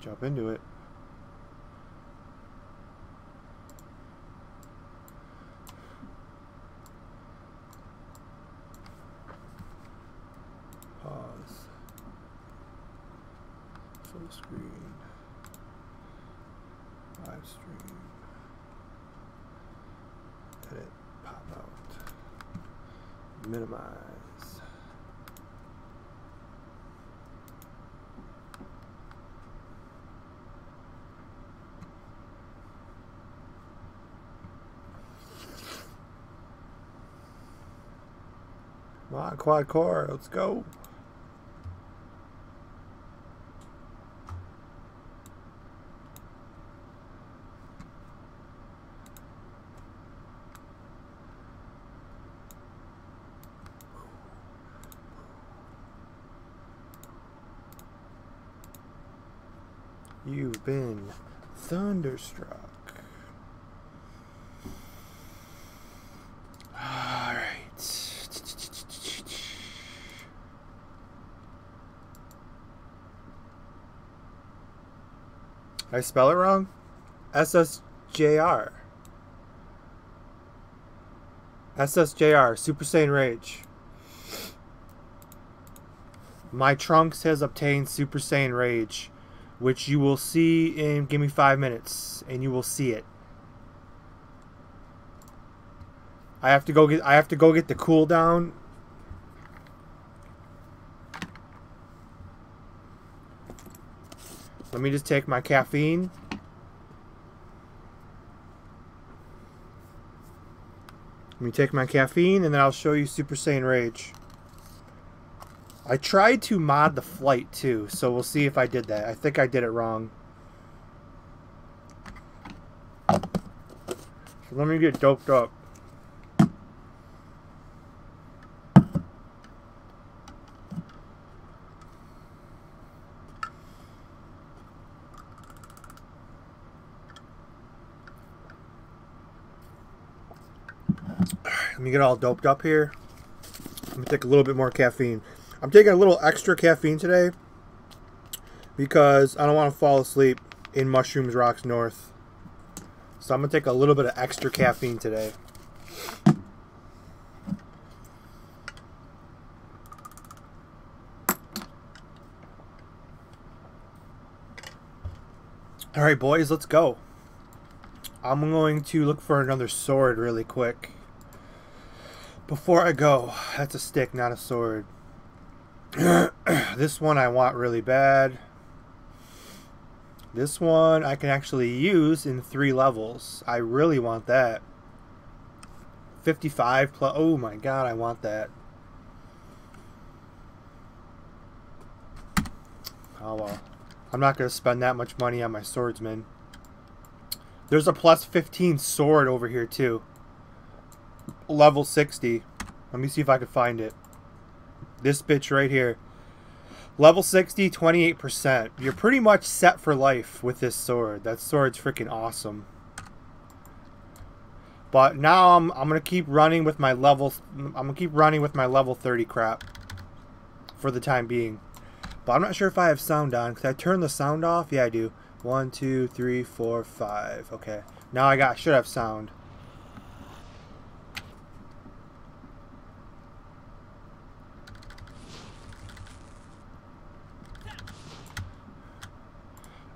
Jump into it. Pause. Full screen. Live stream. Edit. Pop out. Minimize. Come on, quad core, let's go. You've been thunderstruck. All right. Did I spell it wrong? SSJR. SSJR, Super Saiyan Rage. My Trunks has obtained Super Saiyan Rage, which you will see in, give me 5 minutes, and you will see it. I have to go get the cooldown. Let me just take my caffeine. Let me take my caffeine, and then I'll show you Super Saiyan Rage. I tried to mod the flight too, so we'll see if I did that. I think I did it wrong. So let me get doped up. Let me get all doped up here. Let me take a little bit more caffeine. I'm taking a little extra caffeine today because I don't want to fall asleep in Mushrooms Rocks North. So I'm going to take a little bit of extra caffeine today. Alright boys, let's go. I'm going to look for another sword really quick. Before I go, that's a stick, not a sword. This one I want really bad. This one I can actually use in 3 levels. I really want that. 55 plus. Oh my god, I want that. Oh well. I'm not going to spend that much money on my swordsman. There's a plus 15 sword over here too. Level 60. Let me see if I can find it. This bitch right here. Level 60, 28%. You're pretty much set for life with this sword. That sword's freaking awesome. But now I'm gonna keep running with my level. I'm gonna keep running with my level 30 crap for the time being. But I'm not sure if I have sound on. Can I turn the sound off? Yeah, I do. 1, 2, 3, 4, 5. Okay. Now I should have sound.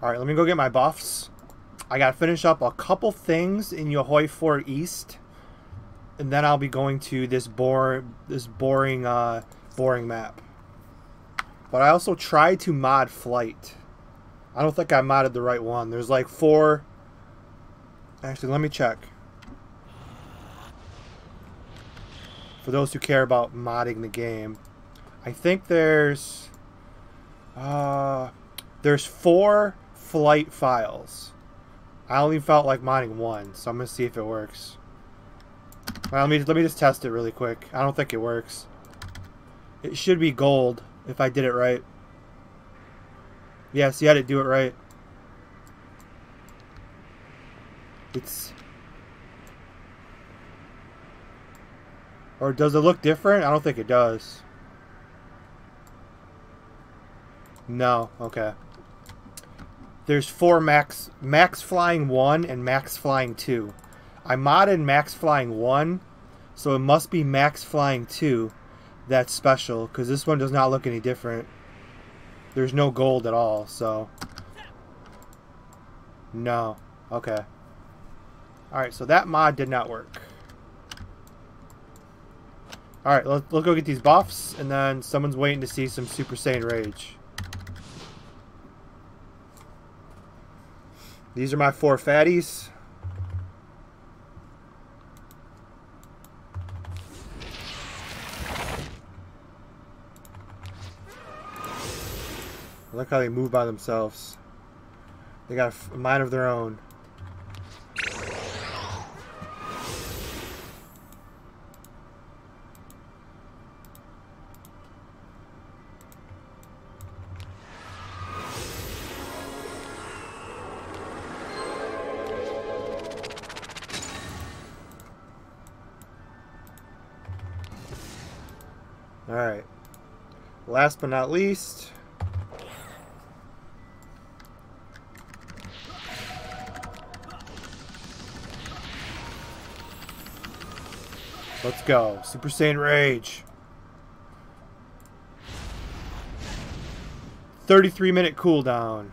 Alright, let me go get my buffs. I gotta finish up a couple things in Yahhoy Fort East. And then I'll be going to this boring map. But I also tried to mod flight. I don't think I modded the right one. There's like 4. Actually, let me check. For those who care about modding the game. I think there's 4 flight files. I only felt like modding 1, so I'm gonna see if it works. Well, let me just test it really quick. I don't think it works. It should be gold if I did it right. Yes, you had to do it right. It's... Or does it look different? I don't think it does. No, okay. There's 4 max flying 1 and max flying 2. I modded max flying 1, so it must be max flying 2 that's special, because this one does not look any different. There's no gold at all, so no. Okay. Alright, so that mod did not work. Alright, let's go get these buffs, and then someone's waiting to see some Super Saiyan Rage. These are my 4 fatties. I like how they move by themselves. They got a mind of their own. Alright. Last but not least, let's go. Super Saiyan Rage. 33-minute cooldown.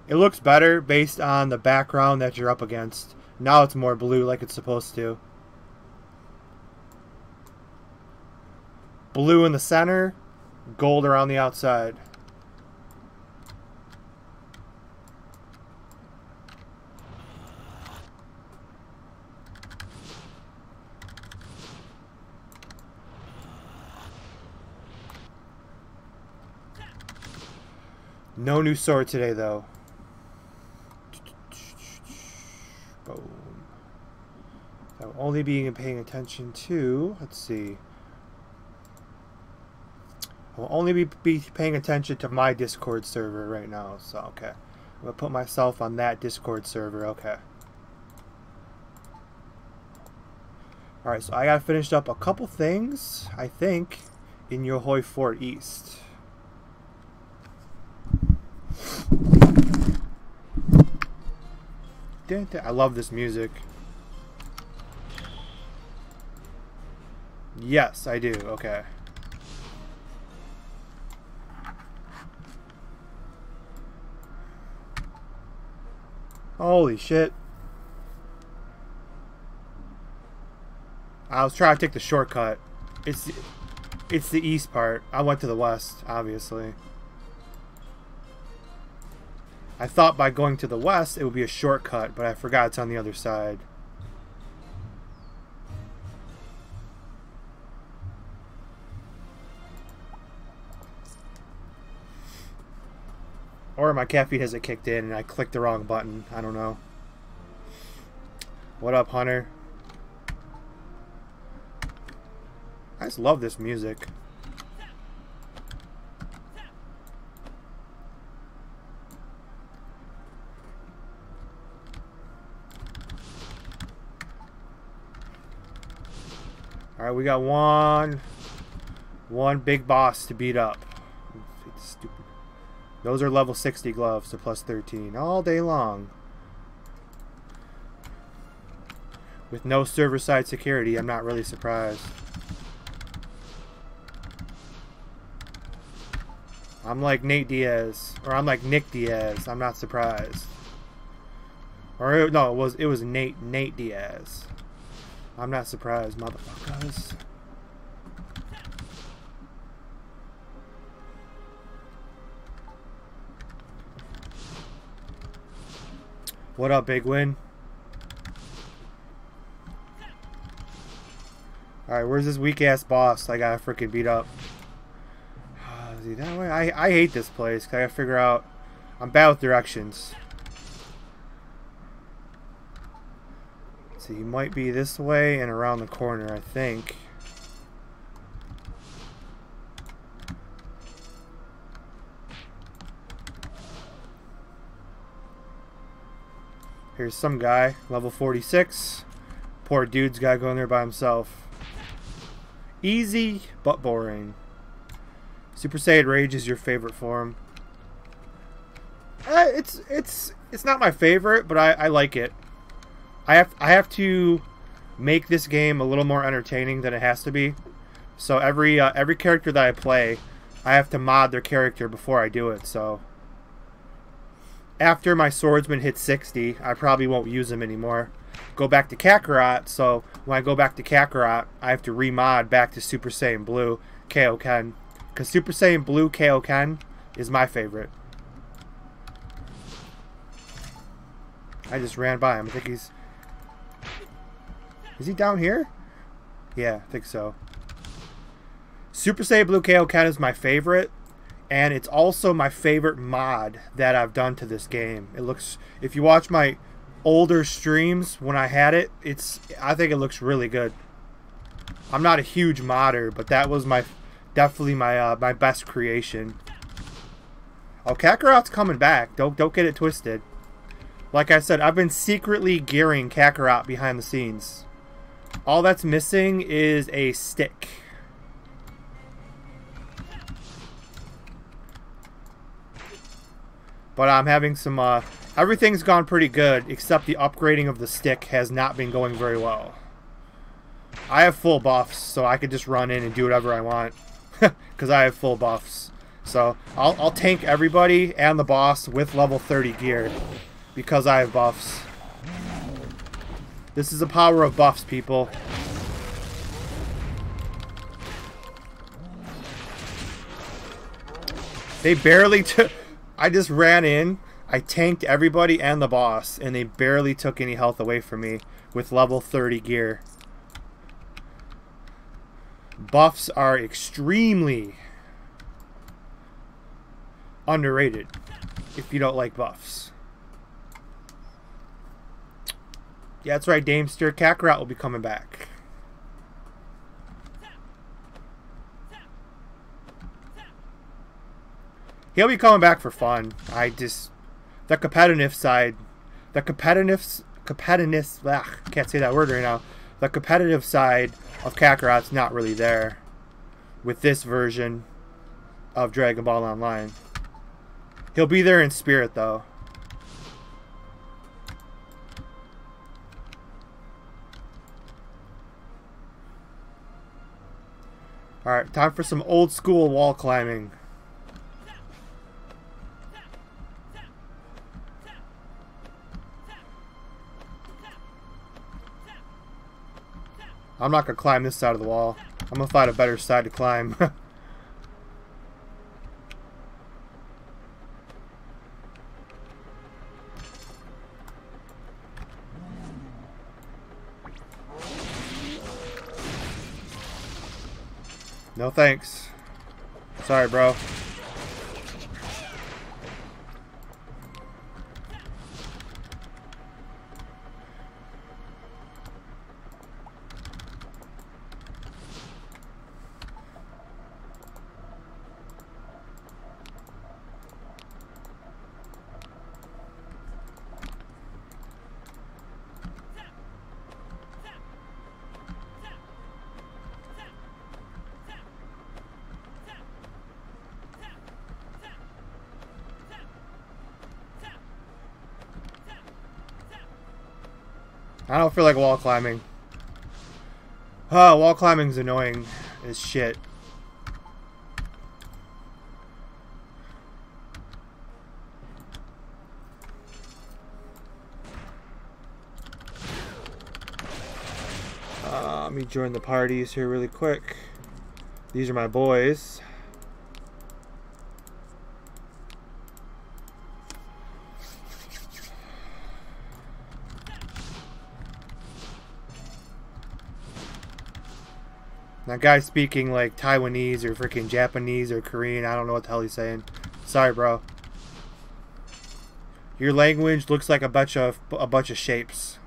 It looks better based on the background that you're up against. Now it's more blue like it's supposed to. Blue in the center, gold around the outside. No new sword today, though. Boom. I will only be paying attention to... Let's see. I will only be paying attention to my Discord server right now. So, okay. I'm going to put myself on that Discord server. Okay. Alright, so I got finished up a couple things, I think, in Yahhoy Fort East. I love this music. Yes, I do. Okay. Holy shit. I was trying to take the shortcut. It's the east part. I went to the west, obviously. I thought by going to the west it would be a shortcut, but I forgot it's on the other side. Or my cat feed hasn't kicked in and I clicked the wrong button. I don't know. What up, Hunter? I just love this music. Alright, we got one big boss to beat up. Stupid. Those are level 60 gloves, so plus 13 all day long. With no server-side security, I'm not really surprised. I'm like Nate Diaz, or I'm like Nick Diaz. I'm not surprised. Or no, it was Nate Diaz. I'm not surprised, motherfuckers. What up, Big Win? Alright, where's this weak-ass boss I gotta freaking beat up? Is he that way? I hate this place, because I gotta figure out... I'm bad with directions. He might be this way and around the corner, I think. Here's some guy, level 46. Poor dude's gotta go in there by himself. Easy, but boring. Super Saiyan Rage is your favorite form. It's not my favorite, but I like it. I have to make this game a little more entertaining than it has to be. So every character that I play, I have to mod their character before I do it. So after my swordsman hits 60, I probably won't use him anymore. Go back to Kakarot. So when I go back to Kakarot, I have to remod back to Super Saiyan Blue Kaioken, because Super Saiyan Blue Kaioken is my favorite. I just ran by him. I think he's... Is he down here? Yeah, I think so. Super Saiyan Blue Kaioken is my favorite, and it's also my favorite mod that I've done to this game. It looks... If you watch my older streams when I had it, I think it looks really good. I'm not a huge modder, but that was definitely my my best creation. Oh, Kakarot's coming back. Don't get it twisted. Like I said, I've been secretly gearing Kakarot behind the scenes. All that's missing is a stick. But I'm having some... everything's gone pretty good, except the upgrading of the stick has not been going very well. I have full buffs, so I could just run in and do whatever I want. Because I have full buffs. So I'll tank everybody and the boss with level 30 gear. Because I have buffs. This is the power of buffs, people. They barely took... I just ran in, I tanked everybody and the boss, and they barely took any health away from me with level 30 gear. Buffs are extremely underrated if you don't like buffs. Yeah, that's right, Damester. Kakarot will be coming back. He'll be coming back for fun. The competitive side, can't say that word right now. The competitive side of Kakarot's not really there with this version of Dragon Ball Online. He'll be there in spirit, though. Alright, time for some old school wall climbing. I'm not going to climb this side of the wall. I'm going to find a better side to climb. No thanks. Sorry, bro. I don't feel like wall climbing. Oh, wall climbing's annoying as shit. Let me join the parties here really quick. These are my boys. That guy's speaking like Taiwanese or freaking Japanese or Korean. I don't know what the hell he's saying. Sorry, bro. Your language looks like a bunch of shapes.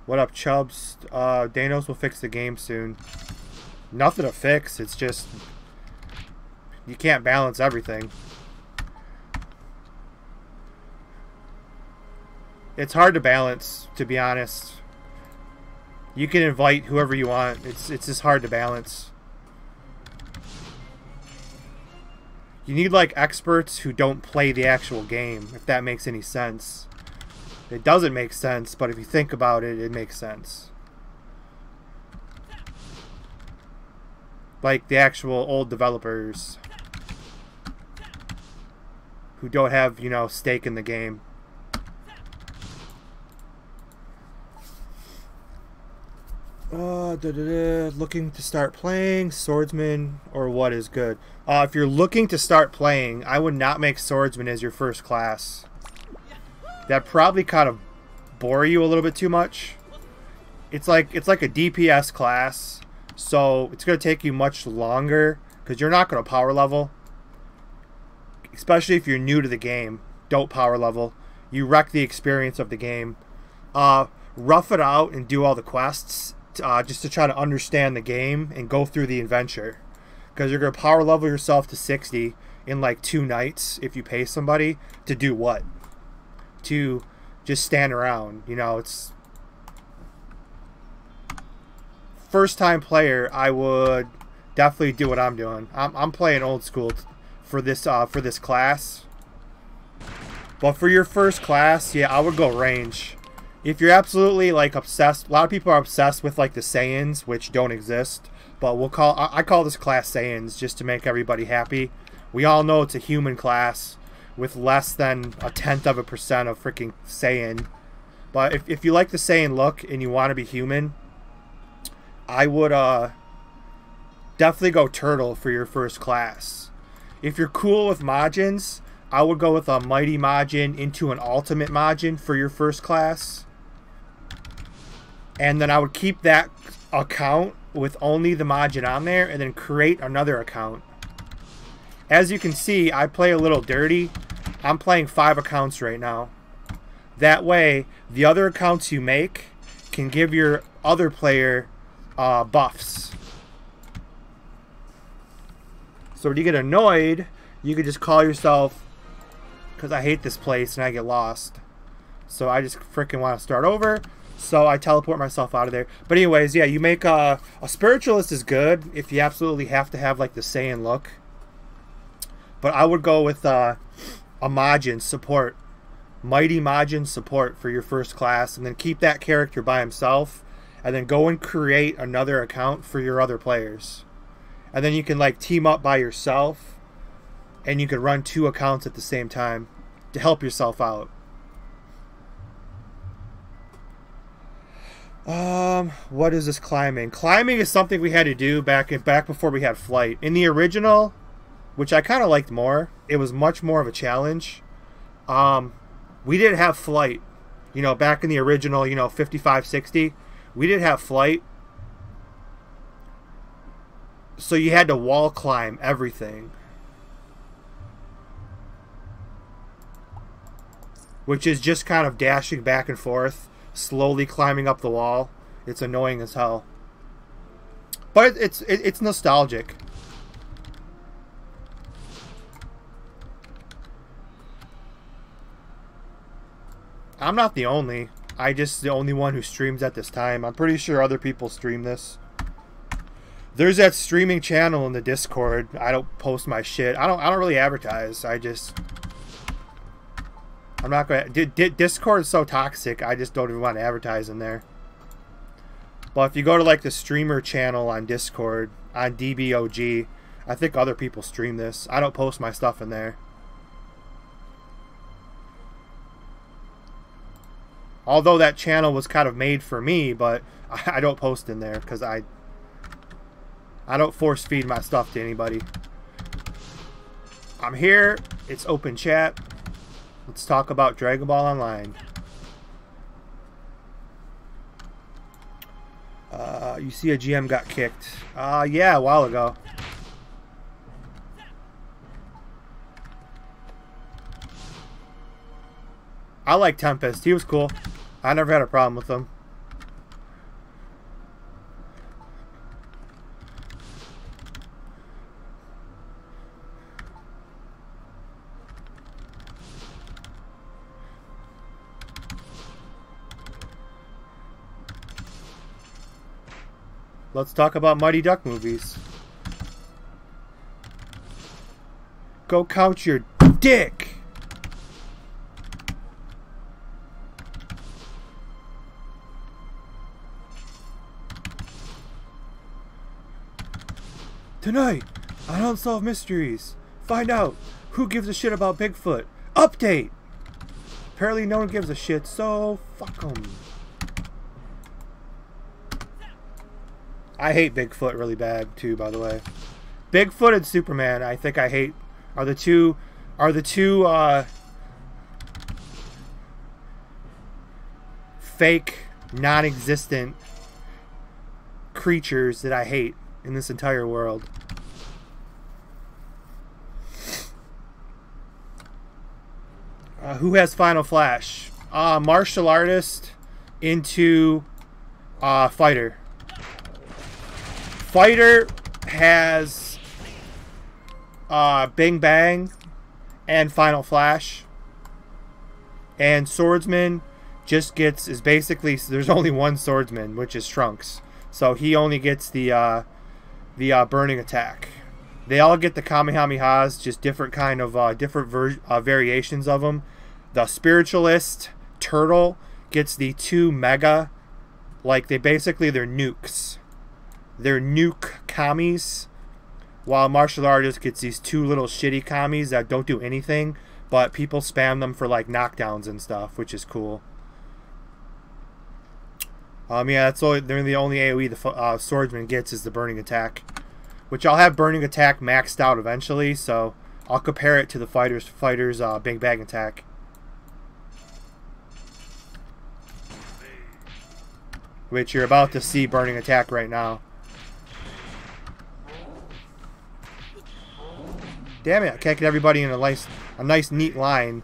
What up, Chubbs? Danos will fix the game soon. Nothing to fix. It's just you can't balance everything. It's hard to balance, to be honest. You can invite whoever you want. It's just hard to balance. You need like experts who don't play the actual game, if that makes any sense. It doesn't make sense, but if you think about it, it makes sense. Like the actual old developers who don't have, you know, stake in the game. Looking to start playing swordsman or what is good? If you're looking to start playing, I would not make swordsman as your first class. That probably kind of bore you a little bit too much. It's like a DPS class, so it's going to take you much longer because you're not going to power level. Especially if you're new to the game, don't power level. You wreck the experience of the game. Rough it out and do all the quests. Just to try to understand the game and go through the adventure, because you're going to power level yourself to 60 in like 2 nights if you pay somebody to do what? To just stand around. You know, it's first time player. I would definitely do what I'm doing. I'm playing old school for this class, but for your first class, yeah, I would go range. If you're absolutely like obsessed, a lot of people are obsessed with like the Saiyans, which don't exist, but I call this class Saiyans just to make everybody happy. We all know it's a human class with less than 1/10% of freaking Saiyan. But if you like the Saiyan look and you want to be human, I would definitely go Turtle for your first class. If you're cool with Majins, I would go with a Mighty Majin into an Ultimate Majin for your first class. And then I would keep that account with only the Majin on there and then create another account. As you can see, I play a little dirty. I'm playing 5 accounts right now. That way, the other accounts you make can give your other player buffs. So when you get annoyed, you can just call yourself, because I hate this place and I get lost. So I just freaking want to start over. So I teleport myself out of there. But anyways, yeah, you make a spiritualist is good if you absolutely have to have like the Saiyan look. But I would go with a Majin support. Mighty Majin support for your first class. And then keep that character by himself. And then go and create another account for your other players. And then you can like team up by yourself. And you can run 2 accounts at the same time to help yourself out. What is this climbing? Climbing is something we had to do back before we had flight. In the original, which I kind of liked more, it was much more of a challenge. We didn't have flight. You know, back in the original, you know, 55, 60, we didn't have flight. So you had to wall climb everything. Which is just kind of dashing back and forth, slowly climbing up the wall. It's annoying as hell. But it's nostalgic. I'm not the only. I just the only one who streams at this time. I'm pretty sure other people stream this. There's that streaming channel in the Discord. I don't post my shit. I don't really advertise. I'm not gonna. Discord is so toxic. I just don't even want to advertise in there. But if you go to like the streamer channel on Discord on DBOG, I think other people stream this. I don't post my stuff in there. Although that channel was kind of made for me, but I don't post in there because I don't force feed my stuff to anybody. I'm here. It's open chat. Let's talk about Dragon Ball Online. You see a GM got kicked. Yeah, a while ago. I like Tempest. He was cool. I never had a problem with him. Let's talk about Mighty Duck movies. Go count your dick! Tonight, on Unsolved Mysteries, find out who gives a shit about Bigfoot. Update! Apparently no one gives a shit, so fuck 'em. I hate Bigfoot really bad too, by the way. Bigfoot and Superman, I think I hate, are the two fake, non-existent creatures that I hate in this entire world. Who has Final Flash? Martial artist into fighter. Fighter has Bing Bang and Final Flash. And swordsman just gets, is basically, there's only one swordsman, which is Trunks. So he only gets the burning attack. They all get the Kamehamehas, just different kind of different variations of them. The spiritualist turtle gets the 2 mega, like they're nukes. They're nuke kamis, while martial artist gets these 2 little shitty kamis that don't do anything, but people spam them for like knockdowns and stuff, which is cool. Yeah, they're the only AoE the swordsman gets is the burning attack, which I'll have burning attack maxed out eventually, so I'll compare it to the fighter's Big Bang attack. Which you're about to see burning attack right now. Damn it, I can't get everybody in a nice neat line.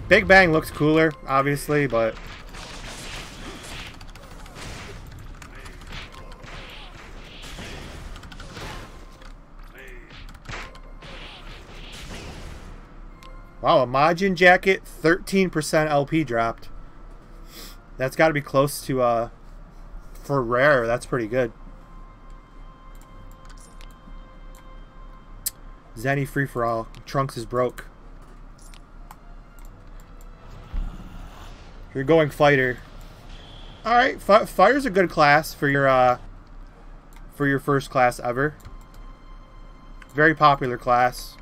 Big Bang looks cooler, obviously, but wow, a Majin jacket, 13% LP dropped. That's got to be close to, for rare, that's pretty good. Zenny free-for-all. Trunks is broke. You're going fighter. Alright, fighter's a good class for your first class ever. Very popular class.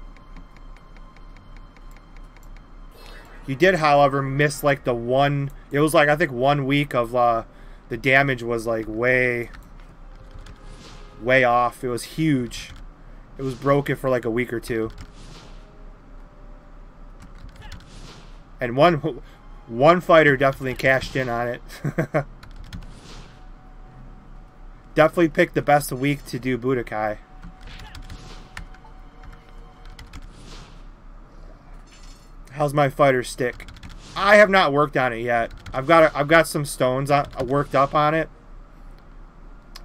You did, however, miss like the one. It was like, I think 1 week of the damage was like way off. It was huge. It was broken for like a week or two. And one fighter definitely cashed in on it. Definitely picked the best week to do Budokai. How's my fighter stick? I have not worked on it yet. I've got some stones worked up on it.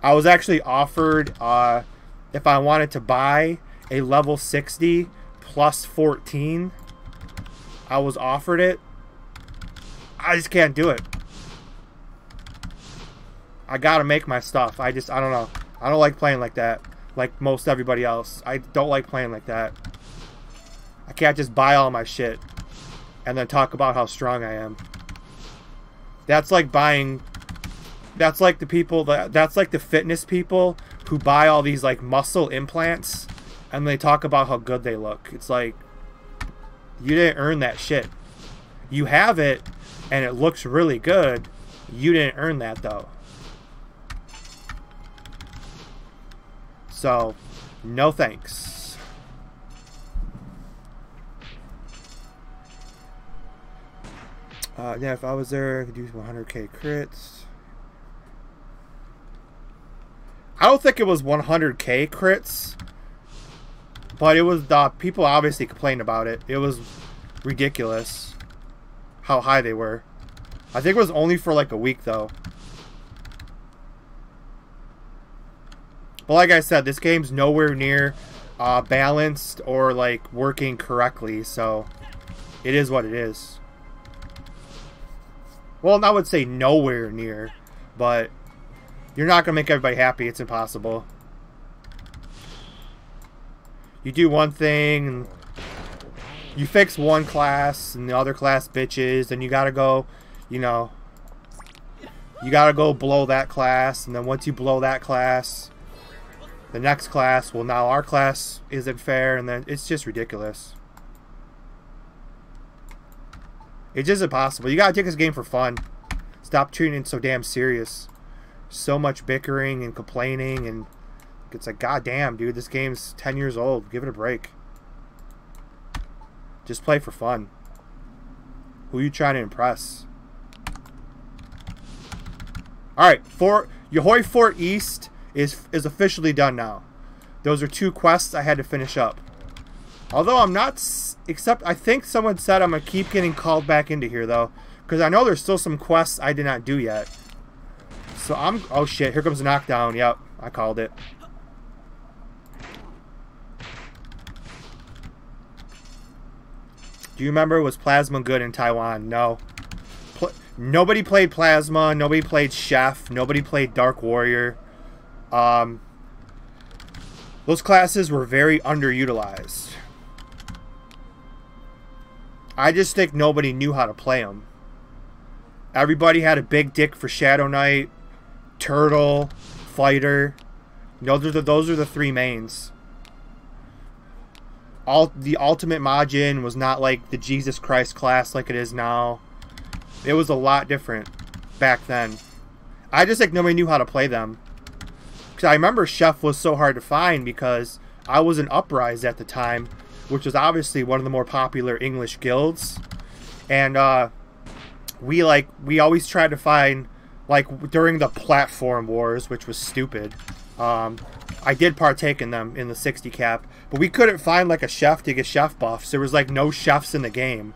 I was actually offered if I wanted to buy a level 60 plus 14. I was offered it. I just can't do it. I gotta make my stuff. I don't know. I don't like playing like that. Like most everybody else. I don't like playing like that. I can't just buy all my shit and then talk about how strong I am. That's like buying... That's like the people... That's like the fitness people who buy all these like muscle implants and they talk about how good they look. It's like... You didn't earn that shit. You have it and it looks really good. You didn't earn that though. So, no thanks. Yeah, if I was there, I could do 100k crits. I don't think it was 100k crits, but it was, people obviously complained about it. It was ridiculous how high they were. I think it was only for like a week though. But like I said, this game's nowhere near balanced or like working correctly, so It is what it is. Well, I would say nowhere near, but you're not going to make everybody happy. It's impossible. You do one thing, you fix one class, and the other class bitches, and you got to go, you know, you got to go blow that class, and then once you blow that class, the next class, well, now our class isn't fair, and then it's just ridiculous. It's just impossible. You gotta take this game for fun. Stop treating it so damn serious. So much bickering and complaining, and it's like, goddamn, dude, this game's 10 years old. Give it a break. Just play for fun. Who are you trying to impress? Alright, Yahhoy Fort East is officially done now. Those are 2 quests I had to finish up. Although I'm not, except I think someone said I'm going to keep getting called back into here, though. Because I know there's still some quests I did not do yet. So I'm, oh shit, here comes the knockdown. Yep, I called it. Do you remember, was Plasma good in Taiwan? No. Nobody played Plasma, nobody played Chef, nobody played Dark Warrior. Those classes were very underutilized. I just think nobody knew how to play them. Everybody had a big dick for Shadow Knight, Turtle, Fighter. Those are the 3 mains. The Ultimate Majin was not like the Jesus Christ class like it is now. It was a lot different back then. I just think nobody knew how to play them. Because I remember Chef was so hard to find because I was in Uprise at the time, which was obviously one of the more popular English guilds. And we always tried to find, like, during the platform wars, which was stupid. I did partake in them in the 60 cap, but we couldn't find like a chef to get chef buffs. There was like no chefs in the game.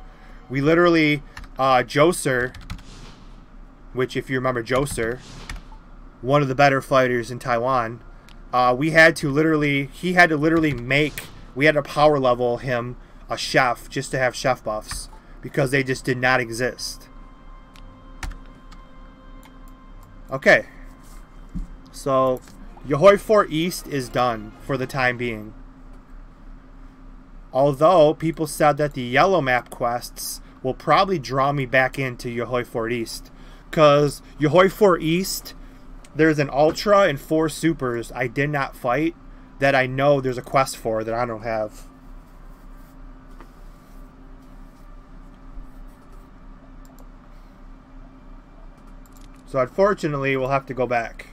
We literally, Joser, which if you remember Joser, one of the better fighters in Taiwan, he had to literally make, we had to power level him a chef just to have chef buffs because they just did not exist. Okay, so Yahhoy Fort East is done for the time being. Although people said that the yellow map quests will probably draw me back into Yahhoy Fort East, because Yahhoy Fort East, there's an Ultra and 4 Supers I did not fight that I know there's a quest for that I don't have. So unfortunately, we'll have to go back.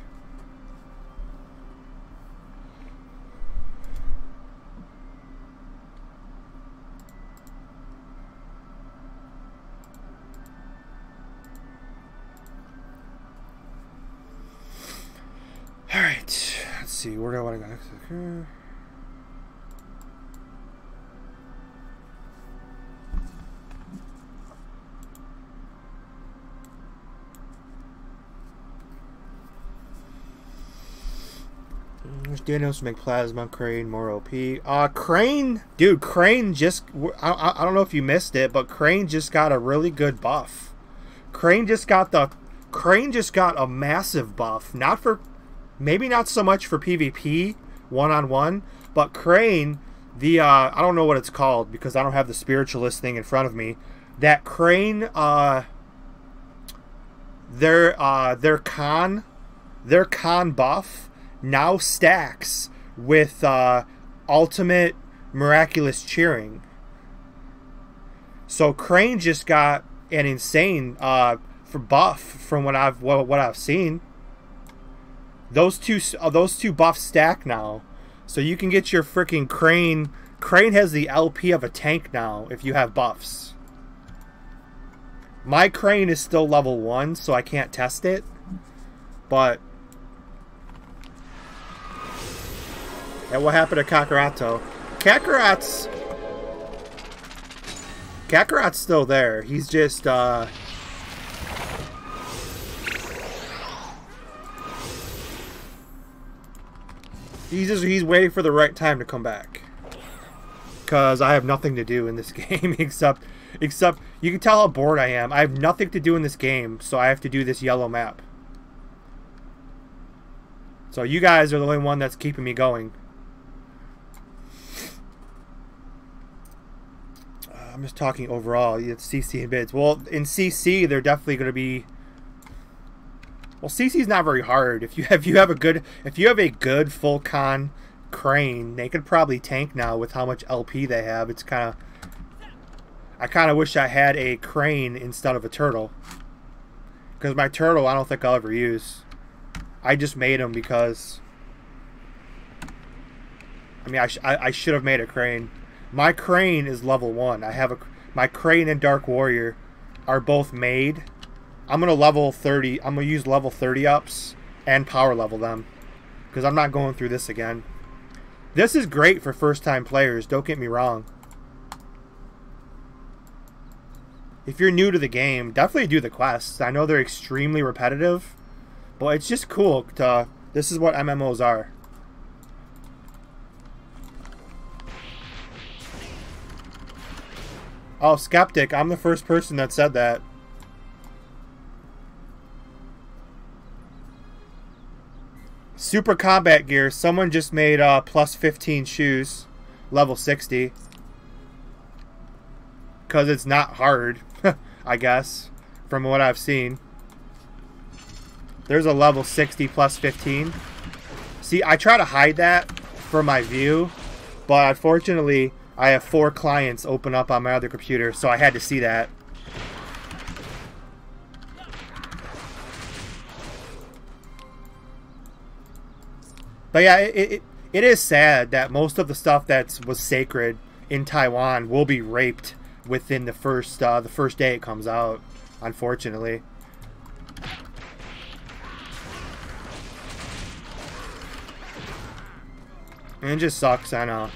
Alright, let's see, where do I want to go next? Okay. Daniels to make Plasma, Crane more OP. Crane, dude, Crane just, I don't know if you missed it, but Crane just got a really good buff. Crane just got a massive buff. Not for, maybe not so much for PvP, one-on-one, but Crane, I don't know what it's called because I don't have the spiritualist thing in front of me. That Crane, their con buff now stacks with ultimate miraculous cheering. So Crane just got an insane for buff from what I've seen. Those two buffs stack now, so you can get your freaking Crane. Crane has the LP of a tank now if you have buffs. My Crane is still level 1, so I can't test it, but. And what happened to Kakarot? Kakarot's still there. He's just he's waiting for the right time to come back. Cause I have nothing to do in this game except Except, you can tell how bored I am. I have nothing to do in this game, so I have to do this yellow map. So you guys are the only one that's keeping me going. I'm just talking overall. It's CC and bids. Well, in CC, they're definitely going to be... Well, CC's not very hard. If you have a good full con crane, they could probably tank now with how much LP they have. It's kind of... I kind of wish I had a crane instead of a turtle. Because my turtle, I don't think I'll ever use. I just made him because... I mean, I should have made a crane. My crane is level 1. I have my crane and Dark Warrior are both made. I'm going to level 30. I'm going to use level 30 ups and power level them. Because I'm not going through this again. This is great for first time players. Don't get me wrong. If you're new to the game, definitely do the quests. I know they're extremely repetitive. But it's just cool to... This is what MMOs are. Oh, Skeptic. I'm the first person that said that. Super combat gear. Someone just made plus 15 shoes. Level 60. Because it's not hard, I guess. From what I've seen. There's a level 60 plus 15. See, I try to hide that for my view. But unfortunately, I have 4 clients open up on my other computer. So I had to see that. But yeah, it is sad that most of the stuff that was sacred in Taiwan will be raped within the first day it comes out, unfortunately. And it just sucks, I know.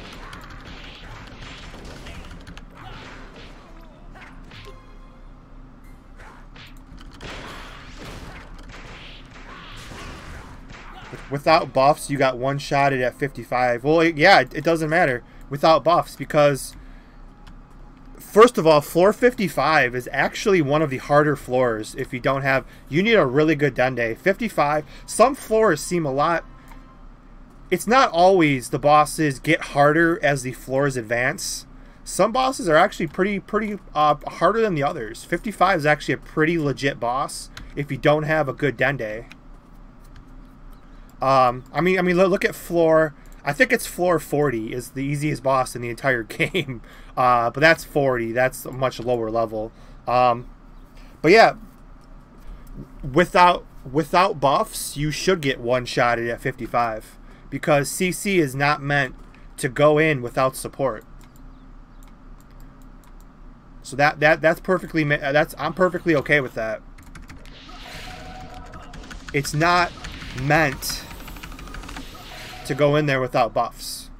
Without buffs, you got one-shotted at 55. Well, yeah, it doesn't matter without buffs because, first of all, floor 55 is actually one of the harder floors if you don't have... You need a really good Dende. 55, some floors seem a lot... It's not always the bosses get harder as the floors advance. Some bosses are actually pretty harder than the others. 55 is actually a pretty legit boss if you don't have a good Dende. I mean, look at floor. I think it's floor 40 is the easiest boss in the entire game. But that's 40. That's a much lower level. But yeah, without buffs, you should get one-shotted at 55 because CC is not meant to go in without support. So that's perfectly. I'm perfectly okay with that. It's not meant to go in there without buffs.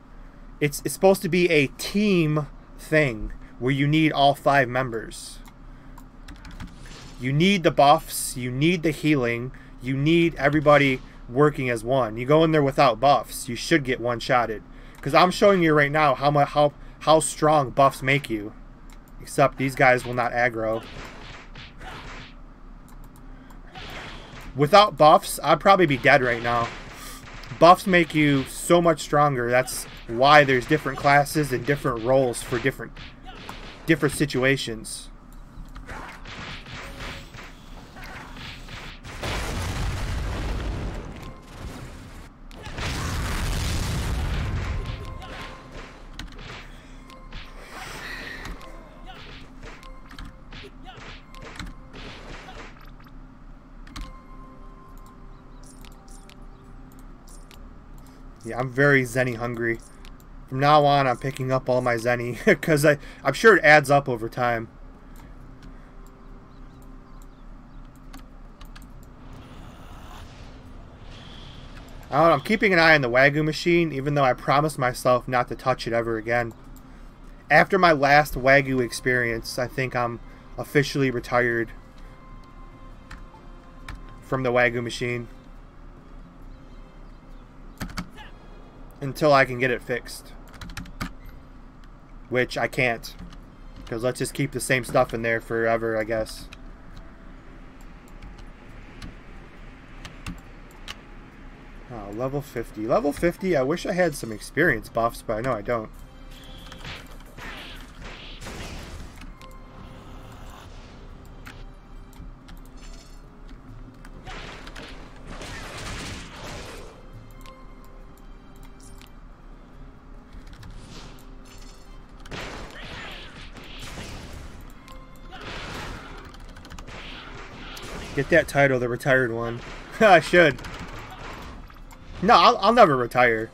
It's supposed to be a team thing where you need all 5 members. You need the buffs, you need the healing, you need everybody working as one. You go in there without buffs, you should get one-shotted. Because I'm showing you right now how strong buffs make you. Except these guys will not aggro. Without buffs, I'd probably be dead right now. Buffs make you so much stronger. That's why there's different classes and different roles for different situations. Yeah, I'm very Zenny hungry. From now on, I'm picking up all my Zenny because I'm sure it adds up over time. I don't know, I'm keeping an eye on the Wagyu machine, even though I promised myself not to touch it ever again. After my last Wagyu experience, I think I'm officially retired from the Wagyu machine. Until I can get it fixed. Which I can't. Because let's just keep the same stuff in there forever, I guess. Oh, level 50. Level 50, I wish I had some experience buffs, but I know I don't. Get that title, the retired one. I should. No, I'll never retire.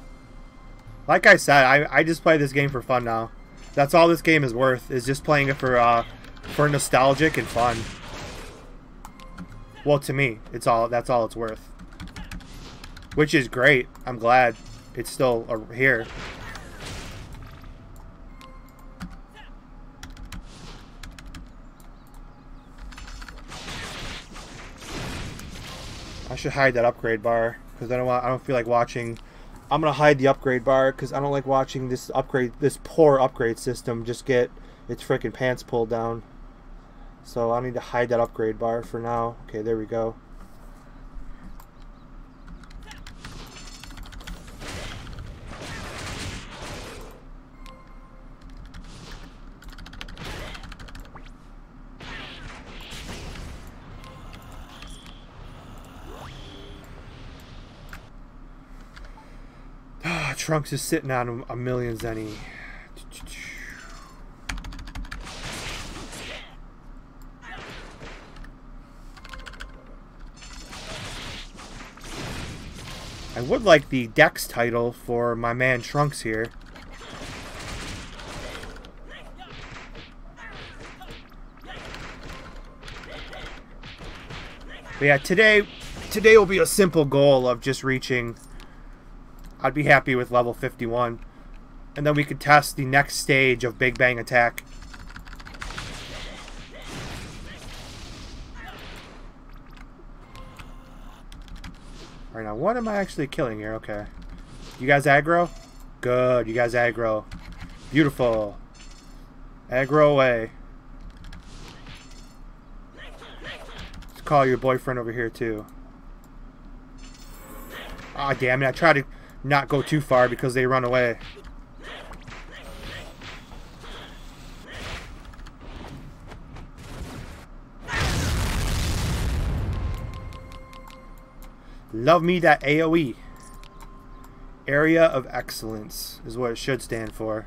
Like I said, I just play this game for fun now. That's all this game is worth, is just playing it for nostalgic and fun. Well, to me, that's all it's worth. Which is great. I'm glad it's still here. I should hide that upgrade bar because I don't feel like watching. I'm gonna hide the upgrade bar because I don't like watching this poor upgrade system just get its freaking pants pulled down. So I need to hide that upgrade bar for now. Okay, there we go. Trunks is sitting on a million zenny. I would like the Dex title for my man Trunks here. But yeah, today will be a simple goal of just reaching. I'd be happy with level 51. And then we could test the next stage of Big Bang Attack. Alright, now what am I actually killing here? Okay. You guys aggro? Good, you guys aggro. Beautiful. Aggro away. Let's call your boyfriend over here too. Ah, damn it. I tried to not go too far because they run away. Love me that AoE. Area of Excellence is what it should stand for.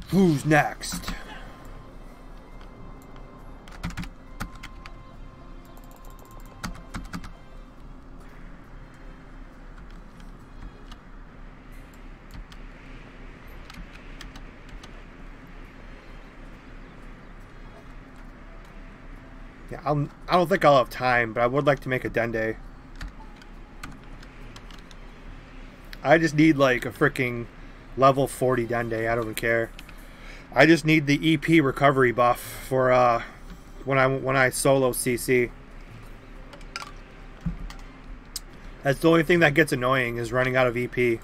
Who's next? Yeah, I don't think I'll have time, but I would like to make a Dende. I just need like a freaking level 40 Dende. I don't care. I just need the EP recovery buff for when I solo CC. That's the only thing that gets annoying is running out of EP.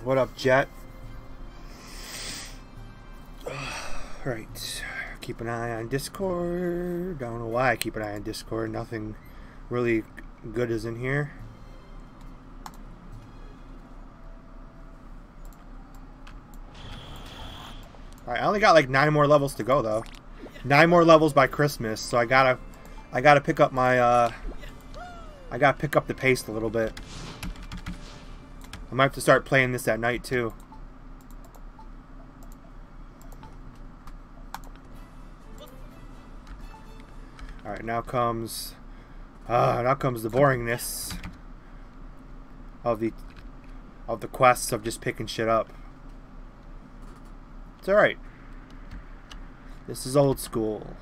What up, Jet? Right. Keep an eye on Discord. Don't know why I keep an eye on Discord. Nothing really good is in here. Alright, I only got like 9 more levels to go though. 9 more levels by Christmas, so I gotta pick up my I gotta pick up the pace a little bit. I might have to start playing this at night too. Alright, now comes the boringness of the of the quests of just picking shit up. It's alright. This is old school.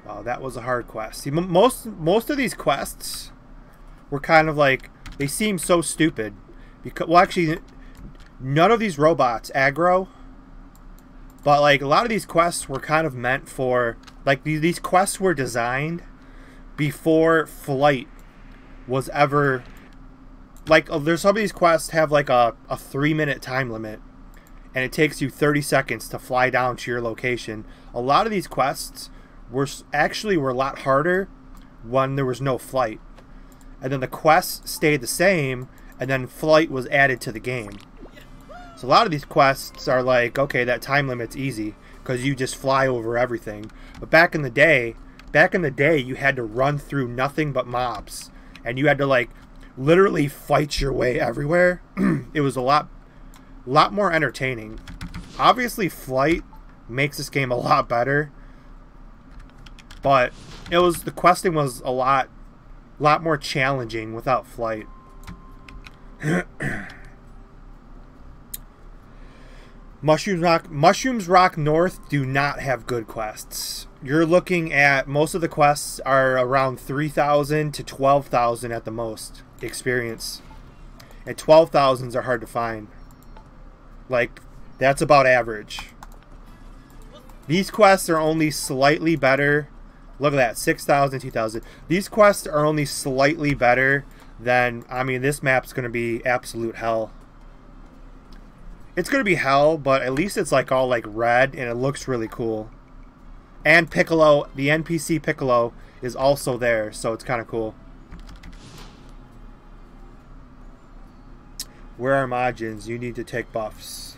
Wow, that was a hard quest. See, most of these quests were kind of like, they seem so stupid. Because, well, actually, none of these robots aggro. But, like, a lot of these quests were kind of meant for... Like, these quests were designed before flight was ever... Like, there's some of these quests have, like, a 3-minute time limit. And it takes you 30 seconds to fly down to your location. A lot of these quests were a lot harder when there was no flight. And then the quests stayed the same, and then flight was added to the game. So a lot of these quests are like, okay, that time limit's easy because you just fly over everything. But back in the day, you had to run through nothing but mobs, and you had to like literally fight your way everywhere. It was a lot more entertaining. Obviously, flight makes this game a lot better, but the questing was a lot more challenging without flight. Mushrooms Rock North do not have good quests. You're looking at, most of the quests are around 3,000 to 12,000 at the most experience. And 12,000s are hard to find. Like, that's about average. These quests are only slightly better. Look at that, 6,000, 2,000. These quests are only slightly better than, I mean, this map's going to be absolute hell. It's going to be hell, but at least it's like all like red and it looks really cool. And Piccolo, the NPC Piccolo, is also there, so it's kind of cool. Where are Majins? You need to take buffs.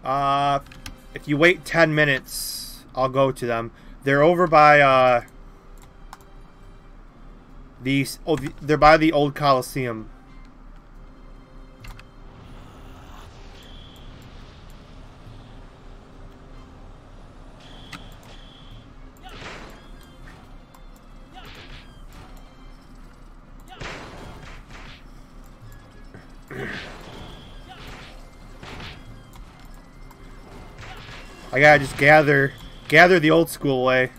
If you wait 10 minutes, I'll go to them. They're over by they're by the old Coliseum. I gotta just gather the old school way.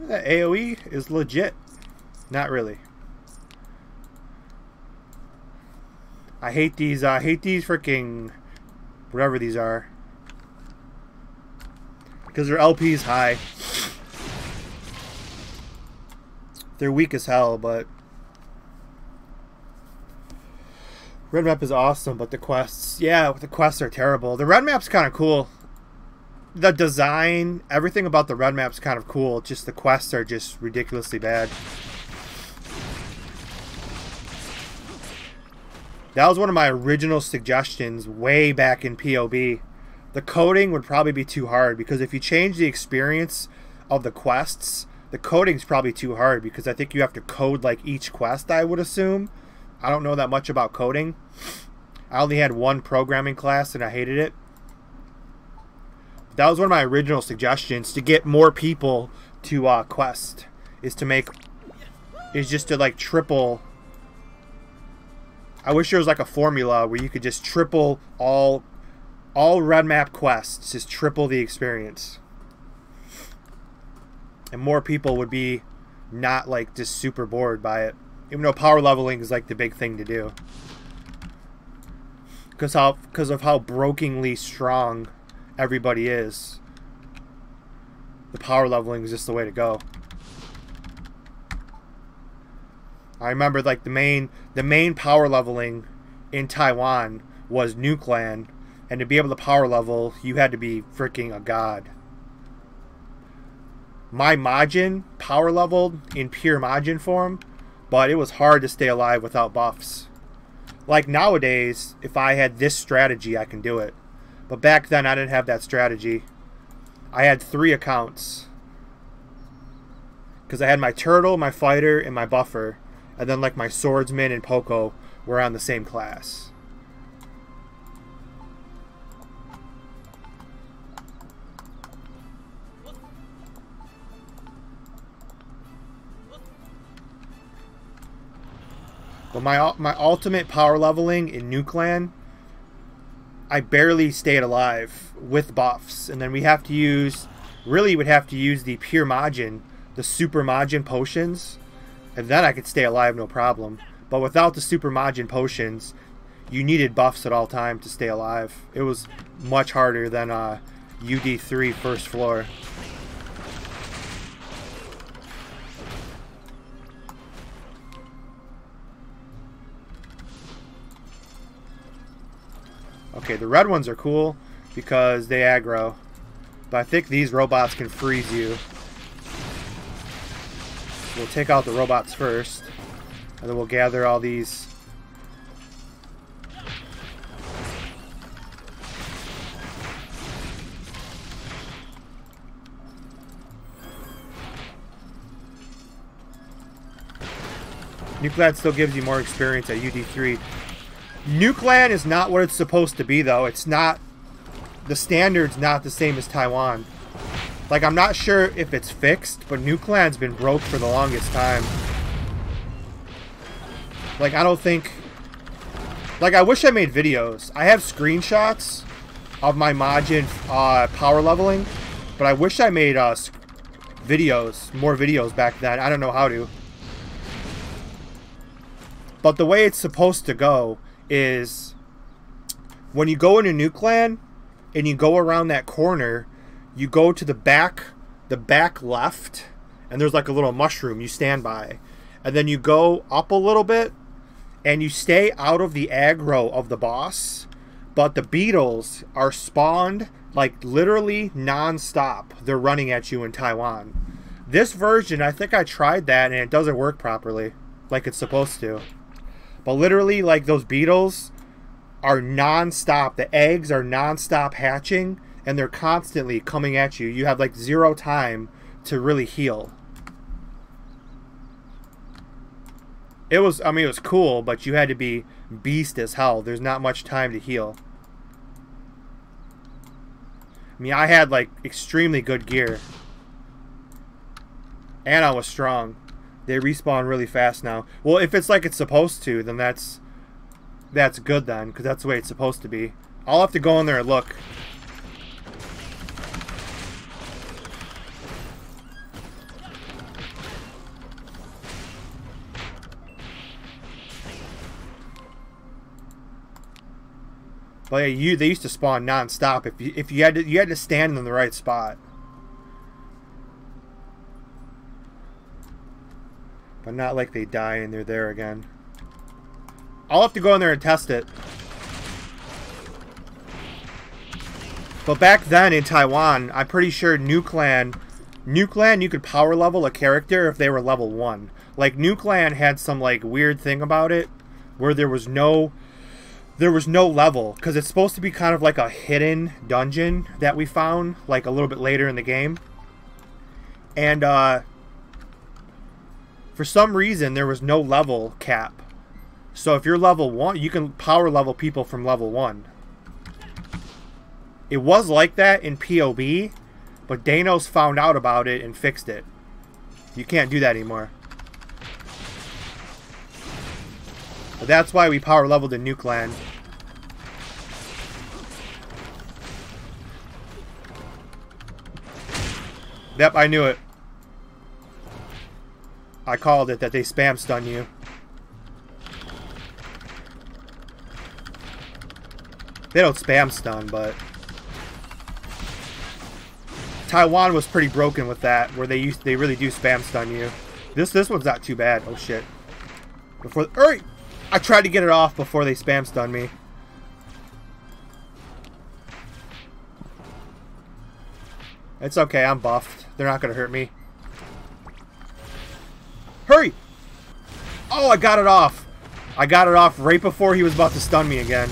That AoE is legit. Not really. I hate these freaking whatever these are. Because their LP's high. They're weak as hell, but red map is awesome, but the quests, yeah, the quests are terrible. The red map's kind of cool. The design, everything about the red map's kind of cool. Just the quests are just ridiculously bad. That was one of my original suggestions way back in POB. The coding would probably be too hard because if you change the experience of the quests, the coding's probably too hard because I think you have to code like each quest, I would assume. I don't know that much about coding. I only had one programming class and I hated it. That was one of my original suggestions to get more people to quest, is just to like triple. I wish there was like a formula where you could just triple all red map quests, just triple the experience. And more people would be not like just super bored by it. Even though power leveling is like the big thing to do. Because of how brokingly strong everybody is. The power leveling is just the way to go. I remember like the main power leveling in Taiwan was Nuke Land, And to be able to power level, you had to be freaking a god. My Majin power leveled in pure Majin form, but it was hard to stay alive without buffs. Like nowadays, if I had this strategy, I can do it. But back then, I didn't have that strategy. I had 3 accounts. Because I had my Turtle, my Fighter, and my Buffer. And then like my Swordsman and Poco were on the same class. But my ultimate power leveling in New Clan, I barely stayed alive with buffs. And then we have to use, really would have to use the pure Majin, the super Majin potions. And then I could stay alive no problem. But without the super Majin potions, you needed buffs at all times to stay alive. It was much harder than UD3 first floor. Okay, the red ones are cool because they aggro. But I think these robots can freeze you. We'll take out the robots first. And then we'll gather all these. New Clan still gives you more experience at UD3. New Clan is not what it's supposed to be, though. It's not... The standard's not the same as Taiwan. Like, I'm not sure if it's fixed, but New Clan's been broke for the longest time. Like, I don't think... Like, I wish I made videos. I have screenshots of my Majin power leveling, but I wish I made videos, more videos back then. I don't know how to. But the way it's supposed to go is when you go into New Clan and you go around that corner, you go to the back left, and there's like a little mushroom you stand by. And then you go up a little bit and you stay out of the aggro of the boss, but the beetles are spawned like literally non-stop. They're running at you in Taiwan. This version, I think I tried that and it doesn't work properly like it's supposed to. But literally, like, those beetles are non-stop. The eggs are non-stop hatching, and they're constantly coming at you. You have, like, 0 time to really heal. It was, I mean, it was cool, but you had to be beast as hell. There's not much time to heal. I mean, I had, like, extremely good gear. And I was strong. They respawn really fast now. Well, if it's like it's supposed to, then that's good then, because that's the way it's supposed to be. I'll have to go in there and look. But yeah, they used to spawn non-stop. If you had to stand in the right spot. But not like they die and they're there again. I'll have to go in there and test it. But back then in Taiwan, I'm pretty sure New Clan, you could power level a character if they were level 1. Like, New Clan had some, like, weird thing about it where there was no level. Because it's supposed to be kind of like a hidden dungeon that we found, like, a little bit later in the game. And, for some reason, there was no level cap. So if you're level 1, you can power level people from level 1. It was like that in POB, but Danos found out about it and fixed it. You can't do that anymore. But that's why we power leveled in New Clan. Yep, I knew it. I called it that they spam stun you. They don't spam stun, but Taiwan was pretty broken with that, where they really do spam stun you. This one's not too bad. Oh shit! I tried to get it off before they spam stun me. It's okay, I'm buffed. They're not going to hurt me. Hurry! Oh, I got it off. I got it off right before he was about to stun me again.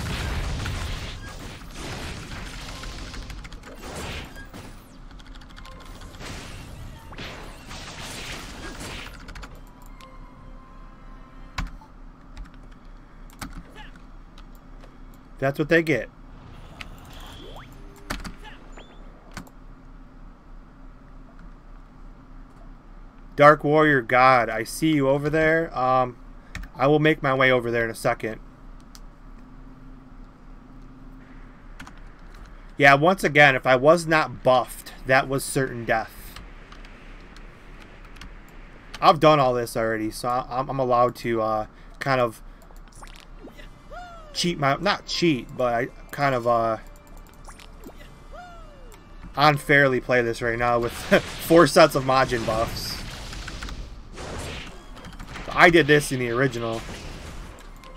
That's what they get. Dark Warrior God, I see you over there. I will make my way over there in a second. Yeah, once again, if I was not buffed, that was certain death. I've done all this already, so I'm allowed to kind of cheat my... Not cheat, but I kind of unfairly play this right now with 4 sets of Majin buffs. I did this in the original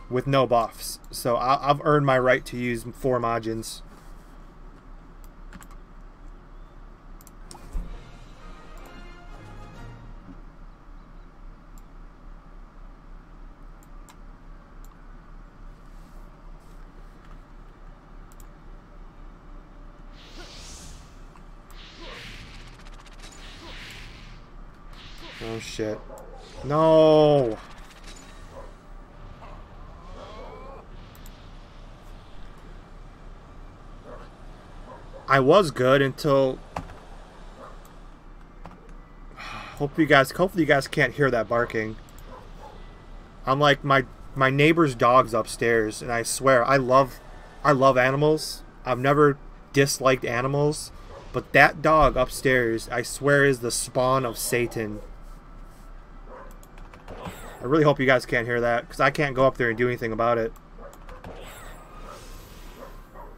with no buffs, so I've earned my right to use 4 Majins. Oh shit. No! I was good until... Hopefully you guys can't hear that barking. I'm like my neighbor's dog's upstairs, and I swear I love animals. I've never disliked animals, but that dog upstairs, I swear, is the spawn of Satan. I really hope you guys can't hear that, because I can't go up there and do anything about it.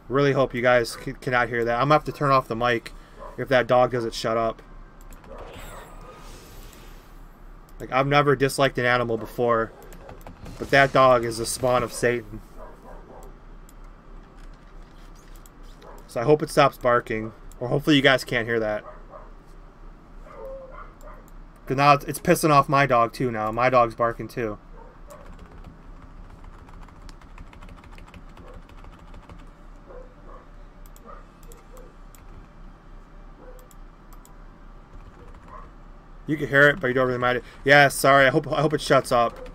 Really hope you guys cannot hear that. I'm going to have to turn off the mic if that dog doesn't shut up. Like, I've never disliked an animal before, but that dog is the spawn of Satan. So I hope it stops barking, or hopefully you guys can't hear that. Because now it's pissing off my dog too now. My dog's barking too. You can hear it, but you don't really mind it. Yeah, sorry. I hope it shuts up.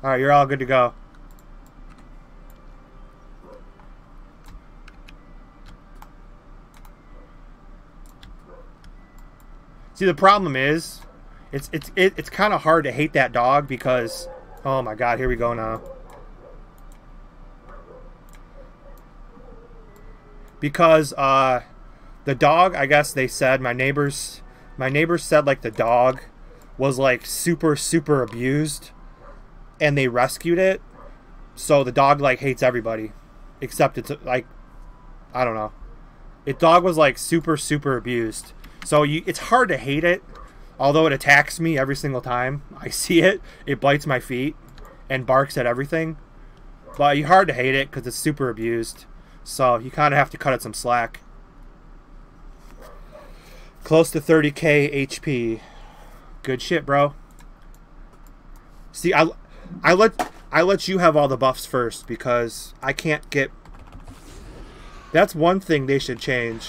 Alright, you're all good to go. See, the problem is, it's kind of hard to hate that dog because, oh my god, here we go now. Because the dog, I guess they said, my neighbors said like the dog was like super abused, and they rescued it, so the dog like hates everybody, except it's like, I don't know, the dog was like super abused. So it's hard to hate it, although it attacks me every single time I see it. It bites my feet and barks at everything. But you hard to hate it because it's super abused. So you kind of have to cut it some slack. Close to 30k HP. Good shit, bro. See, I let you have all the buffs first because I can't get... That's one thing they should change.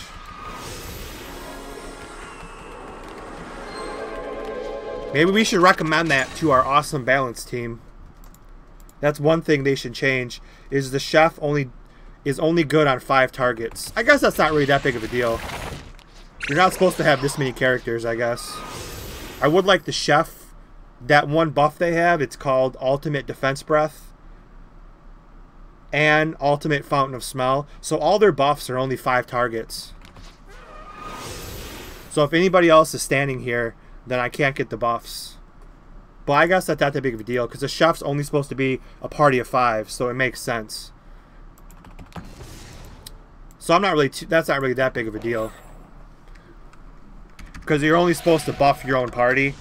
Maybe we should recommend that to our awesome balance team. That's one thing they should change, is the chef is only good on 5 targets. I guess that's not really that big of a deal. You're not supposed to have this many characters, I guess. I would like the chef, that one buff they have, it's called Ultimate Defense Breath and Ultimate Fountain of Smell. So all their buffs are only 5 targets. So if anybody else is standing here, then I can't get the buffs. But I guess that's not that big of a deal, because the chef's only supposed to be a party of 5, so it makes sense. So I'm not really that's not really that big of a deal, because you're only supposed to buff your own party.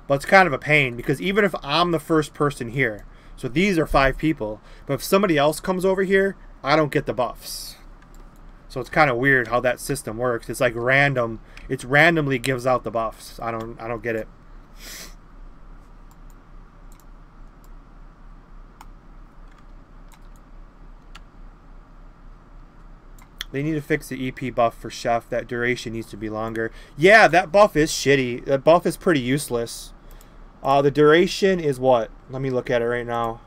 But it's kind of a pain, because even if I'm the first person here, So these are 5 people. But if somebody else comes over here, I don't get the buffs. So it's kind of weird how that system works. It's like random. It randomly gives out the buffs. I don't get it. They need to fix the EP buff for Chef. That duration needs to be longer. Yeah, that buff is shitty. That buff is pretty useless. The duration is what? Let me look at it right now.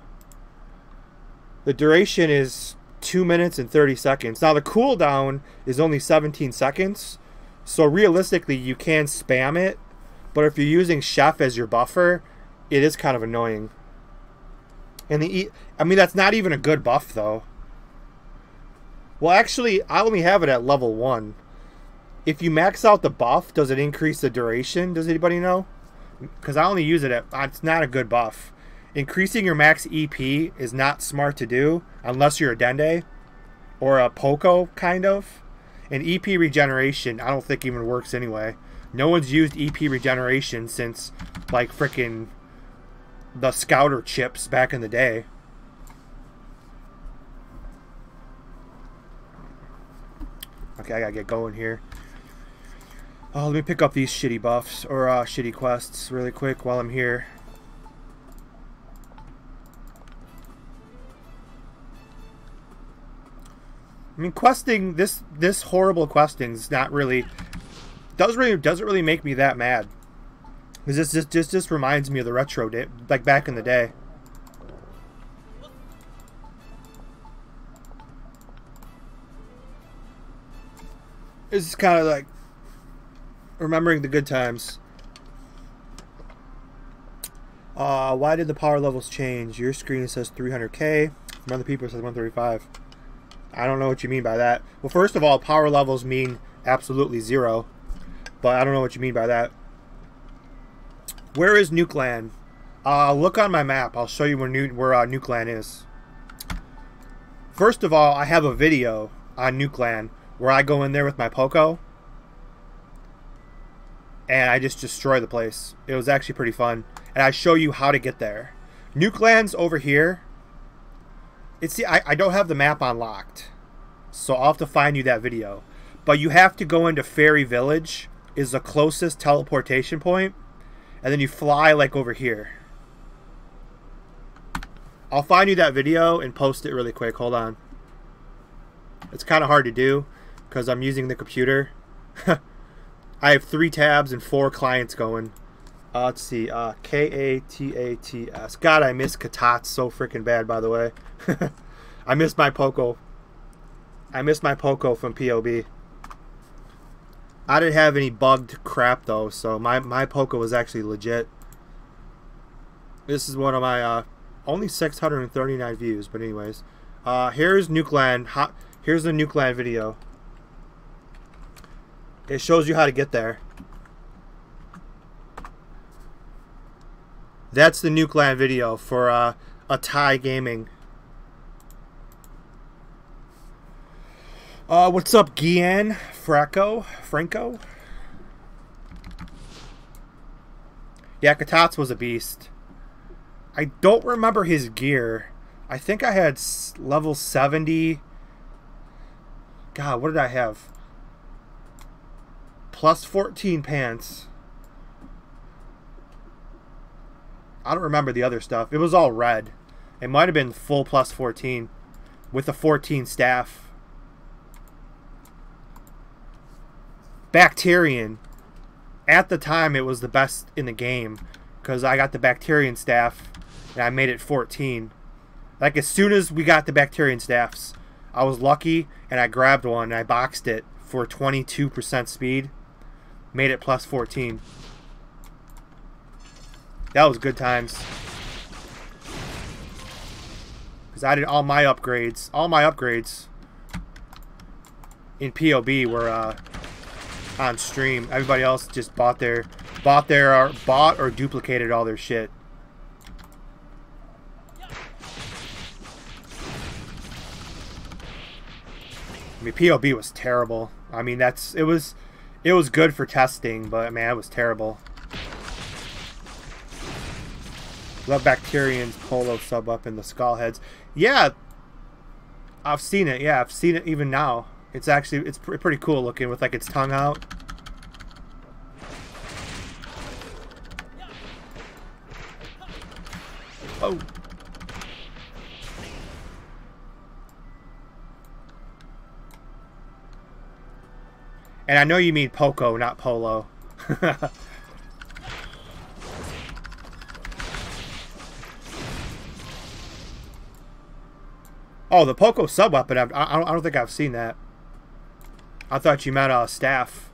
The duration is 2 minutes and 30 seconds. Now the cooldown is only 17 seconds. So realistically, you can spam it. But if you're using Chef as your buffer, it is kind of annoying. And I mean, that's not even a good buff though. Well, actually, I only have it at level 1. If you max out the buff, does it increase the duration? Does anybody know? Because I only use it at... It's not a good buff. Increasing your max EP is not smart to do unless you're a Dende or a Poco, kind of. And EP regeneration, I don't think even works anyway. No one's used EP regeneration since, like, freaking the Scouter chips back in the day. Okay, I gotta get going here. Oh, let me pick up these shitty buffs, or shitty quests really quick while I'm here. I mean, questing, this horrible questing is not really, doesn't really make me that mad. Because this just reminds me of the retro day, like back in the day. It's kind of like remembering the good times. Why did the power levels change? Your screen says 300k. From other people it says 135. I don't know what you mean by that. Well, first of all, power levels mean absolutely 0. But I don't know what you mean by that. Where is Nuke Land? Look on my map. I'll show you where Nuke Land is. First of all, I have a video on Nuke Land where I go in there with my Poco and I just destroy the place. It was actually pretty fun. And I show you how to get there. Nuke Land's over here. I don't have the map unlocked, so I'll have to find you that video. But you have to go into Fairy Village, is the closest teleportation point, and then you fly like over here. I'll find you that video and post it really quick. Hold on. It's kind of hard to do because I'm using the computer. I have 3 tabs and 4 clients going. Let's see. K-A-T-A-T-S. God, I miss Katats so freaking bad, by the way. I miss my Poco. I miss my Poco from POB. I didn't have any bugged crap, though, so my Poco was actually legit. This is one of my... only 639 views, but anyways. Here's Nuke Land. Here's the Nuke Land video. It shows you how to get there. That's the Nuke Land video for a Thai Gaming. What's up, Gian? Franco? Yeah, Katats was a beast. I don't remember his gear. I think I had level 70. God, what did I have? Plus 14 pants. I don't remember the other stuff. It was all red. It might have been full plus 14 with the 14 staff. Bacterian. At the time, it was the best in the game because I got the Bacterian staff and I made it 14. Like, as soon as we got the Bacterian staffs, I was lucky and I grabbed one and I boxed it for 22% speed. Made it plus 14. That was good times. Because I did all my upgrades. All my upgrades in POB were on stream. Everybody else just bought or duplicated all their shit. I mean, POB was terrible. I mean, it was good for testing, but man, it was terrible. Love Bacterian's polo sub up in the skull heads. Yeah, I've seen it. Yeah, I've seen it even now. It's actually, it's pretty cool looking with like its tongue out. Oh. And I know you mean Poco, not Polo. Oh, the Poco sub-weapon, I don't think I've seen that. I thought you meant a staff.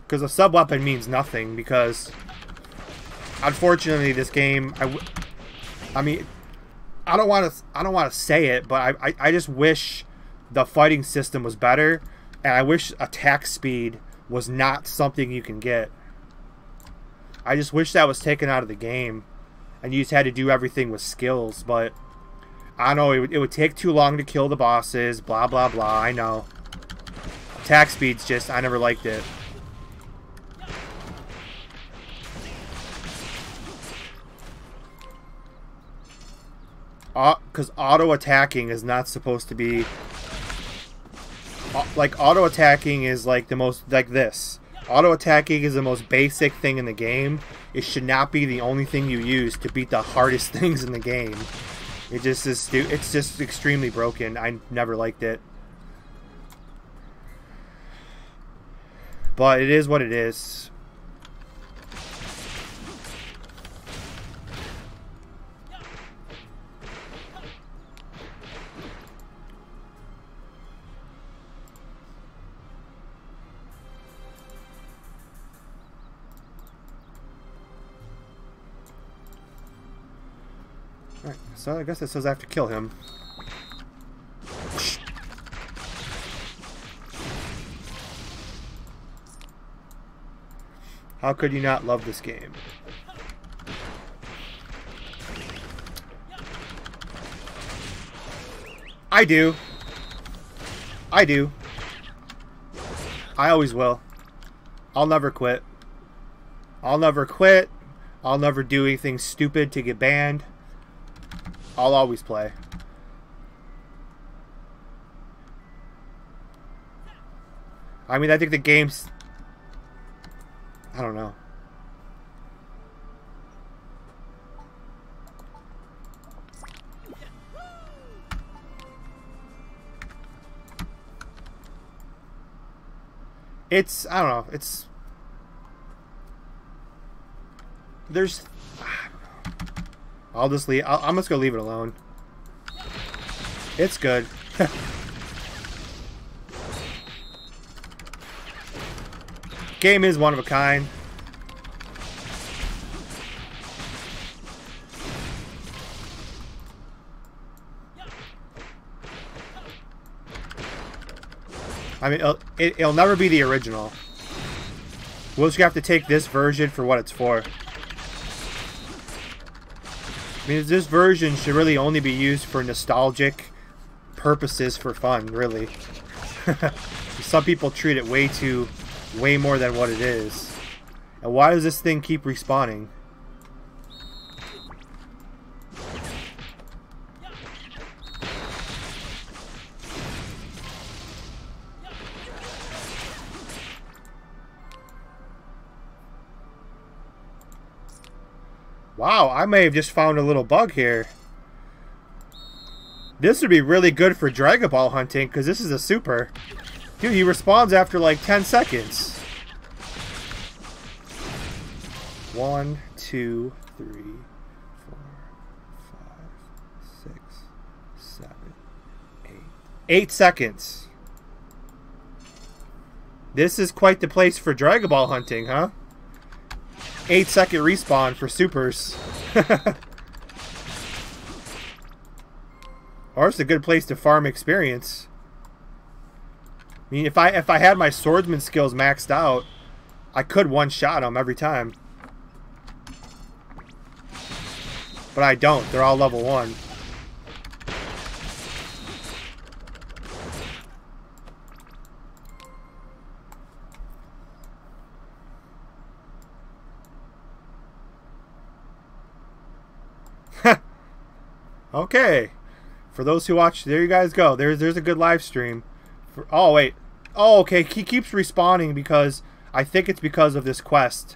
Because a sub-weapon means nothing, because... Unfortunately, this game... I mean... I don't want to say it, but I just wish the fighting system was better, and I wish attack speed was not something you can get. I just wish that was taken out of the game, and you just had to do everything with skills, but... I know, it would take too long to kill the bosses, blah, blah, blah, I know. Attack speed's just, I never liked it. Because auto-attacking is not supposed to be... Like, auto-attacking is like the most, like this. Auto-attacking is the most basic thing in the game. It should not be the only thing you use to beat the hardest things in the game. It just is, it's just extremely broken. I never liked it. But it is what it is. Alright, so I guess it says I have to kill him. How could you not love this game? I do. I do. I always will. I'll never quit. I'll never quit. I'll never do anything stupid to get banned. I'll always play. I mean, I think the game's... I don't know. It's... I don't know. It's... There's... I'll just leave. I'm just gonna leave it alone. It's good. Game is one of a kind. I mean, it'll never be the original. We'll just have to take this version for what it's for. I mean, this version should really only be used for nostalgic purposes for fun, really. Some people treat it way more than what it is. And why does this thing keep respawning? Wow, I may have just found a little bug here. This would be really good for Dragon Ball hunting, because this is a super. Dude, he respawns after like 10 seconds. 1, 2, 3, 4, 5, 6, 7, 8. 8 seconds. This is quite the place for Dragon Ball hunting, huh? 8-second respawn for supers. Or it's a good place to farm experience. I mean, if I had my swordsman skills maxed out, I could one-shot them every time. But I don't. They're all level 1. Okay. For those who watch, there you guys go. There's a good live stream. Oh, wait. Oh, okay. He keeps respawning because... I think it's because of this quest.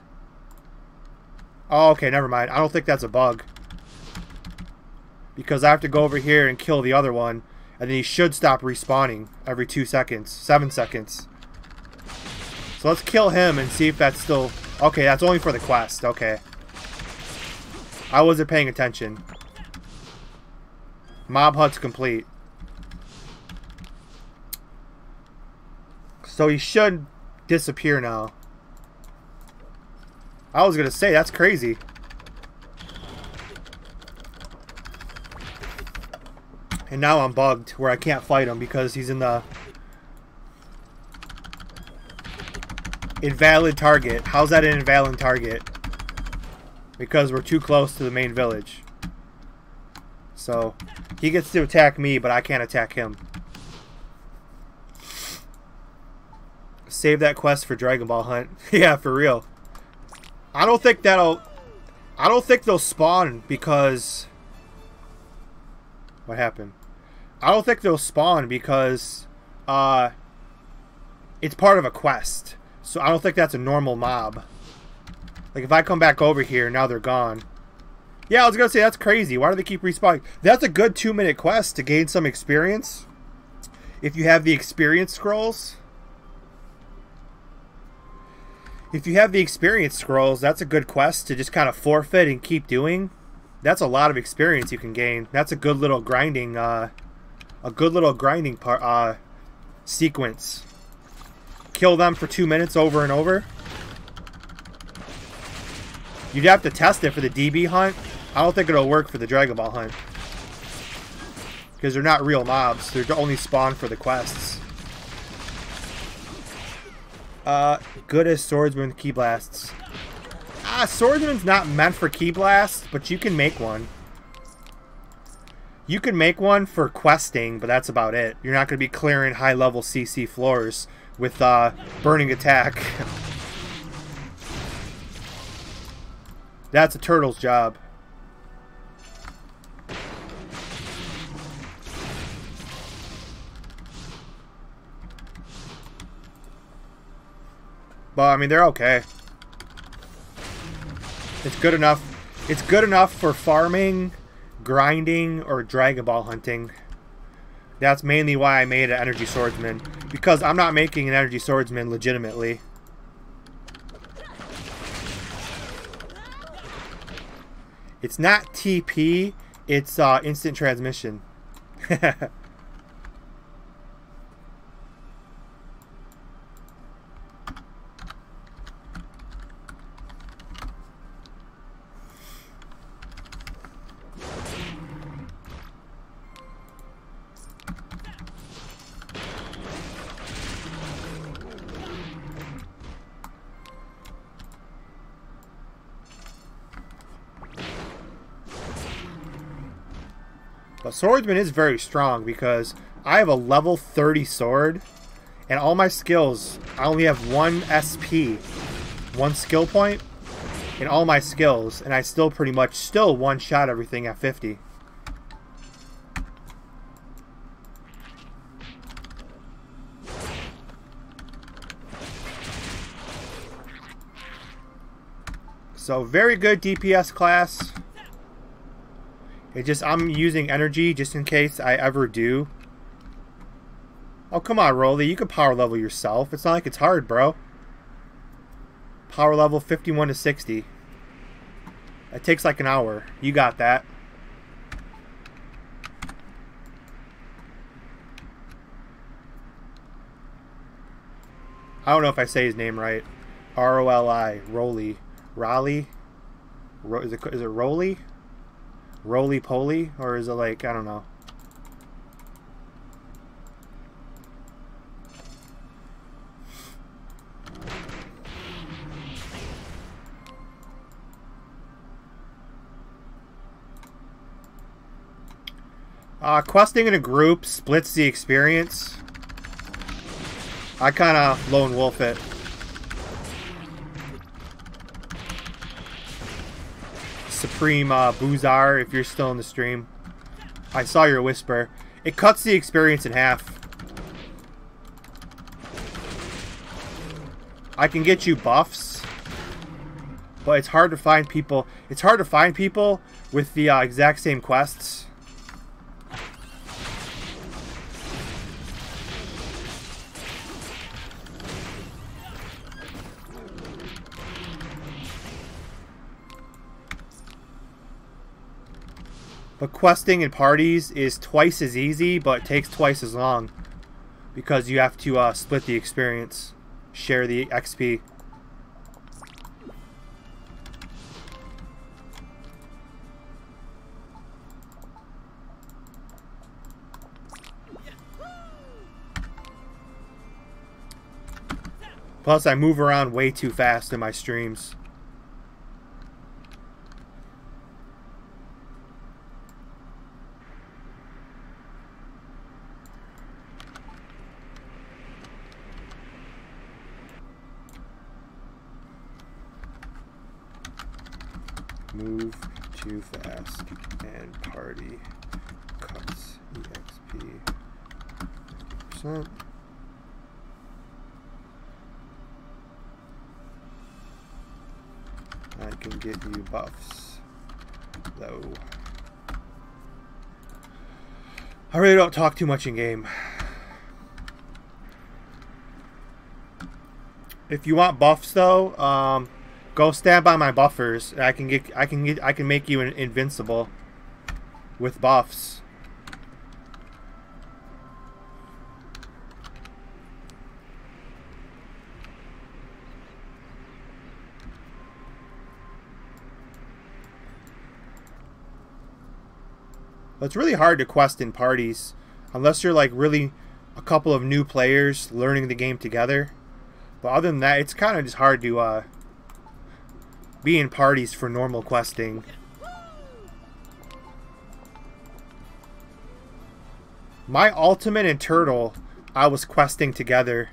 Oh, okay. Never mind. I don't think that's a bug. Because I have to go over here and kill the other one. And then he should stop respawning every 2 seconds. 7 seconds. So let's kill him and see if that's still... Okay, that's only for the quest. Okay. I wasn't paying attention. Mob hut's complete. So he should disappear now. I was gonna say, that's crazy. And now I'm bugged where I can't fight him because he's in the... Invalid target. How's that an invalid target? Because we're too close to the main village. So, he gets to attack me, but I can't attack him. Save that quest for Dragon Ball Hunt. Yeah, for real. I don't think that'll... I don't think they'll spawn because... What happened? I don't think they'll spawn because... it's part of a quest. So I don't think that's a normal mob. Like, if I come back over here, now they're gone. Yeah, I was going to say, that's crazy. Why do they keep respawning? That's a good 2-minute quest to gain some experience. If you have the experience scrolls. If you have the experience scrolls, that's a good quest to just kind of forfeit and keep doing. That's a lot of experience you can gain. That's a good little grinding, part, sequence. Kill them for 2 minutes over and over. You'd have to test it for the DB hunt. I don't think it'll work for the Dragon Ball hunt. Because they're not real mobs. They're only spawned for the quests. Good as swordsman key blasts. Swordsman's not meant for key blasts, but you can make one. You can make one for questing, but that's about it. You're not going to be clearing high-level CC floors with burning attack. That's a turtle's job. But I mean, they're okay. It's good enough. It's good enough for farming, grinding, or Dragon Ball hunting. That's mainly why I made an energy swordsman. Because I'm not making an energy swordsman legitimately. It's not TP, it's instant transmission. But swordsman is very strong because I have a level 30 sword and all my skills, I only have 1 SP, 1 skill point in all my skills, and I still pretty much one-shot everything at 50. So very good DPS class. It just, I'm using energy just in case I ever do. Oh, come on, Rolly. You can power level yourself. It's not like it's hard, bro. Power level 51 to 60. It takes like an hour. You got that. I don't know if I say his name right. R-O-L-I. Rolly. Raleigh? Is it Rolly? Roly-poly? Or is it like, I don't know. Questing in a group splits the experience. I kind of lone wolf it. Supreme Boozar, if you're still in the stream. I saw your whisper. It cuts the experience in half. I can get you buffs, but it's hard to find people. It's hard to find people with the exact same quests. But questing in parties is twice as easy, but it takes twice as long. Because you have to split the experience. Share the XP. Plus, I move around way too fast in my streams. Move too fast and party cuts EXP 50%. I can get you buffs, though. I really don't talk too much in game. If you want buffs, though, go stand by my buffers. I can make you invincible with buffs. But it's really hard to quest in parties unless you're like really a couple of new players learning the game together. But other than that, it's kind of just hard to be in parties for normal questing. My Ultimate and Turtle, I was questing together.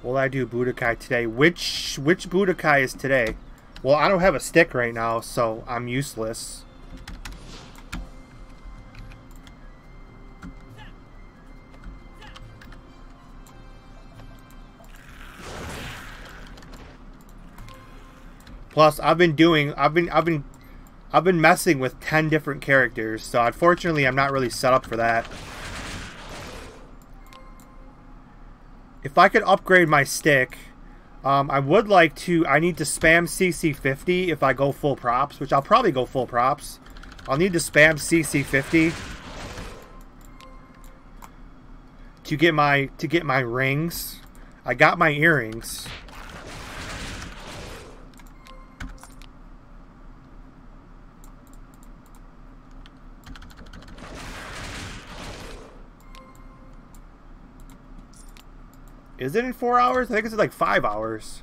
Will I do Budokai today? Which Budokai is today? Well, I don't have a stick right now, so I'm useless. Plus, I've been messing with 10 different characters, so unfortunately, I'm not really set up for that. If I could upgrade my stick, I would like to. I need to spam CC50 if I go full props, which I'll probably go full props. I'll need to spam CC50 to get my rings. I got my earrings. Is it in 4 hours? I think it's like 5 hours.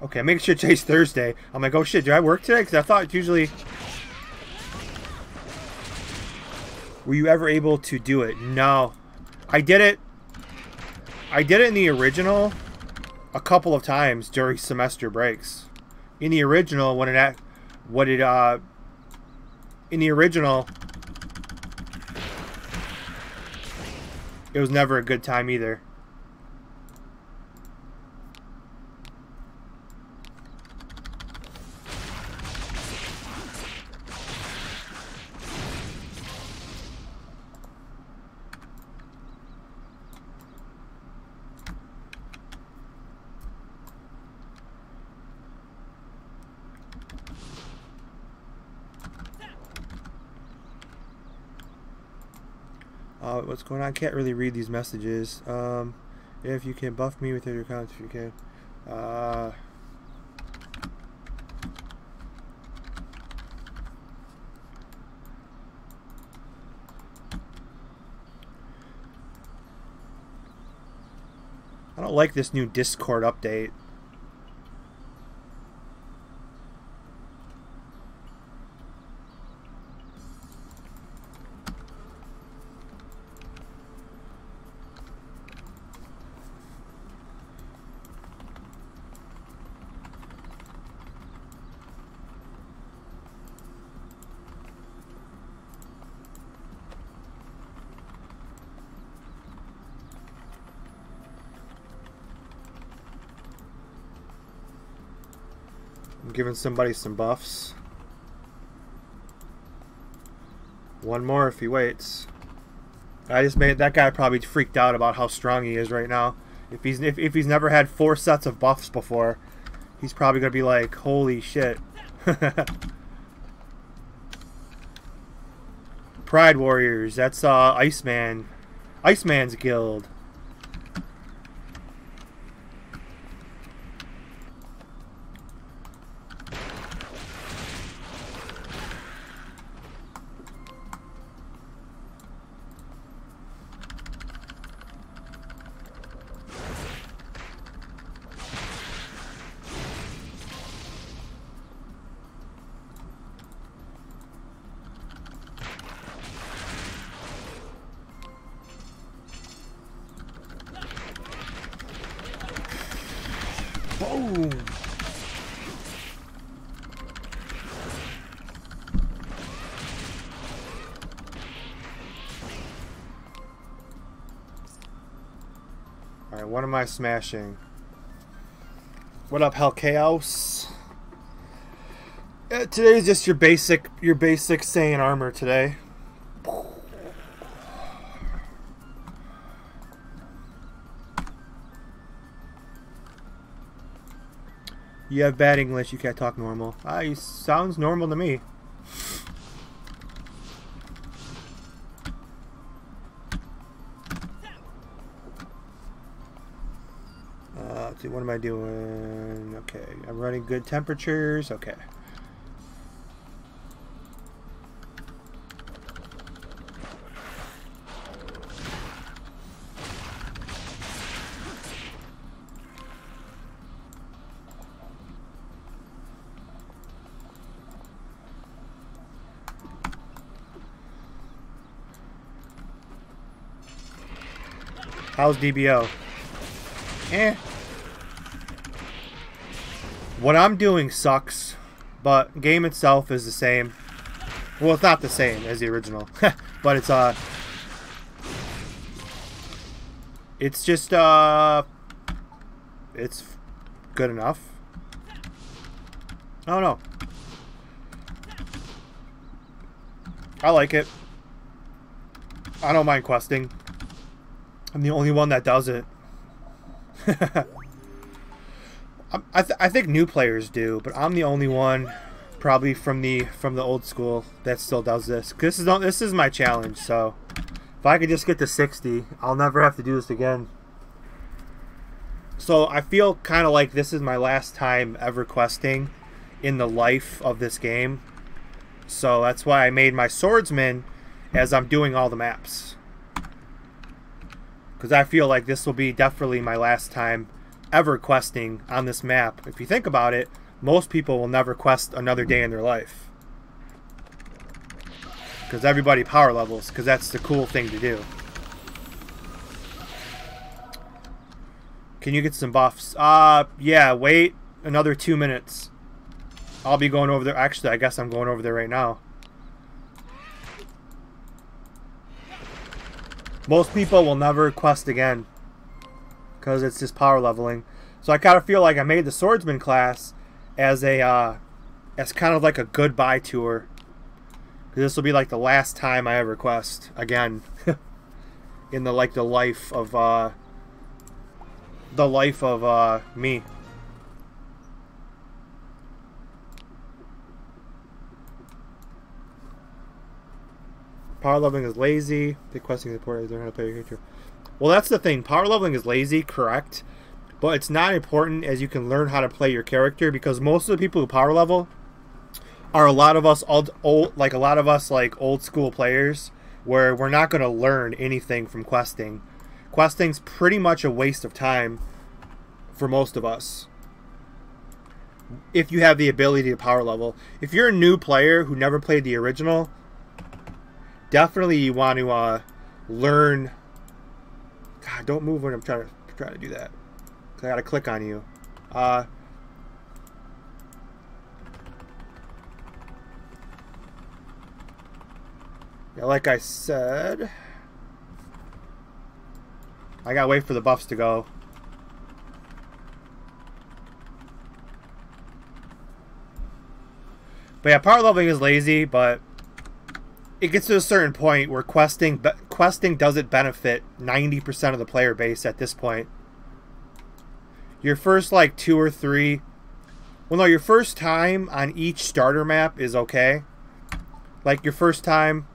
Okay, make sure today's Thursday. I'm like, oh shit, do I work today? Because I thought it's usually... Were you ever able to do it? No. I did it. I did it in the original a couple of times during semester breaks. In the original, in the original, it was never a good time either. What's going on? I can't really read these messages. If you can buff me with your accounts, if you can. I don't like this new Discord update. Giving somebody some buffs. One more if he waits. I just made that guy probably freaked out about how strong he is right now. If he's never had 4 sets of buffs before, he's probably gonna be like, holy shit. Pride Warriors, that's Iceman's guild. Boom! Alright, what am I smashing? What up, Hell Chaos? Today's just your basic Saiyan armor today. You have bad English, you can't talk normal. He sounds normal to me. Let's see, what am I doing? Okay, I'm running good temperatures. Okay. How's DBO? Eh. What I'm doing sucks, but game itself is the same. Well, it's not the same as the original, but it's just it's good enough. I don't know. I like it. I don't mind questing. I'm the only one that does it. I think new players do, but I'm the only one, probably from the old school, that still does this. This is my challenge. So if I could just get to 60, I'll never have to do this again. So I feel kind of like this is my last time ever questing in the life of this game. So that's why I made my swordsman as I'm doing all the maps. Because I feel like this will be definitely my last time ever questing on this map. If you think about it, most people will never quest another day in their life. Because everybody power levels, because that's the cool thing to do. Can you get some buffs? Yeah, wait another 2 minutes. I'll be going over there. Actually, I guess I'm going over there right now. Most people will never quest again because it's just power leveling. So I kind of feel like I made the swordsman class as a as kind of like a goodbye tour. This will be like the last time I ever quest again in the life of me. Power leveling is lazy. The questing support is learn how to play your character. Well, that's the thing. Power leveling is lazy, correct. But it's not important as you can learn how to play your character, because most of the people who power level are a lot of us old school players, where we're not going to learn anything from questing. Questing's pretty much a waste of time for most of us, if you have the ability to power level. If you're a new player who never played the original, definitely you want to learn. God, don't move when I'm trying to do that. I gotta click on you. Yeah, like I said, I gotta wait for the buffs to go. But yeah, power leveling is lazy, but it gets to a certain point where questing doesn't benefit 90% of the player base at this point. Your first like 2 or 3, well no, your first time on each starter map is okay. Like your first time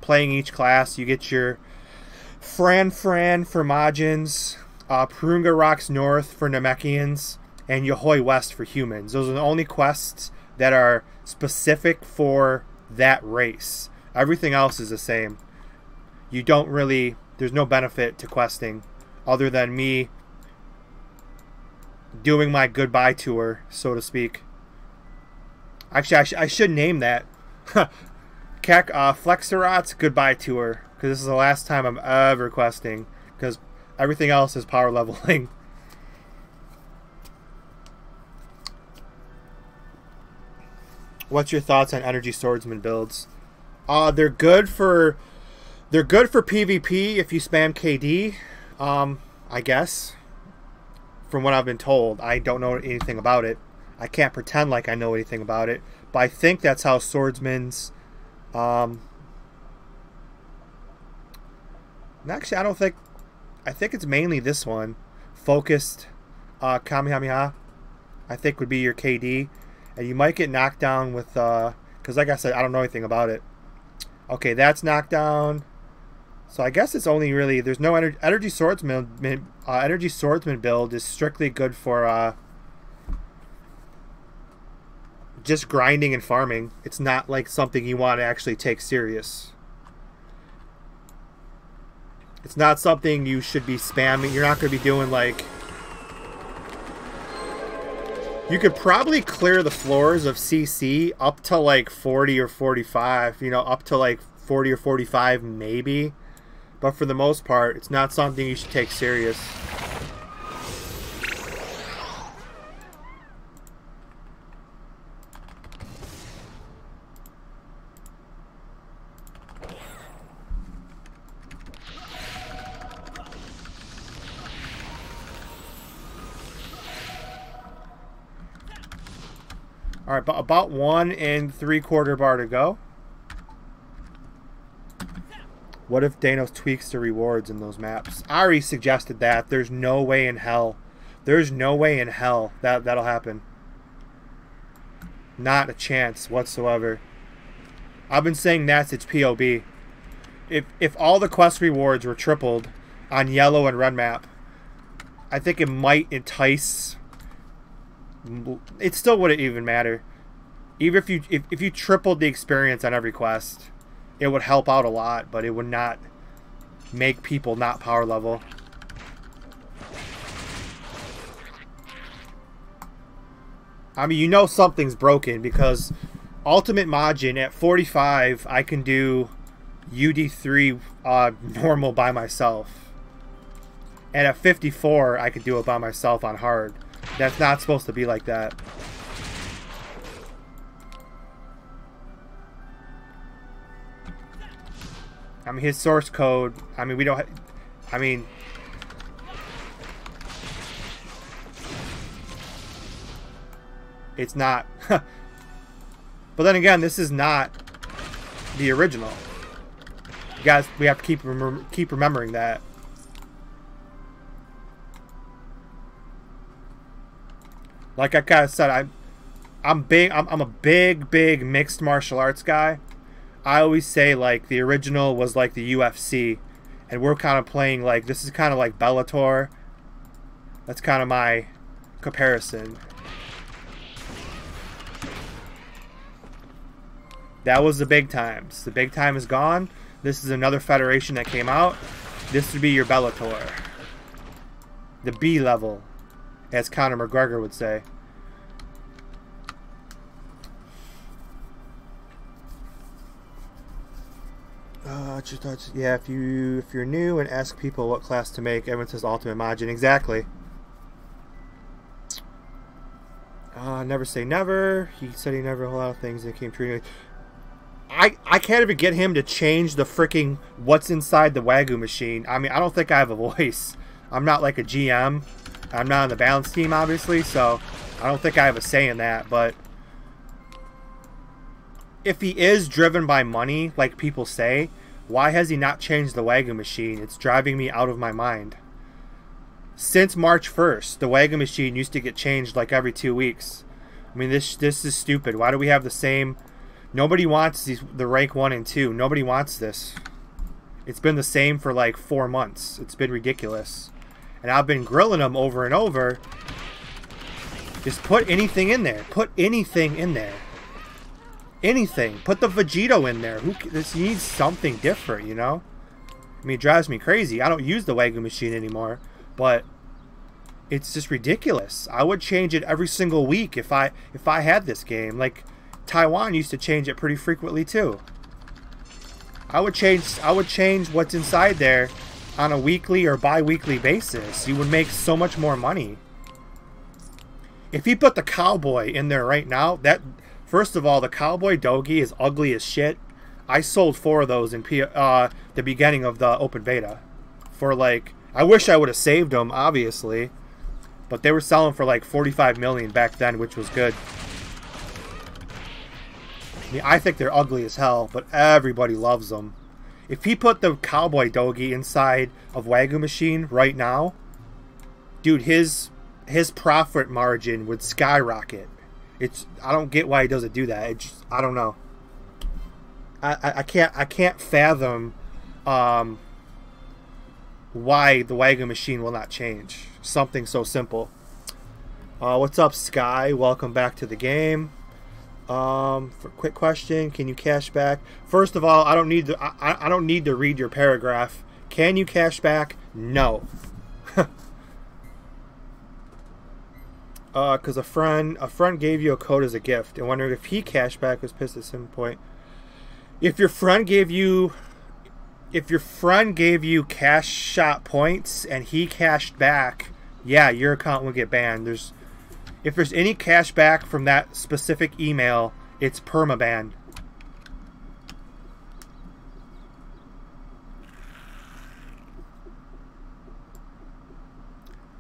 playing each class, you get your Fran for Majins, Purunga Rocks North for Namekians, and Yahhoy West for humans. Those are the only quests that are specific for that race. Everything else is the same. You don't really, there's no benefit to questing other than me doing my goodbye tour, so to speak. Actually, I should name that Flexarot's goodbye tour, because this is the last time I'm ever questing, because everything else is power leveling. What's your thoughts on energy swordsman builds? They're good for PvP if you spam KD, I guess. From what I've been told, I don't know anything about it. I can't pretend like I know anything about it, but I think that's how swordsman's. Actually, I don't think. I think it's mainly this one, focused Kamehameha. I think would be your KD, and you might get knocked down with because like I said, I don't know anything about it. Okay, that's knocked down. So I guess it's only really, there's no energy swordsman. Energy swordsman build is strictly good for just grinding and farming. It's not like something you want to actually take serious. It's not something you should be spamming. You're not going to be doing like. You could probably clear the floors of CC up to like 40 or 45. You know, up to like 40 or 45 maybe. But for the most part, it's not something you should take serious. All right, about 1 3/4 bar to go. What if Danos tweaks the rewards in those maps? I already suggested that. There's no way in hell. There's no way in hell that'll happen. Not a chance whatsoever. I've been saying that since POB. If all the quest rewards were tripled on yellow and red map, I think it might entice. It still wouldn't even matter. Even if you tripled the experience on every quest, it would help out a lot, but it would not make people not power level. I mean, you know something's broken, because Ultimate Majin at 45, I can do UD3 normal by myself. And at 54, I could do it by myself on hard. That's not supposed to be like that. I mean, his source code, I mean, we don't, I mean, it's not, but then again, this is not the original. You guys, we have to keep remembering that. Like I kind of said, I'm a big mixed martial arts guy. I always say like the original was like the UFC, and we're kind of playing like, this is kind of like Bellator. That's kind of my comparison. That was the big times. The big time is gone. This is another federation that came out. This would be your Bellator. The B level, as Conor McGregor would say. Yeah, if you're new and ask people what class to make, everyone says Ultimate Majin. Exactly. Never say never. He said he never a lot of things and came treating. I can't even get him to change the freaking what's inside the Wagyu machine. I mean, I don't think I have a voice. I'm not like a GM. I'm not on the balance team, obviously, so I don't think I have a say in that. But if he is driven by money, like people say, why has he not changed the Wagyu machine? It's driving me out of my mind. Since March 1st, the Wagyu machine used to get changed like every 2 weeks. I mean, this is stupid. Why do we have the same... Nobody wants the rank 1 and 2. Nobody wants this. It's been the same for like 4 months. It's been ridiculous. And I've been grilling them over and over. Just put anything in there. Put anything in there. Anything. Put the Vegito in there. This needs something different, you know? I mean, it drives me crazy. I don't use the Wagyu machine anymore. But it's just ridiculous. I would change it every single week if I had this game. Like... Taiwan used to change it pretty frequently too. I would change what's inside there on a weekly or bi-weekly basis. You would make so much more money. If you put the cowboy in there right now, that first of all, the cowboy dogi is ugly as shit. I sold 4 of those in the beginning of the open beta for like, I wish I would have saved them, obviously, but they were selling for like 45 million back then, which was good. I mean, I think they're ugly as hell, but everybody loves them. If he put the cowboy dogi inside of Wagyu machine right now, dude, his profit margin would skyrocket. I don't get why he doesn't do that. I don't know. I can't fathom why the Wagyu machine will not change. Something so simple. What's up, Sky? Welcome back to the game. For quick question, can you cash back? First of all, I don't need to read your paragraph. Can you cash back? No. Because a friend gave you a code as a gift and wondered if he cashed back, was pissed at some point. If your friend gave you cash shot points and he cashed back, yeah, your account will get banned. If there's any cash back from that specific email, it's permaban.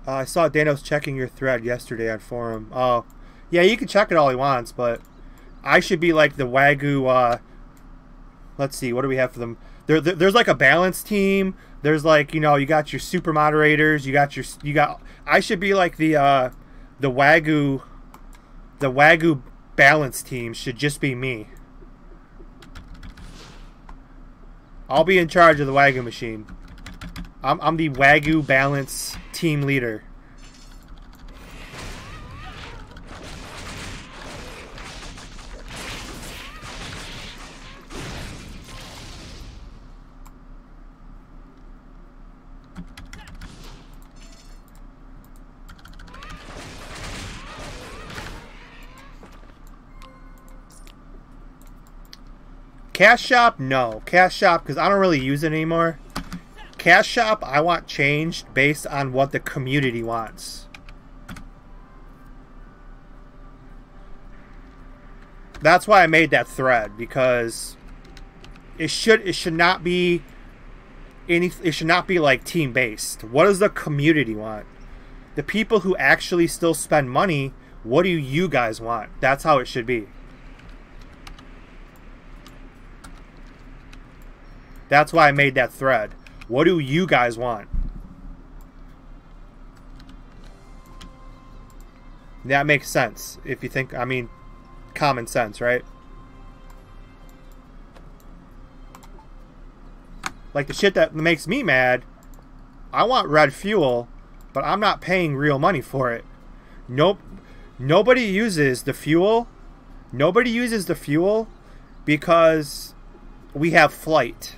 I saw Danos checking your thread yesterday on forum. Oh, yeah, you can check it all he wants, but I should be like the Wagyu. Let's see, what do we have for them? There's like a balance team. There's like, you know, you got your super moderators. I should be like the Wagyu balance team should just be me. I'll be in charge of the Wagyu machine. I'm the Wagyu balance team leader. Cash Shop, no. Cash Shop, because I don't really use it anymore. Cash Shop, I want changed based on what the community wants. That's why I made that thread, because it should not be like team based. What does the community want? The people who actually still spend money, what do you guys want? That's how it should be. That's why I made that thread. What do you guys want? That makes sense if you think, I mean, common sense, right? Like the shit that makes me mad, I want red fuel, but I'm not paying real money for it. Nope. Nobody uses the fuel. Nobody uses the fuel because we have flight.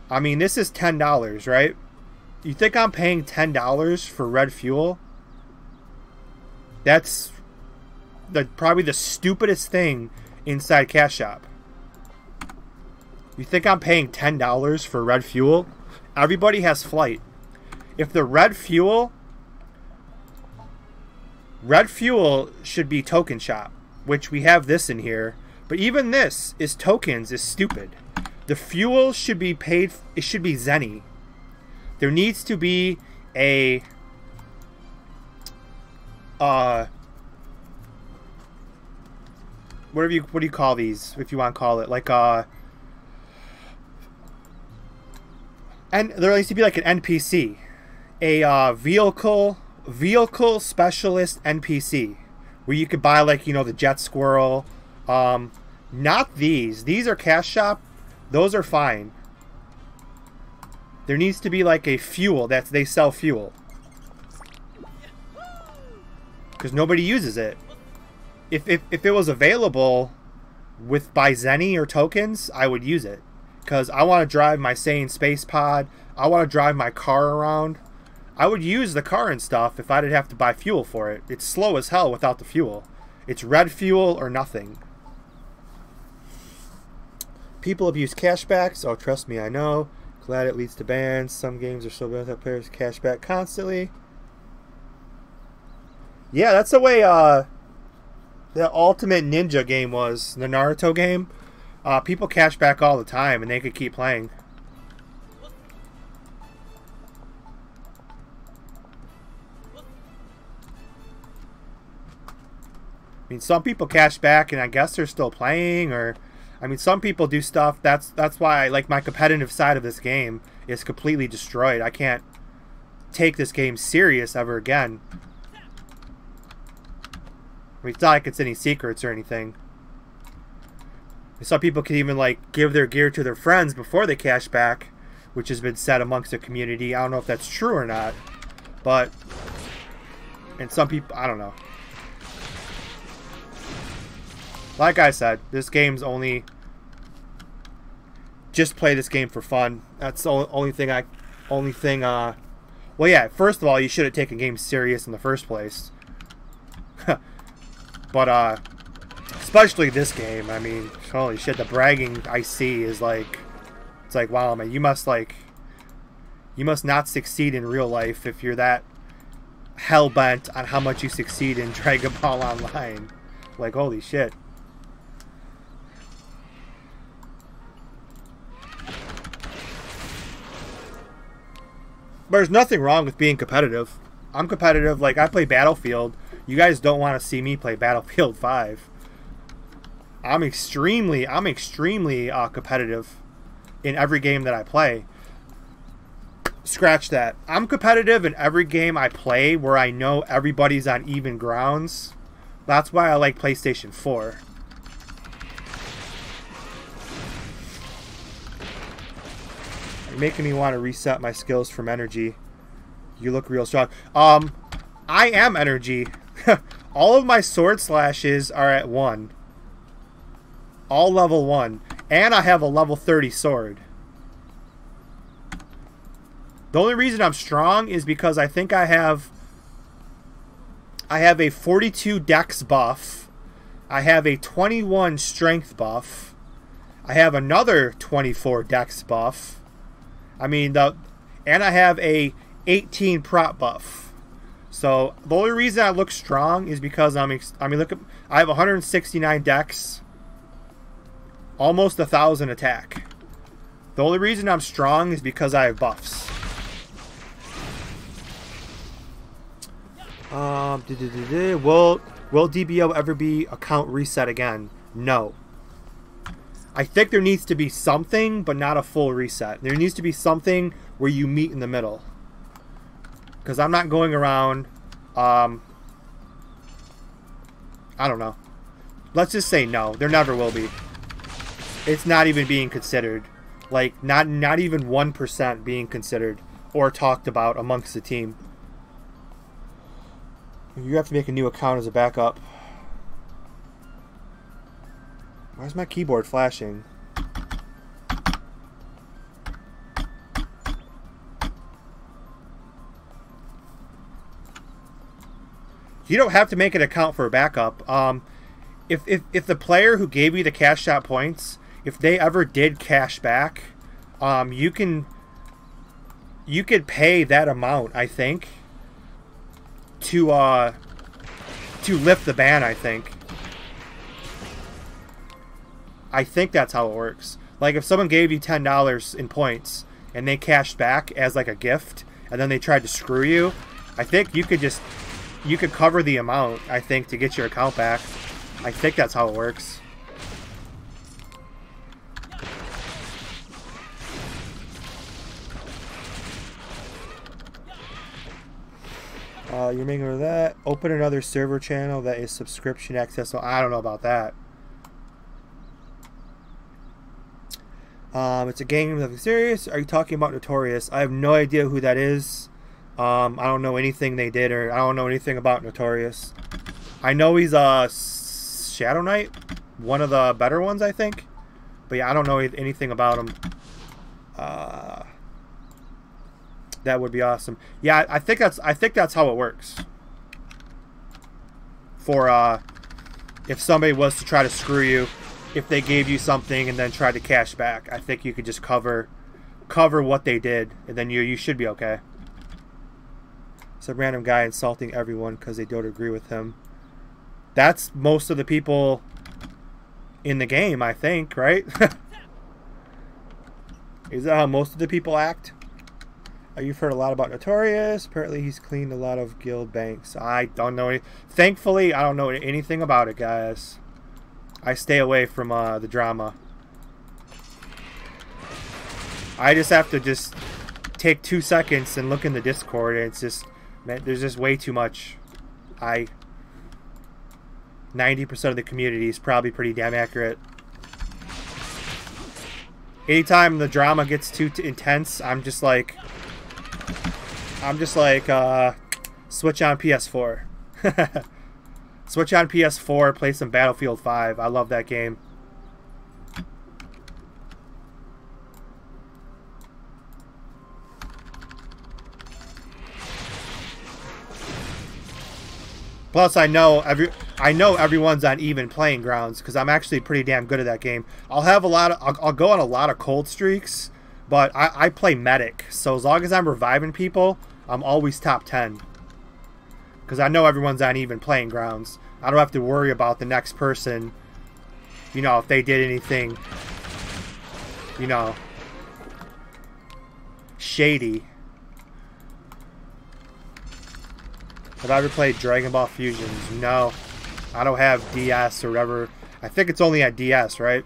I mean, this is $10, right? You think I'm paying $10 for red fuel? That's probably the stupidest thing inside Cash Shop. You think I'm paying $10 for red fuel? Everybody has flight. If the red fuel should be token shop, which we have this in here. But even this is tokens is stupid. The fuel should be paid. It should be Zenny. There needs to be a what do you call these, if you want to call it, like and there needs to be like an NPC, a vehicle specialist NPC, where you could buy, like, you know, the jet squirrel. Not these. These are Cash Shop. Those are fine. There needs to be like a fuel they sell fuel, because nobody uses it. If it was available by Zenny or tokens, I would use it, because I want to drive my Saiyan space pod. I want to drive my car around. I would use the car and stuff if I didn't have to buy fuel for it. It's slow as hell without the fuel. It's red fuel or nothing. People abuse cashbacks. Oh, trust me, I know. Glad it leads to bans. Some games are so bad that players cashback constantly. Yeah, that's the way the Ultimate Ninja game was. The Naruto game. People cash back all the time, and they could keep playing. I mean, some people cash back, and I guess they're still playing, or I mean, some people do stuff. That's why, like, my competitive side of this game is completely destroyed. I can't take this game serious ever again. I mean, it's not like it's any secrets or anything. Some people can even, like, give their gear to their friends before they cash back, which has been said amongst the community. I don't know if that's true or not, but and some people, I don't know. Like I said, this game's only just play this game for fun. That's the only thing. Well, yeah. First of all, you should have taken games serious in the first place. But especially this game. I mean, holy shit, the bragging I see is like, it's like, wow, man, you must not succeed in real life if you're that hell bent on how much you succeed in Dragon Ball Online. Like, holy shit. There's nothing wrong with being competitive. I'm competitive. Like, I play Battlefield. You guys don't want to see me play Battlefield 5. I'm extremely competitive in every game that I play. Scratch that. I'm competitive in every game I play where I know everybody's on even grounds. That's why I like PlayStation 4. You're making me want to reset my skills from energy. You look real strong. I am energy. All of my sword slashes are at 1. All level 1. And I have a level 30 sword. The only reason I'm strong is because I think I have a 42 dex buff. I have a 21 strength buff. I have another 24 dex buff. I mean, and I have a 18 prop buff. So the only reason I look strong is because I have 169 dex, almost 1,000 attack. The only reason I'm strong is because I have buffs. Will DBO ever be account reset again? No. I think there needs to be something, but not a full reset. There needs to be something where you meet in the middle. Because I'm not going around, I don't know. Let's just say no. There never will be. It's not even being considered. Like, not even 1% being considered or talked about amongst the team. You have to make a new account as a backup. Why is my keyboard flashing? You don't have to make an account for a backup. If the player who gave you the cash out points, if they ever did cash back, you could pay that amount, I think, to lift the ban, I think. I think that's how it works. Like, if someone gave you $10 in points and they cashed back as like a gift, and then they tried to screw you, I think you could cover the amount, I think, to get your account back. I think that's how it works. You're making that. Open another server channel that is subscription access. So I don't know about that. It's a game, nothing serious. Are you talking about Notorious? I have no idea who that is. I don't know anything they did, or I don't know anything about Notorious. I know he's a Shadow Knight, one of the better ones, I think. But yeah, I don't know anything about him. That would be awesome. Yeah, I think that's how it works. For if somebody was to try to screw you, if they gave you something and then tried to cash back, I think you could just cover what they did, and then you should be okay. Some random guy insulting everyone because they don't agree with him. That's most of the people in the game, I think, right? Is that how most of the people act? You've heard a lot about Notorious. Apparently he's cleaned a lot of guild banks. I don't know thankfully, I don't know anything about it, guys. I stay away from the drama. I just have to take 2 seconds and look in the Discord, and it's just, man, there's just way too much. 90% of the community is probably pretty damn accurate. Anytime the drama gets too intense, I'm just like, switch on PS4. Switch on PS4, play some Battlefield 5. I love that game. Plus, I know everyone's on even playing grounds because I'm actually pretty damn good at that game. I'll go on a lot of cold streaks, but I play medic, so as long as I'm reviving people, I'm always top 10. Because I know everyone's on even playing grounds. I don't have to worry about the next person, you know, if they did anything, you know, shady. Have I ever played Dragon Ball Fusions? No. I don't have DS or whatever. I think it's only at DS, right?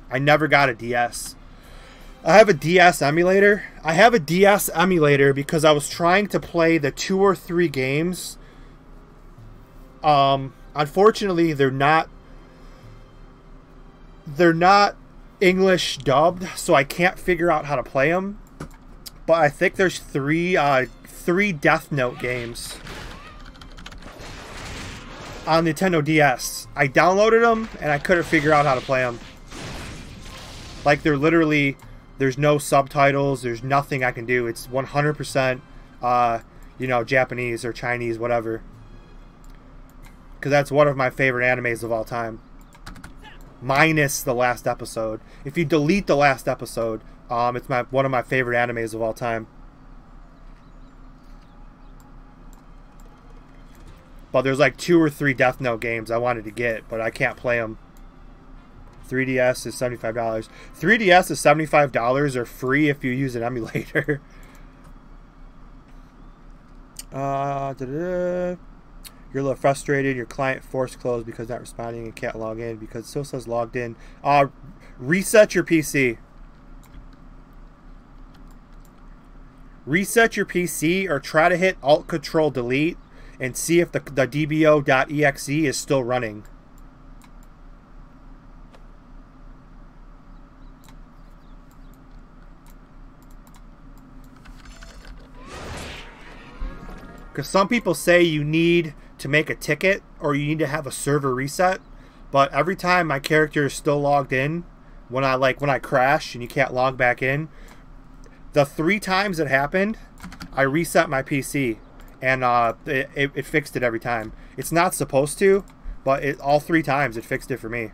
I never got a DS. I have a DS emulator. I have a DS emulator because I was trying to play the 2 or 3 games. Unfortunately, they're not English dubbed, so I can't figure out how to play them. But I think there's 3 Death Note games on Nintendo DS. I downloaded them and I couldn't figure out how to play them. Like, they're literally, there's no subtitles, there's nothing I can do. It's 100%, you know, Japanese or Chinese, whatever. Because that's one of my favorite animes of all time. Minus the last episode. If you delete the last episode, it's one of my favorite animes of all time. But there's like 2 or 3 Death Note games I wanted to get, but I can't play them. 3DS is $75. 3DS is $75 or free if you use an emulator. You're a little frustrated. Your client forced closed because not responding and can't log in because it still says logged in. Reset your PC. Reset your PC or try to hit Alt-Control-Delete and see if the DBO.exe is still running. Because some people say you need to make a ticket or you need to have a server reset. But every time my character is still logged in, when I crash and you can't log back in, the 3 times it happened, I reset my PC and it fixed it every time. It's not supposed to, but all 3 times it fixed it for me.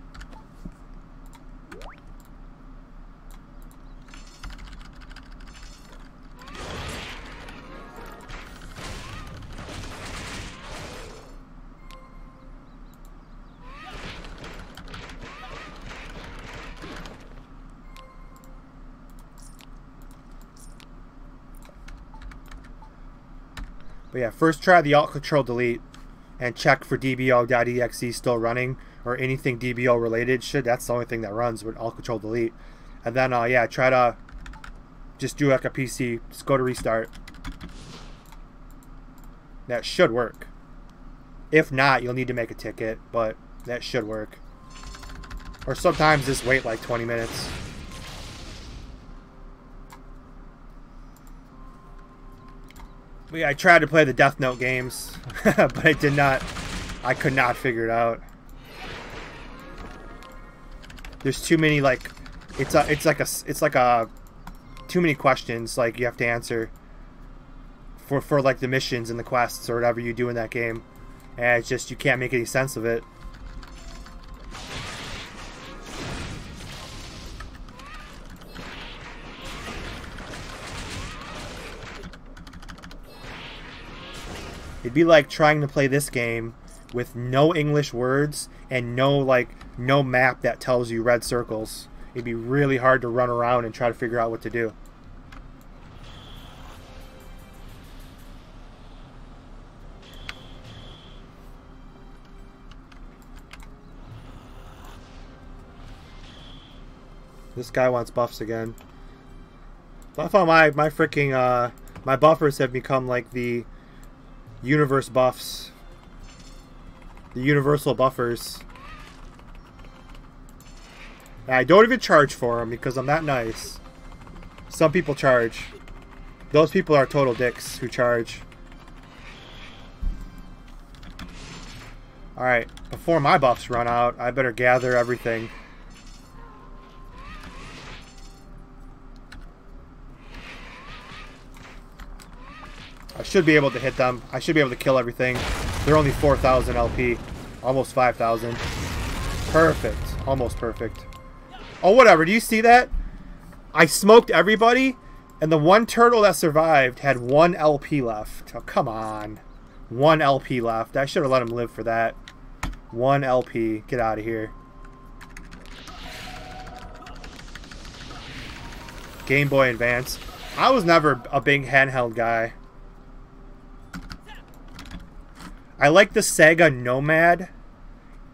But yeah, first try the Alt-Control-Delete and check for DBOG.exe still running or anything DBO related. That's the only thing that runs with Alt-Control-Delete. And then, yeah, try to just do like a PC. Just go to restart. That should work. If not, you'll need to make a ticket, but that should work. Or sometimes just wait like 20 minutes. Yeah, I tried to play the Death Note games, but I did not. I could not figure it out. There's too many like, it's like a too many questions like you have to answer for like the missions and the quests or whatever you do in that game, and it's just you can't make any sense of it. It'd be like trying to play this game with no English words and no map that tells you red circles. It'd be really hard to run around and try to figure out what to do. This guy wants buffs again. But I found my freaking my buffers have become like the universe buffs. The universal buffers. And I don't even charge for them because I'm that nice. Some people charge. Those people are total dicks who charge. Alright, before my buffs run out, I better gather everything. I should be able to hit them. I should be able to kill everything. They're only 4,000 LP. Almost 5,000. Perfect. Almost perfect. Oh, whatever. Do you see that? I smoked everybody, and the one turtle that survived had 1 LP left. Oh, come on. 1 LP left. I should have let him live for that. 1 LP. Get out of here. Game Boy Advance. I was never a big handheld guy. I like the Sega Nomad,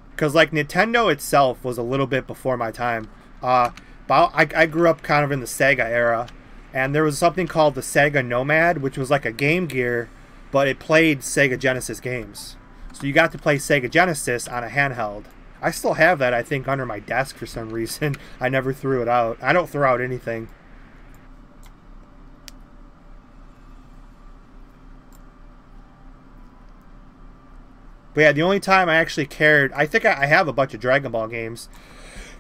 because like Nintendo itself was a little bit before my time. But I grew up kind of in the Sega era, and there was something called the Sega Nomad, which was like a Game Gear, but it played Sega Genesis games. So you got to play Sega Genesis on a handheld. I still have that, I think, under my desk for some reason. I never threw it out. I don't throw out anything. But yeah, the only time I actually cared, I think I have a bunch of Dragon Ball games,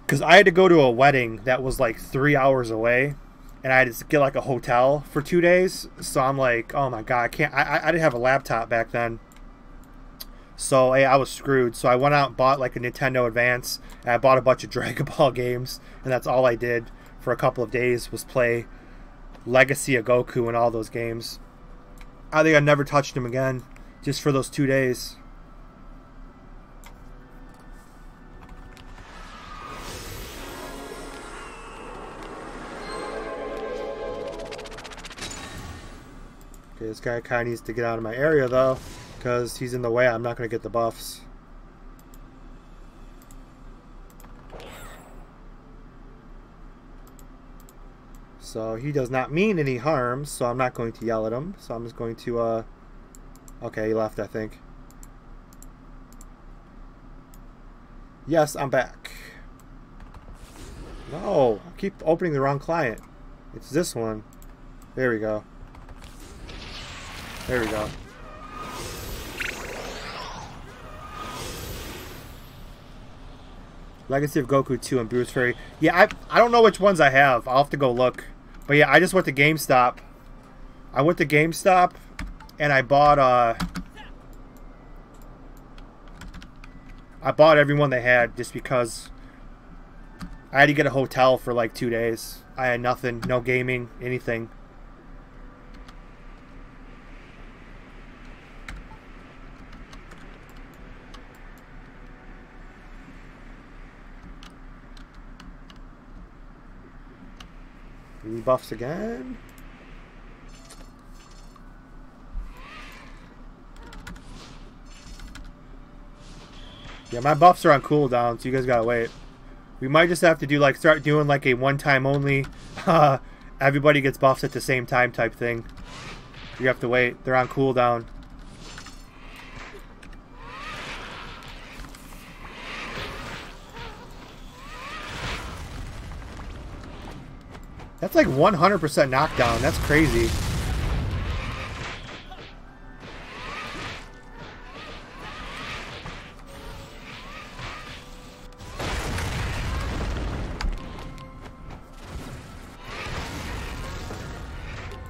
because I had to go to a wedding that was like 3 hours away, and I had to get like a hotel for 2 days. So I'm like, oh my god, I can't. I didn't have a laptop back then, so hey, I was screwed. So I went out and bought like a Nintendo Advance, and I bought a bunch of Dragon Ball games, and that's all I did for a couple of days was play Legacy of Goku and all those games. I think I never touched them again, just for those 2 days. Okay, this guy kind of needs to get out of my area, though, because he's in the way. I'm not going to get the buffs. So he does not mean any harm, so I'm not going to yell at him. So I'm just going to, okay, he left, I think. Yes, I'm back. No, I keep opening the wrong client. It's this one. There we go. There we go. Legacy of Goku 2 and Bruce Fairy. Yeah, I don't know which ones I have. I'll have to go look. But yeah, I just went to GameStop. I went to GameStop and I bought everyone they had just because I had to get a hotel for like 2 days. I had nothing, no gaming, anything. Buffs again. Yeah, my buffs are on cooldown, so you guys gotta wait. We might just have to do like start doing like a one-time only. Everybody gets buffs at the same time type thing. You have to wait. They're on cooldown. That's like 100% knockdown. That's crazy.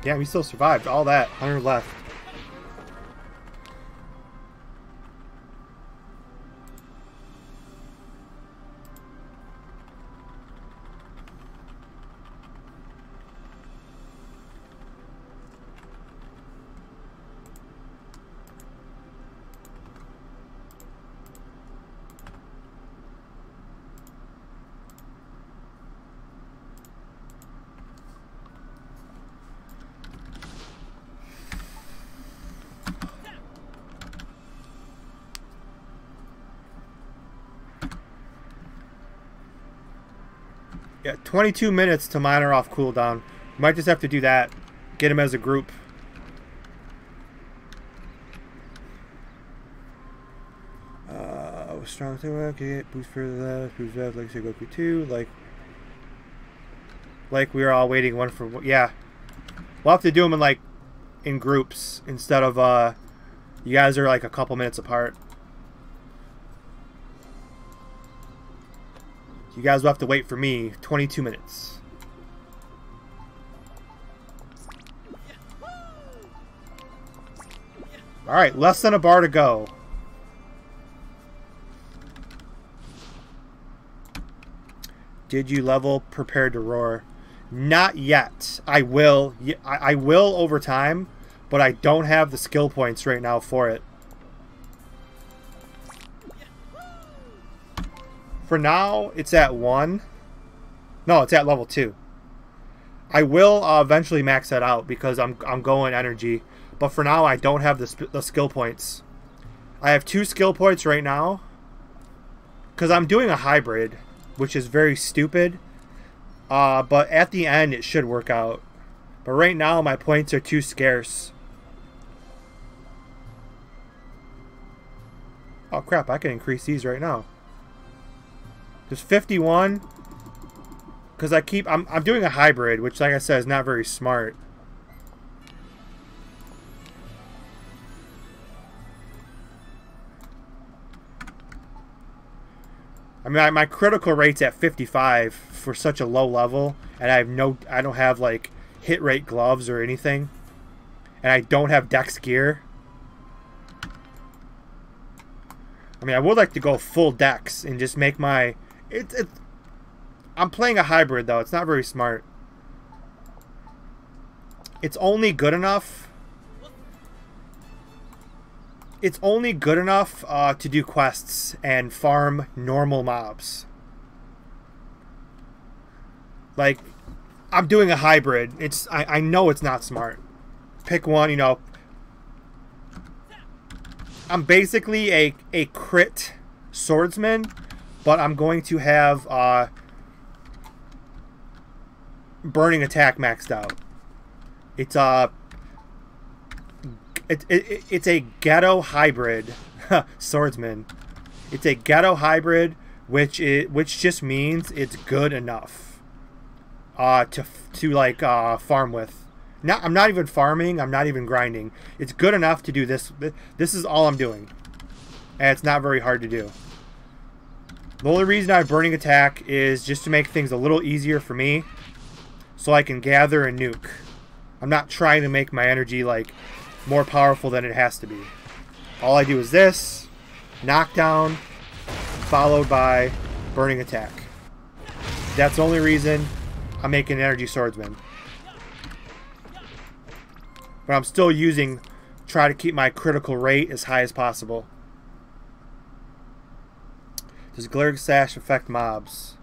Yeah, we still survived. All that. 100 left. Yeah, 22 minutes to miner off cooldown. Might just have to do that. Get him as a group. Strong to okay, boost for the boost that like Goku 2, like we were all waiting one for yeah. We'll have to do them in like in groups instead of you guys are like a couple minutes apart. You guys will have to wait for me 22 minutes. Alright, less than a bar to go. Did you level prepared to roar? Not yet. I will. I will over time, but I don't have the skill points right now for it. For now, it's at 1. No, it's at level 2. I will eventually max that out because I'm going energy. But for now, I don't have the skill points. I have 2 skill points right now because I'm doing a hybrid, which is very stupid. But at the end, it should work out. But right now, my points are too scarce. Oh crap! I can increase these right now. There's 51. Because I'm doing a hybrid, which like I said is not very smart. I mean, my critical rate's at 55 for such a low level, and I don't have like hit rate gloves or anything, and I don't have dex gear. I mean, I would like to go full dex and just make my I'm playing a hybrid though. It's not very smart. It's only good enough. It's only good enough to do quests and farm normal mobs. Like, I'm doing a hybrid. I know it's not smart. Pick one, you know. I'm basically a crit swordsman, but I'm going to have burning attack maxed out. It's it's a ghetto hybrid swordsman. It's a ghetto hybrid, which just means it's good enough to like farm with. I'm not even farming. I'm not even grinding. It's good enough to do this. This is all I'm doing, and it's not very hard to do. The only reason I have Burning Attack is just to make things a little easier for me, so I can gather and nuke. I'm not trying to make my energy like more powerful than it has to be. All I do is this, knockdown, followed by Burning Attack. That's the only reason I'm making an Energy Swordsman. But I'm still try to keep my critical rate as high as possible. Does Glare Sash affect mobs?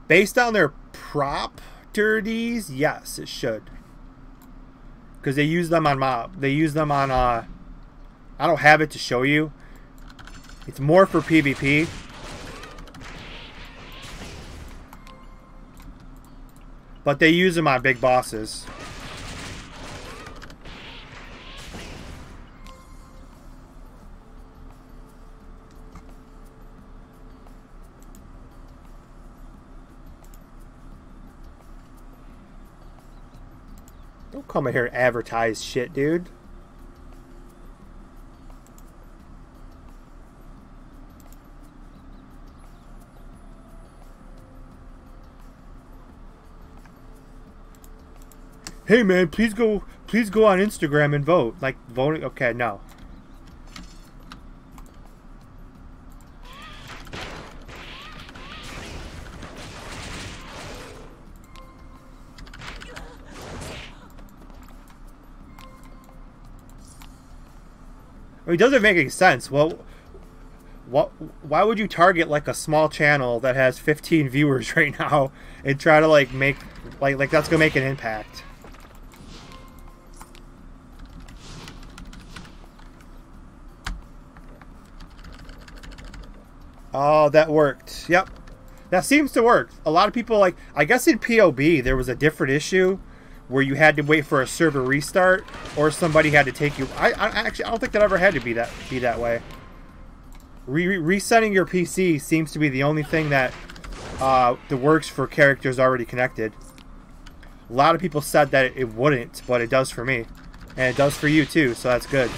Based on their properties, yes, it should. Because they use them on mob. They use them on, I don't have it to show you. It's more for PvP. But they use them on big bosses. Don't come in here and advertise shit, dude. Hey man, please go on Instagram and vote. Like voting, okay, no. I mean, it doesn't make any sense. Well, why would you target like a small channel that has 15 viewers right now and try to like make like that's gonna make an impact? Oh, that worked. Yep. That seems to work. A lot of people, like, I guess in POB there was a different issue where you had to wait for a server restart or somebody had to take you. I don't think that ever had to be that way. Resetting your PC seems to be the only thing that works for characters already connected. A lot of people said that it wouldn't, but it does for me. And it does for you too, so that's good.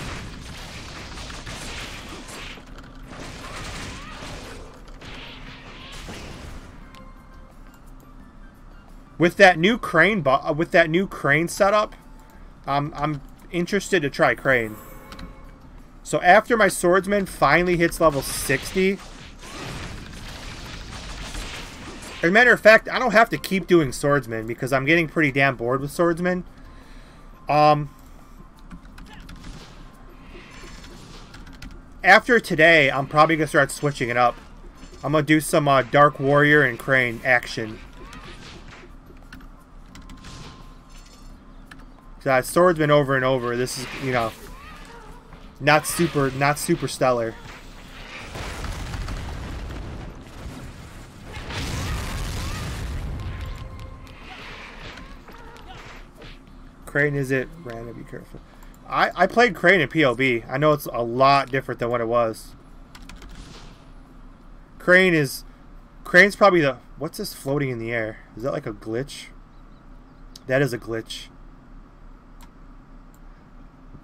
With that new crane, setup, I'm interested to try crane. So after my swordsman finally hits level 60, as a matter of fact, I don't have to keep doing swordsman because I'm getting pretty damn bored with swordsman. After today, I'm probably gonna start switching it up. I'm gonna do some Dark Warrior and crane action. Swordsman over and over. This is, you know, not super stellar. Crane, is it random? Be careful. I played crane in POB. I know it's a lot different than what it was. Crane's probably the, what's this floating in the air? Is that like a glitch? That is a glitch.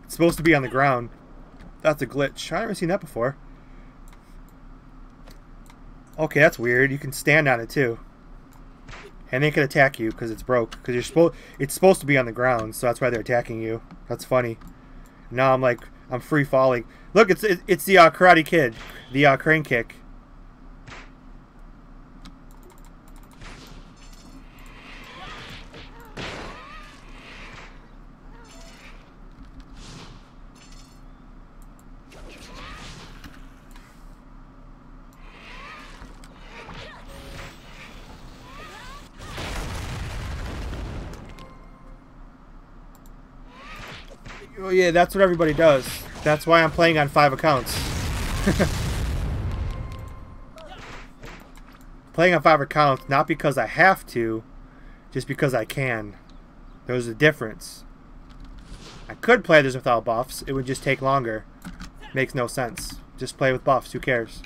It's supposed to be on the ground. That's a glitch. I've never seen that before. Okay, that's weird. You can stand on it too. And they can attack you because it's broke. Because it's supposed to be on the ground, so that's why they're attacking you. That's funny. Now I'm free falling. Look, it's the Karate Kid, the crane kick. Oh yeah, that's what everybody does. That's why I'm playing on 5 accounts. Playing on 5 accounts, not because I have to, just because I can. There's a difference. I could play this without buffs. It would just take longer. Makes no sense. Just play with buffs. Who cares?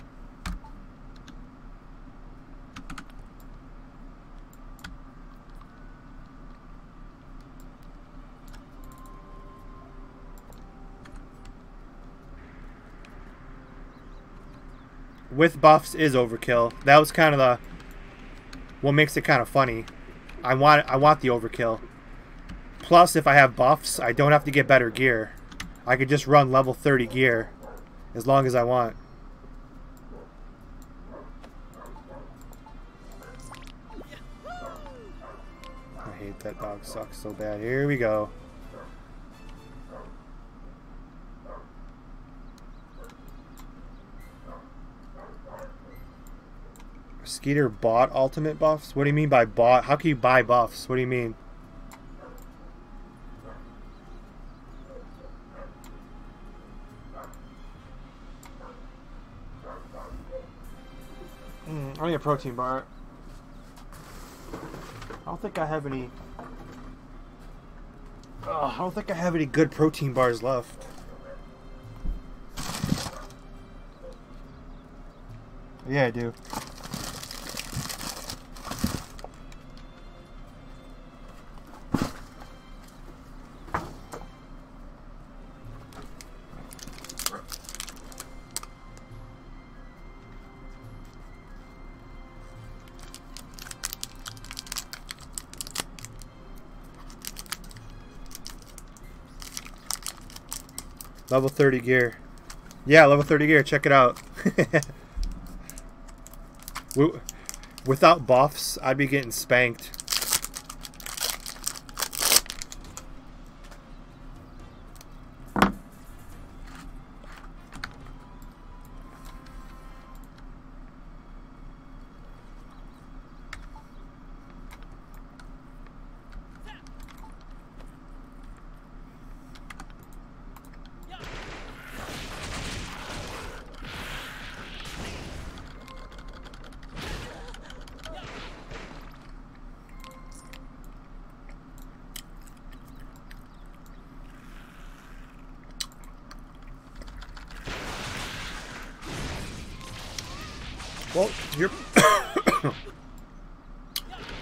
with buffs is overkill. That was kind of the what makes it kind of funny. I want the overkill. Plus, if I have buffs, I don't have to get better gear. I could just run level 30 gear as long as I want. I hate that dog sucks so bad. Here we go. Skeeter bought ultimate buffs? What do you mean by bought? How can you buy buffs? What do you mean? I need a protein bar. I don't think I have any. I don't think I have any good protein bars left. Yeah, I do. Level 30 gear. Yeah, level 30 gear. Check it out. Without buffs, I'd be getting spanked.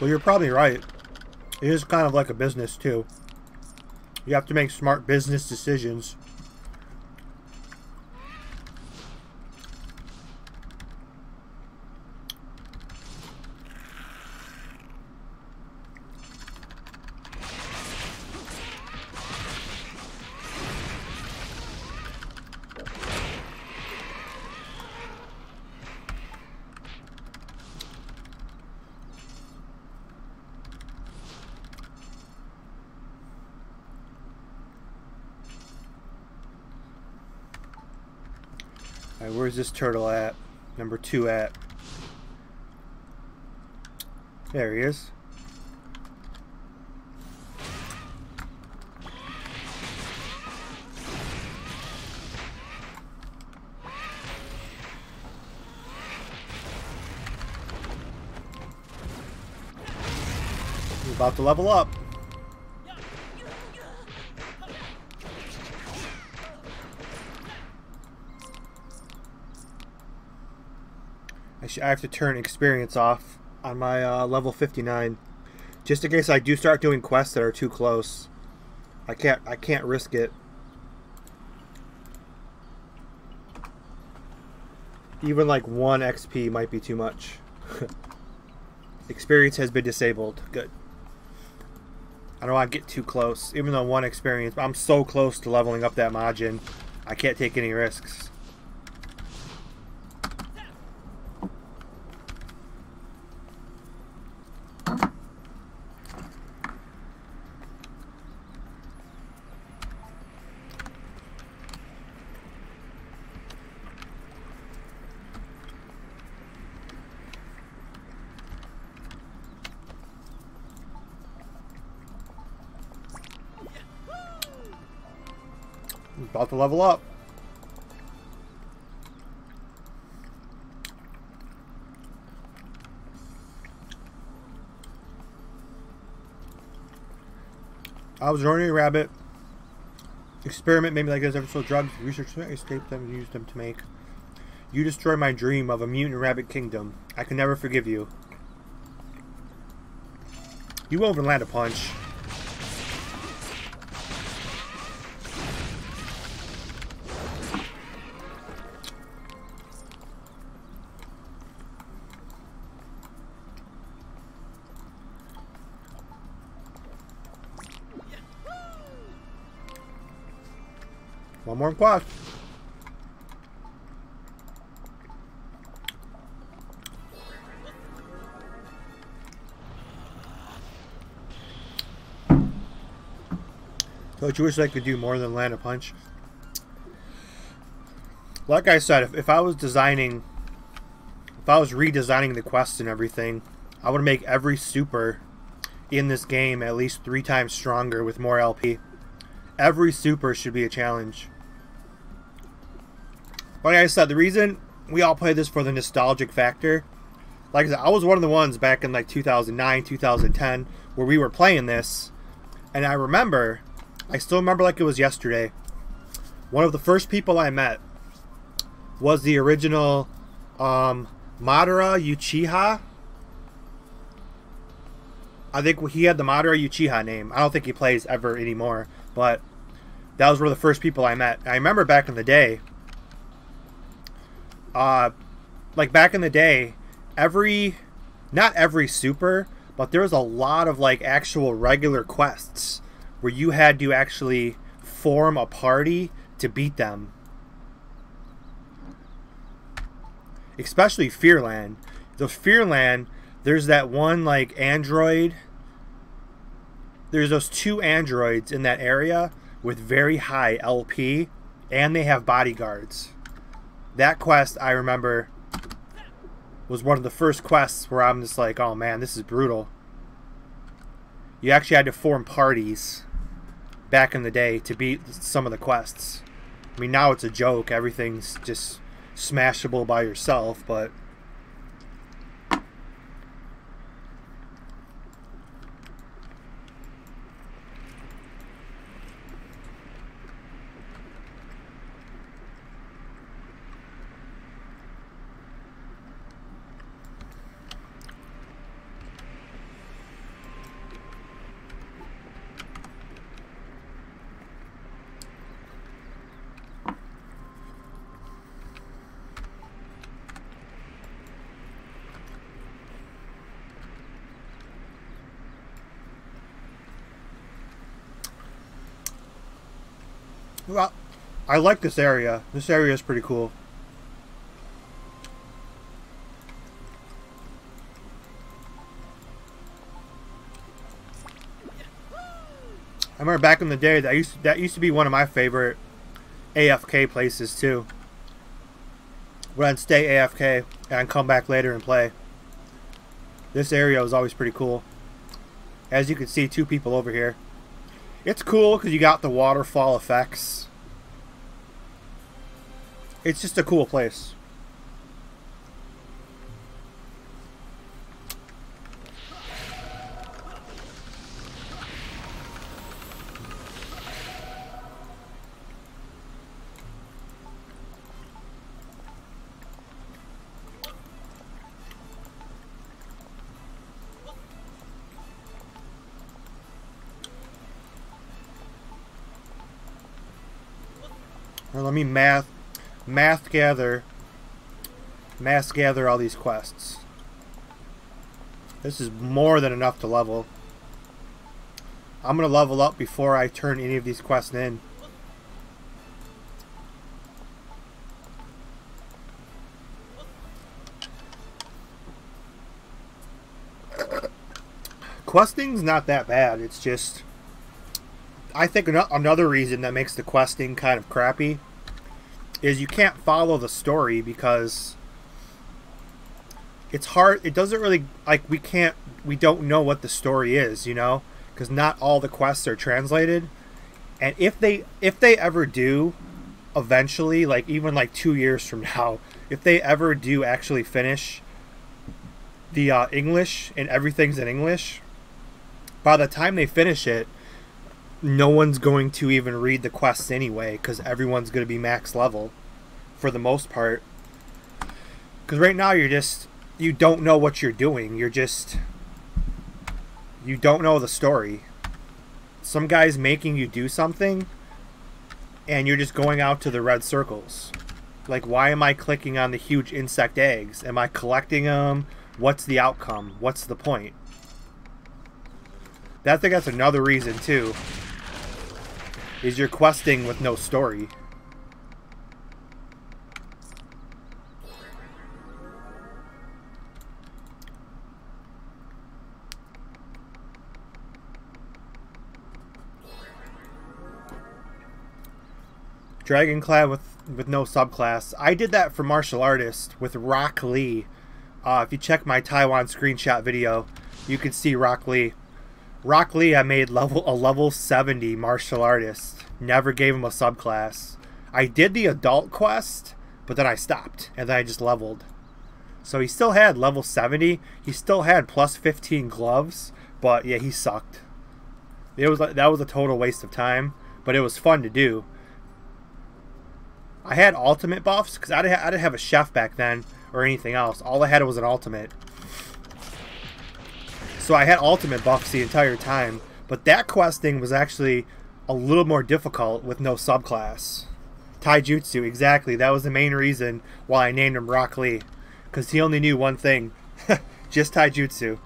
Well, you're probably right. It is kind of like a business too. You have to make smart business decisions. Alright, where's this turtle at? Number 2 at? There he is. We're about to level up. I have to turn experience off on my level 59, just in case I do start doing quests that are too close. I can't risk it. Even like 1 XP might be too much. Experience has been disabled. Good. I don't want to get too close. Even though 1 experience, I'm so close to leveling up that Majin. I can't take any risks. About to level up. I was running a rabbit. Experiment made me like this. Ever sold drugs. Research escaped them and used them to make. You destroyed my dream of a mutant rabbit kingdom. I can never forgive you. You won't even land a punch. One more quest. Don't you wish I could do more than land a punch? Like I said, if I was redesigning the quests and everything, I would make every super in this game at least 3 times stronger with more LP. Every super should be a challenge. Like I said, the reason we all play this for the nostalgic factor, like I said, I was one of the ones back in like 2009, 2010, where we were playing this, and I still remember like it was yesterday. One of the first people I met was the original Madara Uchiha. I think he had the Madara Uchiha name. I don't think he plays ever anymore, but that was one of the first people I met. I remember back in the day, not every super, but there was a lot of like actual regular quests where you had to actually form a party to beat them. Especially Fearland. Fearland, there's that one like android. There's those 2 androids in that area with very high LP, and they have bodyguards. That quest, I remember, was one of the first quests where I'm just like, oh man, this is brutal. You actually had to form parties back in the day to beat some of the quests. I mean, now it's a joke. Everything's just smashable by yourself, but well, I like this area. This area is pretty cool. I remember back in the day that used to be one of my favorite AFK places too. Where I'd stay AFK and I'd come back later and play. This area was always pretty cool. As you can see, 2 people over here. It's cool because you got the waterfall effects. It's just a cool place. Or let me mass gather all these quests. This is more than enough to level. I'm gonna level up before I turn any of these quests in. Questing's not that bad. It's just, I think another reason that makes the questing kind of crappy is you can't follow the story because it's hard. It doesn't really, like, we don't know what the story is, you know, because not all the quests are translated. And if they ever do eventually, like even like 2 years from now, if they ever do actually finish the English and everything's in English, by the time they finish it, no one's going to even read the quests anyway, because everyone's going to be max level for the most part. Because right now you don't know what you're doing. You don't know the story. Some guy's making you do something and you're just going out to the red circles. Like, why am I clicking on the huge insect eggs? Am I collecting them? What's the outcome? What's the point? I think that's another reason too, is you're questing with no story. Dragon Clad with no subclass. I did that for martial artist with Rock Lee. If you check my Taiwan screenshot video, you can see Rock Lee. Rock Lee, I made a level 70 martial artist. Never gave him a subclass. I did the adult quest, but then I stopped, and then I just leveled. So he still had level 70. He still had plus 15 gloves, but yeah, he sucked. That was a total waste of time, but it was fun to do. I had ultimate buffs because I didn't have a chef back then or anything else. All I had was an ultimate. So I had ultimate buffs the entire time, but that questing was actually a little more difficult with no subclass. Taijutsu, exactly. That was the main reason why I named him Rock Lee, because he only knew one thing, just Taijutsu.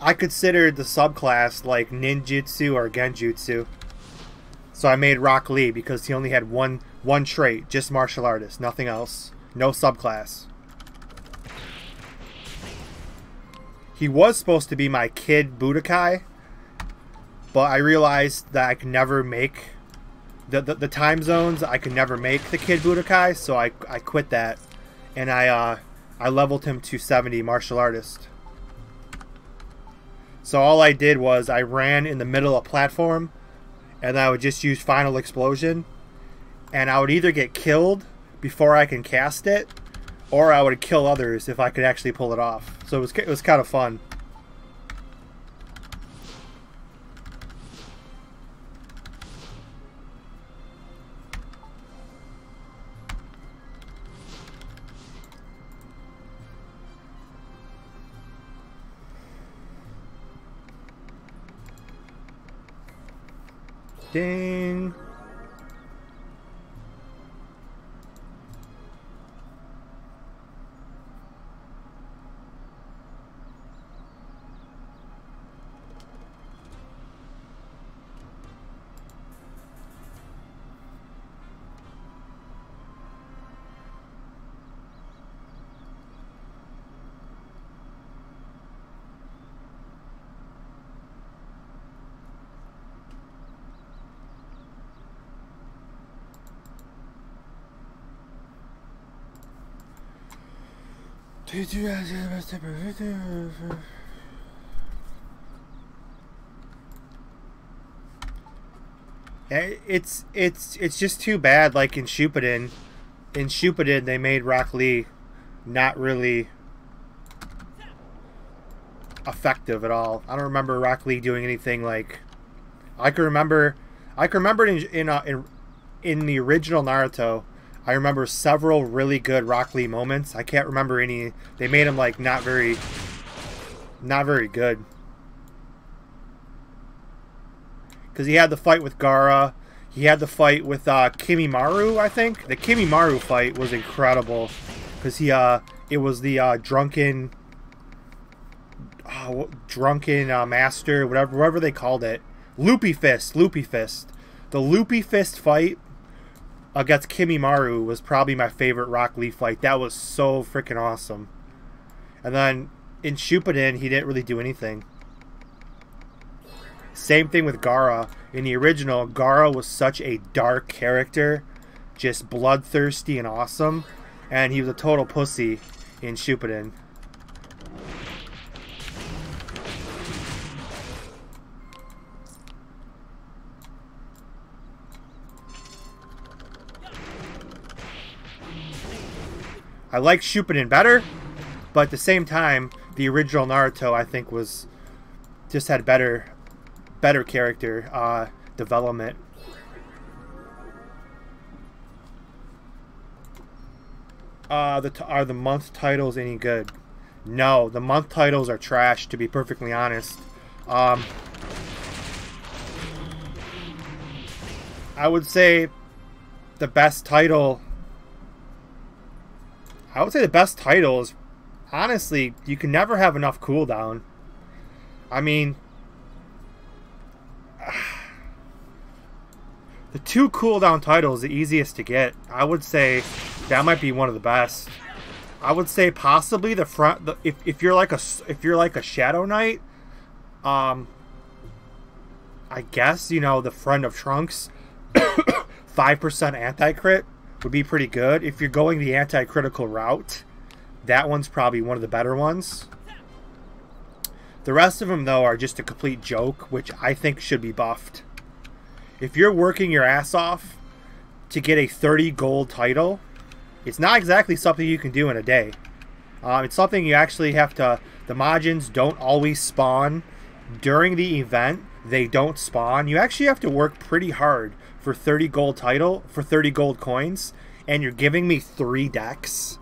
I considered the subclass like ninjutsu or genjutsu. So I made Rock Lee because he only had one trait, just martial artist, nothing else. No subclass. He was supposed to be my kid Budokai, but I realized that I could never make the time zones. I could never make the kid Budokai, so I quit that, and I leveled him to 70 martial artist. So all I did was I ran in the middle of platform, and I would just use Final Explosion, and I would either get killed before I can cast it, or I would kill others if I could actually pull it off. So it was kind of fun. Ding. It's just too bad. Like in Shippuden, they made Rock Lee not really effective at all. I don't remember Rock Lee doing anything like. I can remember in the original Naruto. I remember several really good Rock Lee moments. I can't remember any. They made him like not very good. Because he had the fight with Gaara. He had the fight with Kimimaro, I think. The Kimimaro fight was incredible. Because it was the drunken master, whatever they called it. Loopy Fist. The Loopy Fist fight against Kimimaro was probably my favorite Rock Lee fight. That was so freaking awesome. And then in Shippuden, he didn't really do anything. Same thing with Gaara. In the original, Gaara was such a dark character, just bloodthirsty and awesome, and he was a total pussy in Shippuden. I like Shippuden better, but at the same time, the original Naruto I think was just had better character development. Are the month titles any good? No, the month titles are trash, to be perfectly honest. I would say the best title. I would say the best title is, honestly, you can never have enough cooldown. I mean, the 2 cooldown titles, the easiest to get. I would say that might be one of the best. I would say possibly the front. If you're like a Shadow Knight, I guess, you know, the Friend of Trunks. 5% anti-crit would be pretty good. If you're going the anti-critical route, that one's probably one of the better ones. The rest of them, though, are just a complete joke, which I think should be buffed. If you're working your ass off to get a 30 gold title, it's not exactly something you can do in a day. It's something you actually have to... The Majins don't always spawn during the event. They don't spawn. You actually have to work pretty hard for 30 gold title, for 30 gold coins, and you're giving me 3 decks.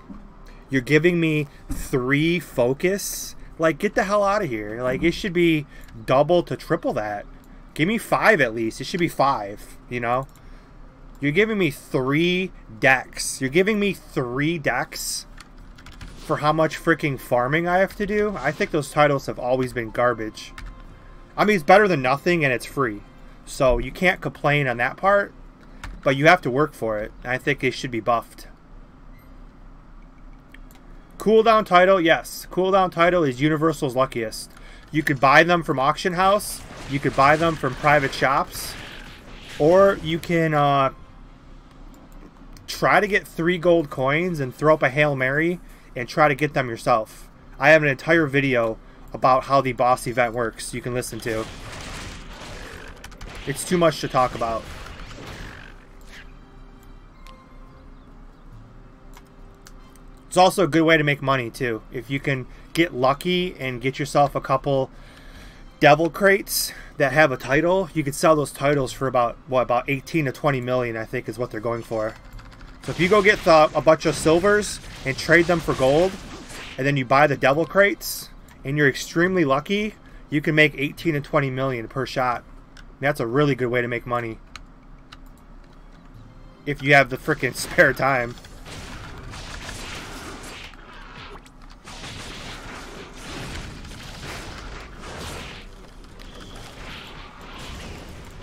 You're giving me 3 focus. Like, get the hell out of here. Like, it should be double to triple that. Give me 5 at least. It should be 5, you know? You're giving me 3 decks. You're giving me 3 decks for how much freaking farming I have to do. I think those titles have always been garbage. I mean, it's better than nothing, and it's free. So you can't complain on that part, but you have to work for it. I think it should be buffed. Cooldown title, yes. Cooldown title is Universal's luckiest. You could buy them from auction house. You could buy them from private shops. Or you can try to get 3 gold coins and throw up a Hail Mary and try to get them yourself. I have an entire video about how the boss event works you can listen to. It's too much to talk about. It's also a good way to make money too. If you can get lucky and get yourself a couple devil crates that have a title, you could sell those titles for about, what, about 18 to 20 million, I think is what they're going for. So if you go get a bunch of silvers and trade them for gold, and then you buy the devil crates, and you're extremely lucky, you can make 18 to 20 million per shot. That's a really good way to make money. If you have the frickin' spare time.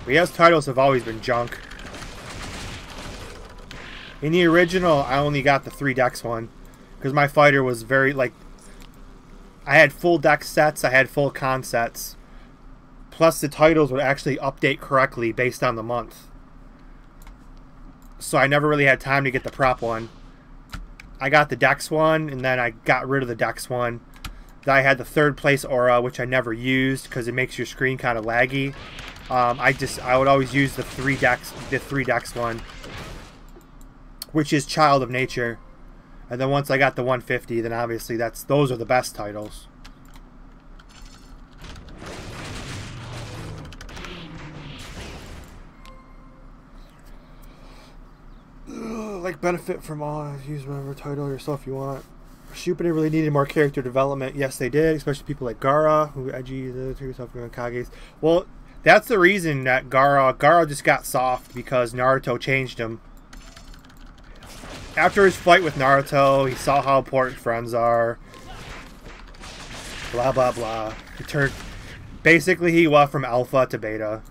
But yes, titles have always been junk. In the original, I only got the 3 decks one. Because my fighter was very, like... I had full deck sets, I had full con sets. Plus the titles would actually update correctly based on the month. So I never really had time to get the prop one. I got the dex one, and then I got rid of the dex one. Then I had the 3rd place aura, which I never used because it makes your screen kind of laggy. I would always use the 3 decks one, which is Child of Nature. And then once I got the 150, then obviously those are the best titles. Like benefit from all, use whatever title yourself you want. Shupita really needed more character development. Yes, they did, especially people like Gara, who edgy to yourself going Kages. Well, that's the reason that Gara just got soft because Naruto changed him. After his fight with Naruto, he saw how important friends are. Blah, blah, blah. Basically, he went from alpha to beta.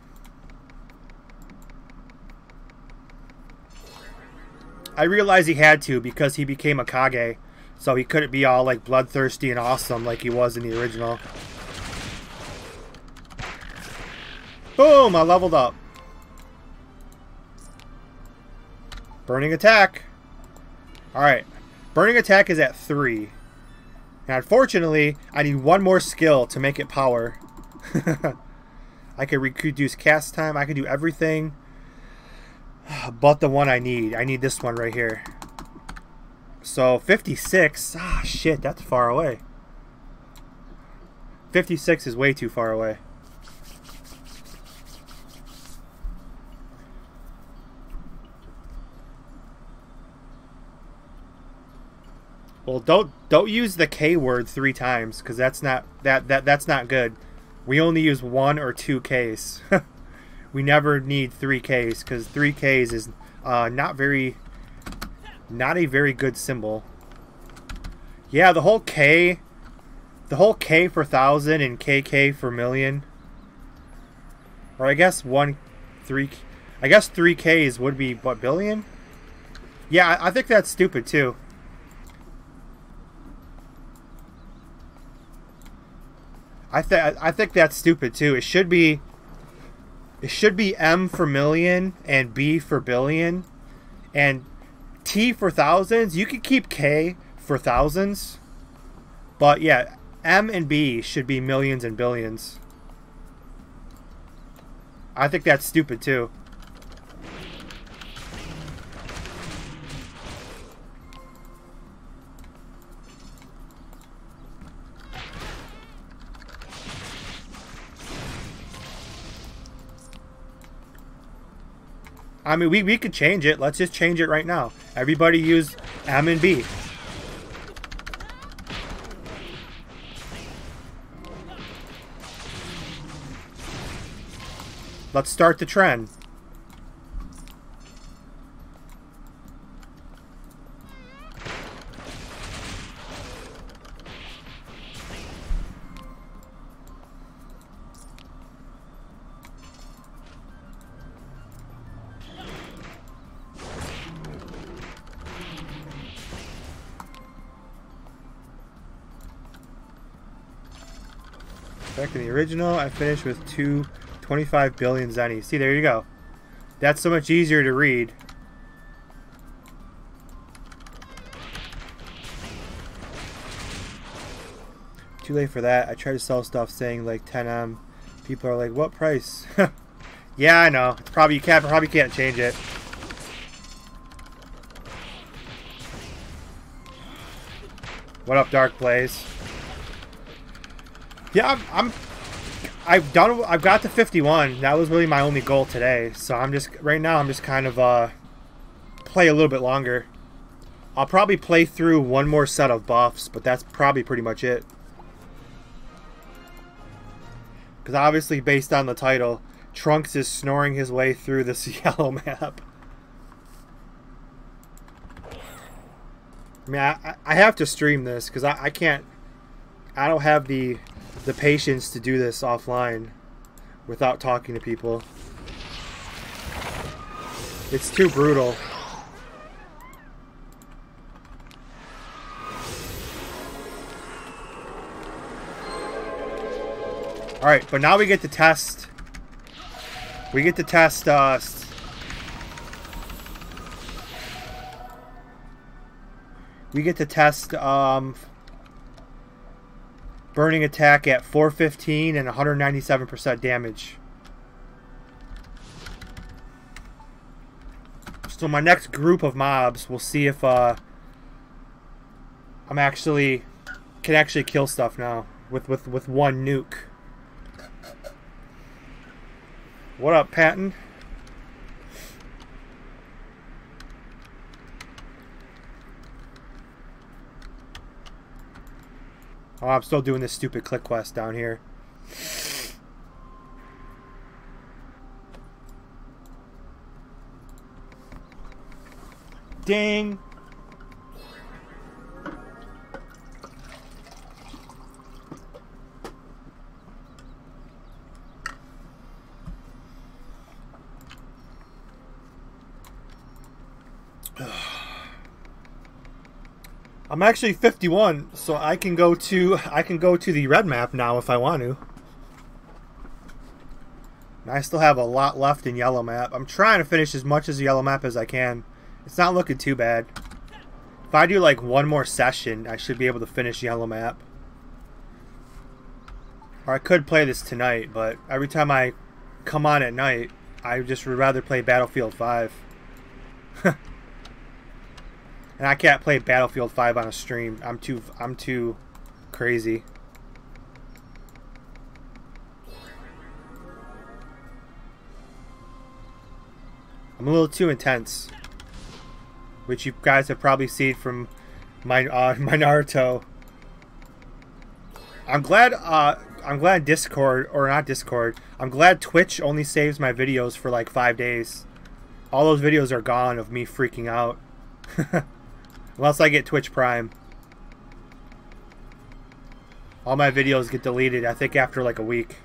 I realized he had to because he became a Kage. So he couldn't be all like bloodthirsty and awesome like he was in the original. Boom! I leveled up. Burning attack. Alright. Burning attack is at 3. Now, unfortunately, I need 1 more skill to make it power. I can reduce cast time. I can do everything but the one I need. I need this one right here. So, 56. Ah, shit. That's far away. 56 is way too far away. Well, don't use the K word 3 times because that's not that's not good. We only use 1 or 2 Ks. We never need 3 Ks because 3 Ks is not a very good symbol. Yeah, the whole K for 1,000 and KK for million. Or I guess 3 Ks would be what, billion? Yeah, I think that's stupid too. I think that's stupid too. It should be It should be M for million and B for billion. And T for thousands. You could keep K for thousands. But yeah, M and B should be millions and billions. I think that's stupid too. I mean, we could change it. Let's just change it right now. Everybody use M and B. Let's start the trend. Back in the original, I finished with 225 billion zennies. See, there you go. That's so much easier to read. Too late for that. I tried to sell stuff saying like 10M. People are like, what price? Yeah, I know. It's probably, probably can't change it. What up, Dark Blaze? Yeah, I've got to 51. That was really my only goal today. So I'm just right now. I'm just kind of play a little bit longer. I'll probably play through one more set of buffs, but that's probably pretty much it. Because obviously, based on the title, Trunks is snoring his way through this yellow map. I mean, I have to stream this because I can't. I don't have the patience to do this offline without talking to people. It's too brutal. Alright, but now we get to test. We get to test burning attack at 415 and 197% damage. So my next group of mobs, we'll see if can actually kill stuff now with one nuke. What up, Patton? Oh, I'm still doing this stupid click quest down here. Ding! I'm actually 51, so I can go to the red map now if I want to. I still have a lot left in yellow map. I'm trying to finish as much as the yellow map as I can. It's not looking too bad. If I do like one more session, I should be able to finish yellow map. Or I could play this tonight, but every time I come on at night, I just would rather play Battlefield 5. And I can't play Battlefield 5 on a stream. I'm too crazy. I'm a little too intense, which you guys have probably seen from my my Naruto. I'm glad Discord, or not Discord. I'm glad Twitch only saves my videos for like 5 days. All those videos are gone of me freaking out. Unless I get Twitch Prime. All my videos get deleted, I think, after like a week.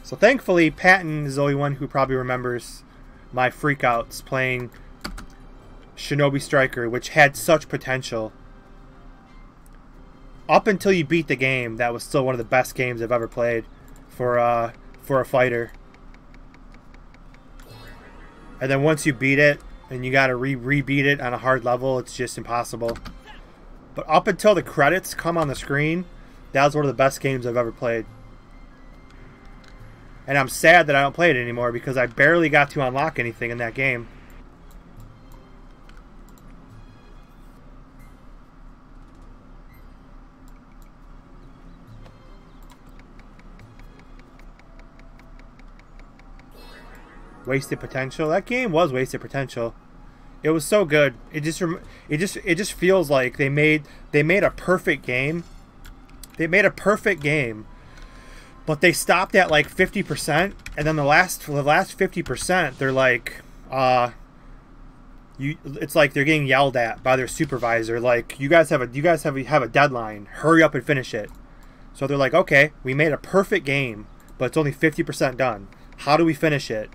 So thankfully, Patton is the only one who probably remembers my freakouts playing Shinobi Striker, which had such potential. Up until you beat the game, that was still one of the best games I've ever played for a fighter. And then once you beat it, and you gotta re-beat it on a hard level, it's just impossible. But up until the credits come on the screen, that was one of the best games I've ever played. And I'm sad that I don't play it anymore because I barely got to unlock anything in that game. Wasted potential. That game was wasted potential. It was so good. It just feels like they made a perfect game. They made a perfect game, but they stopped at like 50%, and then the last 50%, they're like, it's like they're getting yelled at by their supervisor. Like, you guys have a deadline. Hurry up and finish it. So they're like, okay, we made a perfect game, but it's only 50% done. How do we finish it?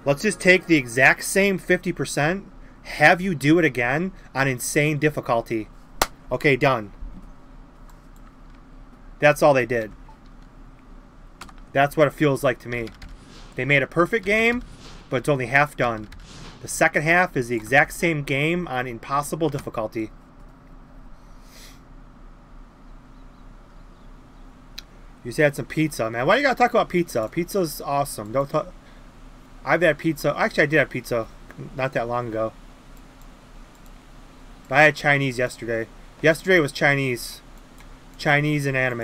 Let's just take the exact same 50%, have you do it again on insane difficulty. Okay, done. That's all they did. That's what it feels like to me. They made a perfect game, but it's only half done. The second half is the exact same game on impossible difficulty. You just had some pizza, man. Why do you gotta talk about pizza? Pizza's awesome. Don't talk. I've had pizza. Actually, I did have pizza not that long ago. But I had Chinese yesterday. Yesterday was Chinese. Chinese and anime.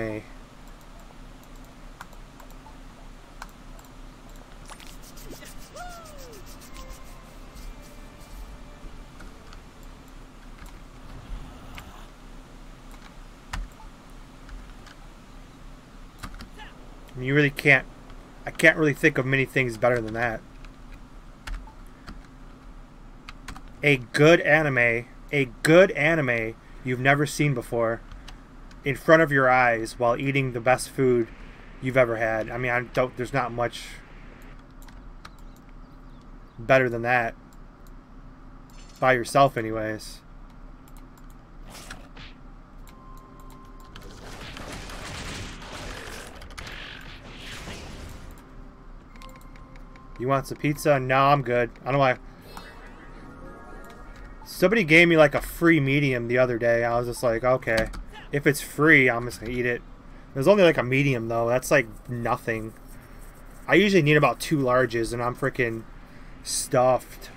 I mean, you really can't. I can't really think of many things better than that. A good anime you've never seen before in front of your eyes while eating the best food you've ever had. I mean, there's not much better than that by yourself anyways. You want some pizza? No, I'm good. I don't know why. Somebody gave me like a free medium the other day. I was just like, okay. If it's free, I'm just going to eat it. There's only like a medium though. That's like nothing. I usually need about 2 larges and I'm freaking stuffed.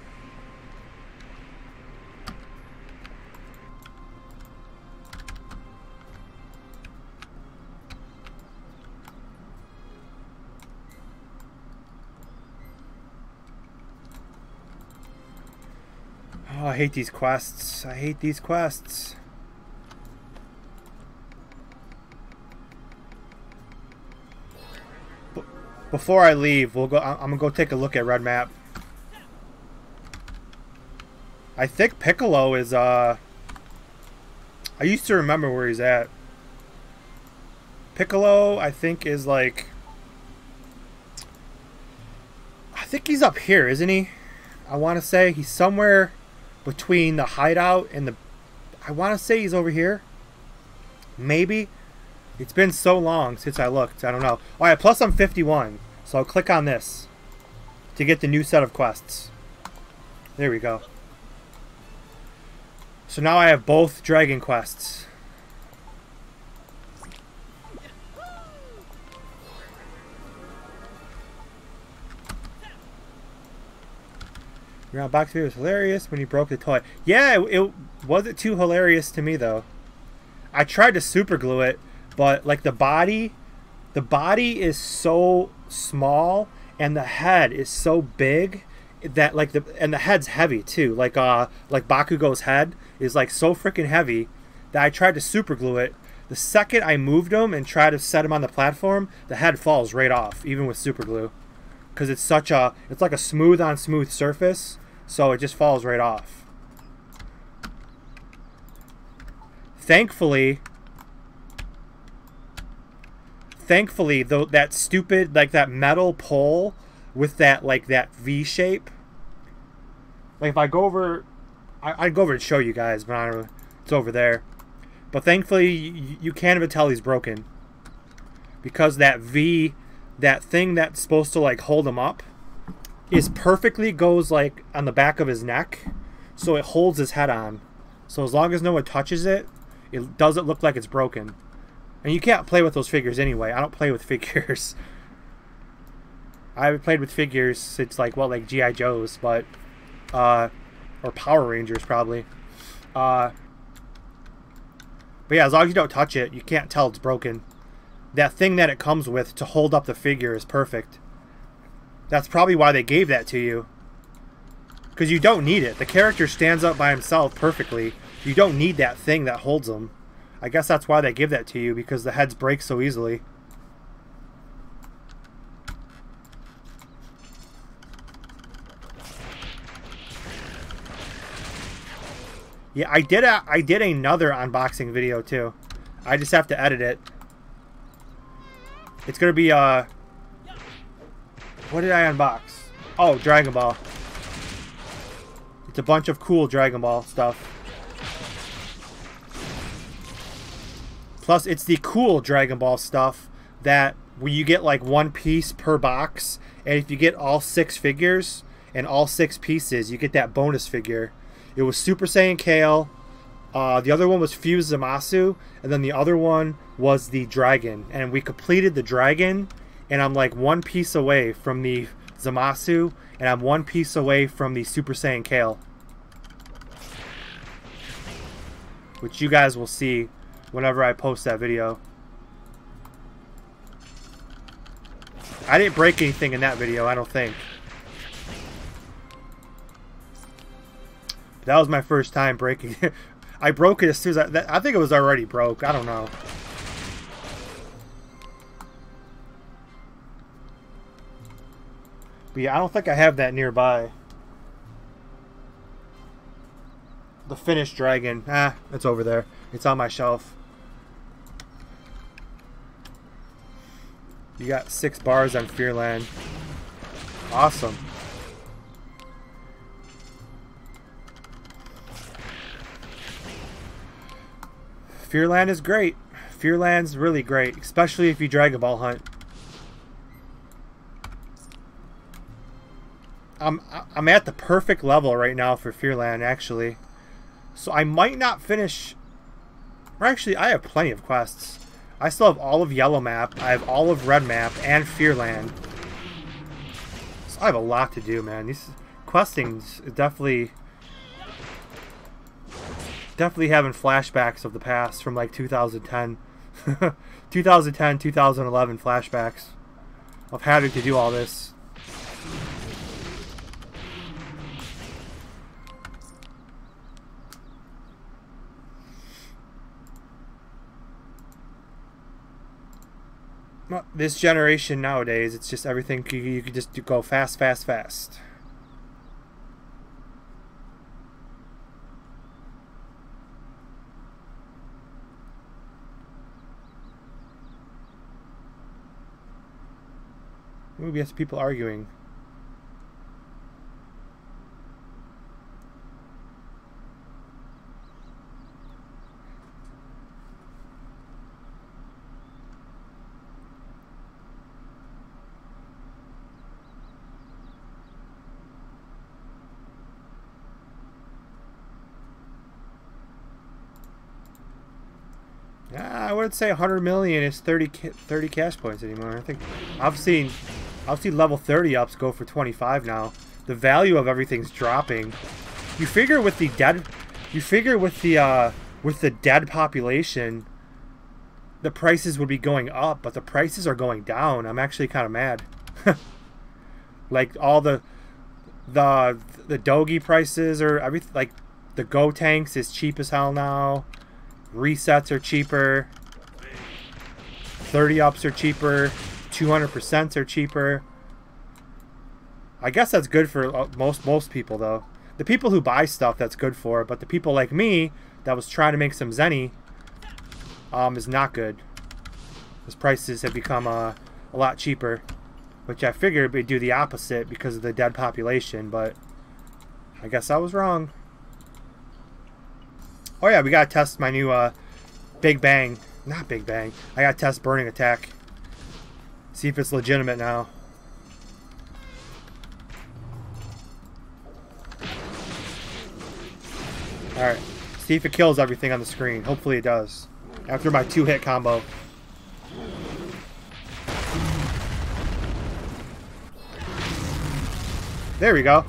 Oh, I hate these quests. I hate these quests. Before I leave, I'm gonna go take a look at Red Map. I think Piccolo is I used to remember where he's at. Piccolo, I think, is like, I think he's up here, isn't he? I want to say he's somewhere between the hideout and the, I want to say he's over here. Maybe. It's been so long since I looked. I don't know. Alright, plus I'm 51. So I'll click on this to get the new set of quests. There we go. So now I have both dragon quests. Your box video was hilarious when you broke the toy. Yeah, it wasn't too hilarious to me though. I tried to super glue it, but like the body is so small and the head is so big that like the head's heavy too. Like Bakugo's head is like so freaking heavy that I tried to super glue it. The second I moved him and tried to set him on the platform, the head falls right off, even with super glue, because it's like a smooth on smooth surface. So it just falls right off. Thankfully, though, that stupid, like that metal pole with that, like that V shape. Like if I go over, I'd go over and show you guys, but I don't know, it's over there. But thankfully, you can't even tell he's broken, because that V, that thing that's supposed to like hold him up, is perfectly goes like on the back of his neck, so it holds his head on. So as long as no one touches it, it doesn't look like it's broken. And you can't play with those figures anyway. I don't play with figures. I haven't played with figures since like G.I. Joes, but or Power Rangers probably. But yeah, as long as you don't touch it, you can't tell it's broken. That thing that it comes with to hold up the figure is perfect. That's probably why they gave that to you. Because you don't need it. The character stands up by himself perfectly. You don't need that thing that holds him. I guess that's why they give that to you, because the heads break so easily. Yeah, I did another unboxing video too. I just have to edit it. It's gonna be what did I unbox? Oh, Dragon Ball. It's a bunch of cool Dragon Ball stuff. Plus, it's the cool Dragon Ball stuff that where you get like one piece per box, and if you get all 6 figures and all 6 pieces, you get that bonus figure. It was Super Saiyan Kale, the other one was Fused Zamasu, and then the other one was the Dragon. And we completed the Dragon, and I'm like 1 piece away from the Zamasu, and I'm 1 piece away from the Super Saiyan Kale. Which you guys will see whenever I post that video. I didn't break anything in that video, I don't think. That was my first time breaking it. I broke it as soon as I think it was already broke. I don't know. But yeah, I don't think I have that nearby. The finished Dragon. Ah, it's over there. It's on my shelf. You got 6 bars on Fearland. Awesome. Fearland is great. Fearland's really great, especially if you Dragon Ball hunt. I'm at the perfect level right now for Fearland, actually. So I might not finish. Or actually, I have plenty of quests. I still have all of Yellow Map, I have all of Red Map, and Fearland. So I have a lot to do, man. These questings definitely having flashbacks of the past from like 2010. 2010, 2011 flashbacks of having to do all this. Well, this generation nowadays, it's just everything you could just go fast, fast, fast. Maybe it's people arguing. I wouldn't say 100 million is 30 cash points anymore. I think I've seen level 30 ups go for 25 now. The value of everything's dropping. You figure with the dead population, the prices would be going up, but the prices are going down. I'm actually kind of mad. Like all the Dogi prices or everything, like the Go tanks is cheap as hell now. Resets are cheaper. 30 ups are cheaper. 200% are cheaper. I guess that's good for most people though. The people who buy stuff, that's good for, but the people like me that was trying to make some zenny is not good. Those prices have become a lot cheaper, which I figured would do the opposite because of the dead population, but I guess I was wrong. Oh yeah, we gotta test my new Big Bang. Not Big Bang. I gotta test Burning Attack. See if it's legitimate now. See if it kills everything on the screen. Hopefully it does. After my 2-hit combo. There we go.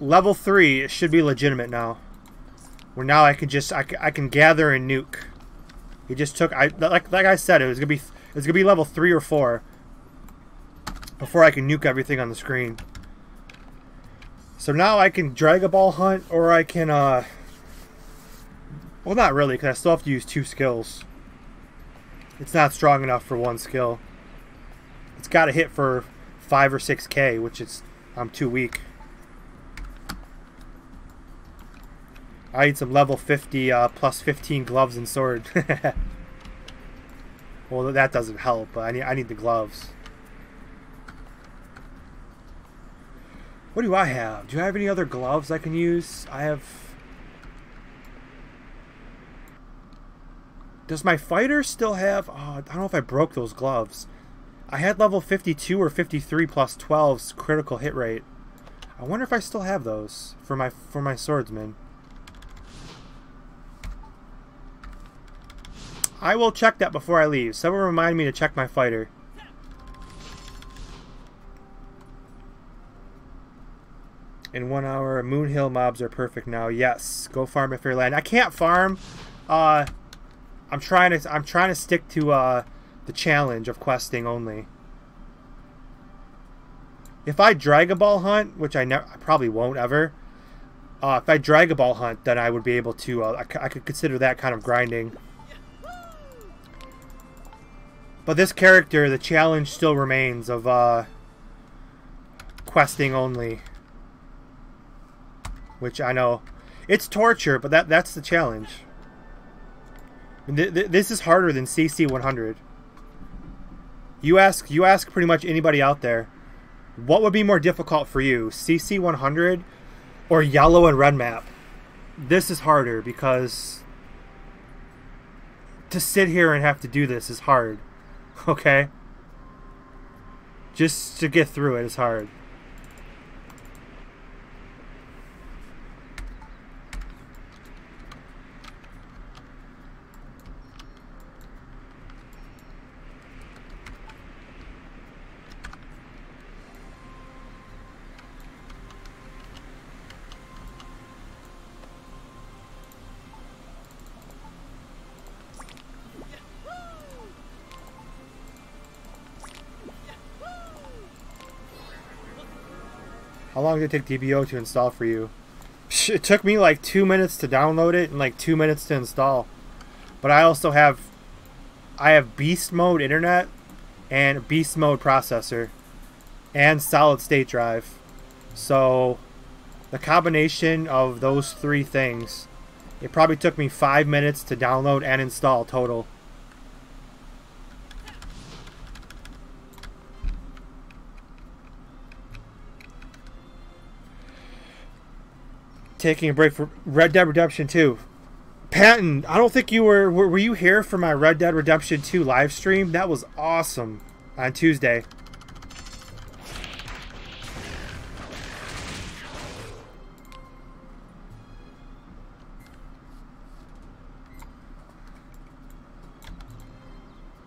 Level 3, it should be legitimate now. Where now I can just I can gather and nuke. He just took like I said, it's gonna be level 3 or 4 before I can nuke everything on the screen. So now I can drag a ball hunt, or I can well, not really, because I still have to use 2 skills. It's not strong enough for 1 skill. It's got to hit for 5 or 6k, which is I'm too weak. I need some level 50 plus 15 gloves and sword. Well, that doesn't help, but I need the gloves. What do I have? Do I have any other gloves I can use? I have... Does my fighter still have... Oh, I don't know if I broke those gloves. I had level 52 or 53 plus 12's critical hit rate. I wonder if I still have those for my swordsman. I will check that before I leave. Someone remind me to check my fighter. In 1 hour, Moonhill mobs are perfect now. Yes, go farm if you're land. I can't farm. I'm trying to stick to the challenge of questing only. If I drag a ball hunt, which I probably won't ever. If I drag a ball hunt, then I would be able to. I could consider that kind of grinding. But this character, the challenge still remains of questing only. Which I know, it's torture, but that's the challenge. This is harder than CC 100. You ask pretty much anybody out there, what would be more difficult for you, CC 100 or yellow and red map? This is harder because to sit here and have to do this is hard. Okay? Just to get through it is hard. How long did it take DBO to install for you? It took me like 2 minutes to download it and like 2 minutes to install. But I also have beast mode internet and beast mode processor and solid state drive. So the combination of those 3 things, it probably took me 5 minutes to download and install total. Taking a break for Red Dead Redemption 2. Patton, I don't think you were you here for my Red Dead Redemption 2 live stream? That was awesome on Tuesday.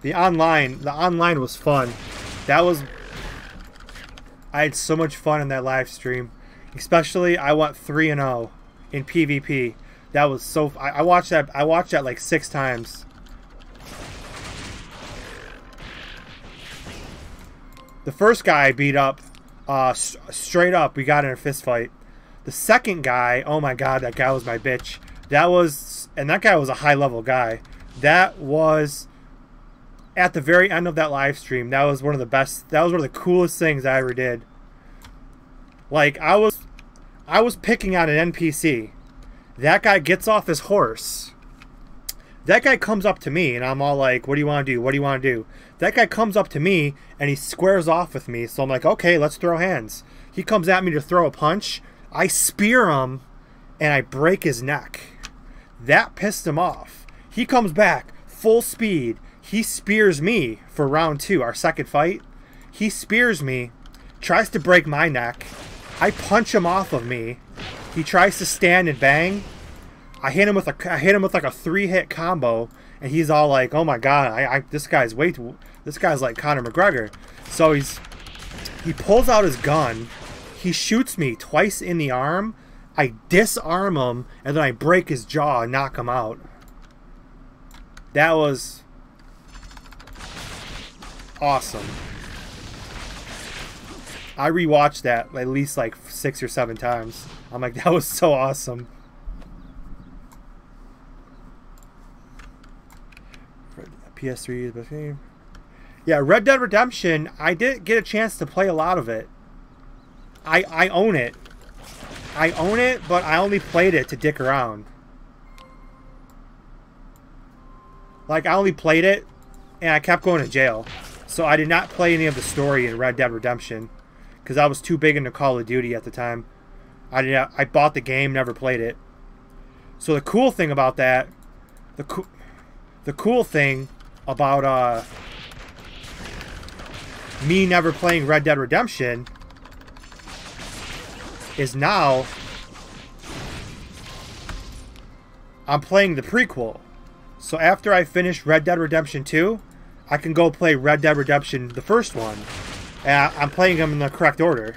The online was fun. I had so much fun in that live stream. Especially, I went 3-0 in PvP. That was so. I watched that. I watched that like 6 times. The first guy I beat up, straight up. We got in a fist fight. The second guy, oh my god, that guy was my bitch. And that guy was a high level guy. That was at the very end of that live stream. That was one of the best. That was one of the coolest things I ever did. Like, I was picking on an NPC. That guy gets off his horse. That guy comes up to me, and I'm all like, what do you want to do? What do you want to do? That guy comes up to me, and he squares off with me. So I'm like, okay, let's throw hands. He comes at me to throw a punch. I spear him, and I break his neck. That pissed him off. He comes back, full speed. He spears me for round 2, our second fight. He spears me, tries to break my neck. I punch him off of me. He tries to stand and bang. I hit him with like a 3-hit combo, and he's all like, "Oh my god, this guy's like Conor McGregor." So he pulls out his gun. He shoots me twice in the arm. I disarm him, and then I break his jaw and knock him out. That was awesome. I rewatched that at least like 6 or 7 times. I'm like, that was so awesome. PS3 is the best game. Yeah, Red Dead Redemption, I didn't get a chance to play a lot of it. I own it. I own it, but I only played it to dick around. Like, I only played it, and I kept going to jail. So I did not play any of the story in Red Dead Redemption, because I was too big into Call of Duty at the time. I bought the game, never played it. So the cool thing about that, the cool thing about me never playing Red Dead Redemption is now I'm playing the prequel. So after I finish Red Dead Redemption 2, I can go play Red Dead Redemption, the first one. And I'm playing them in the correct order.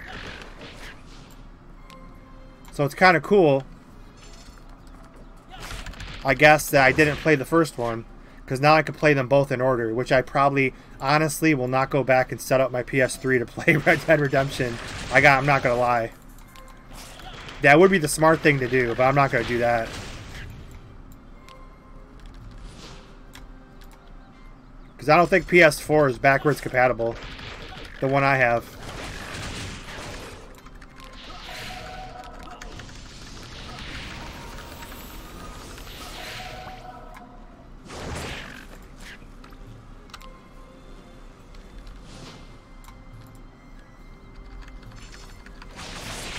So it's kind of cool, I guess, that I didn't play the first one. Because now I can play them both in order, which I probably, honestly, will not go back and set up my PS3 to play Red Dead Redemption. I'm not going to lie. That would be the smart thing to do, but I'm not going to do that. Because I don't think PS4 is backwards compatible. The one I have.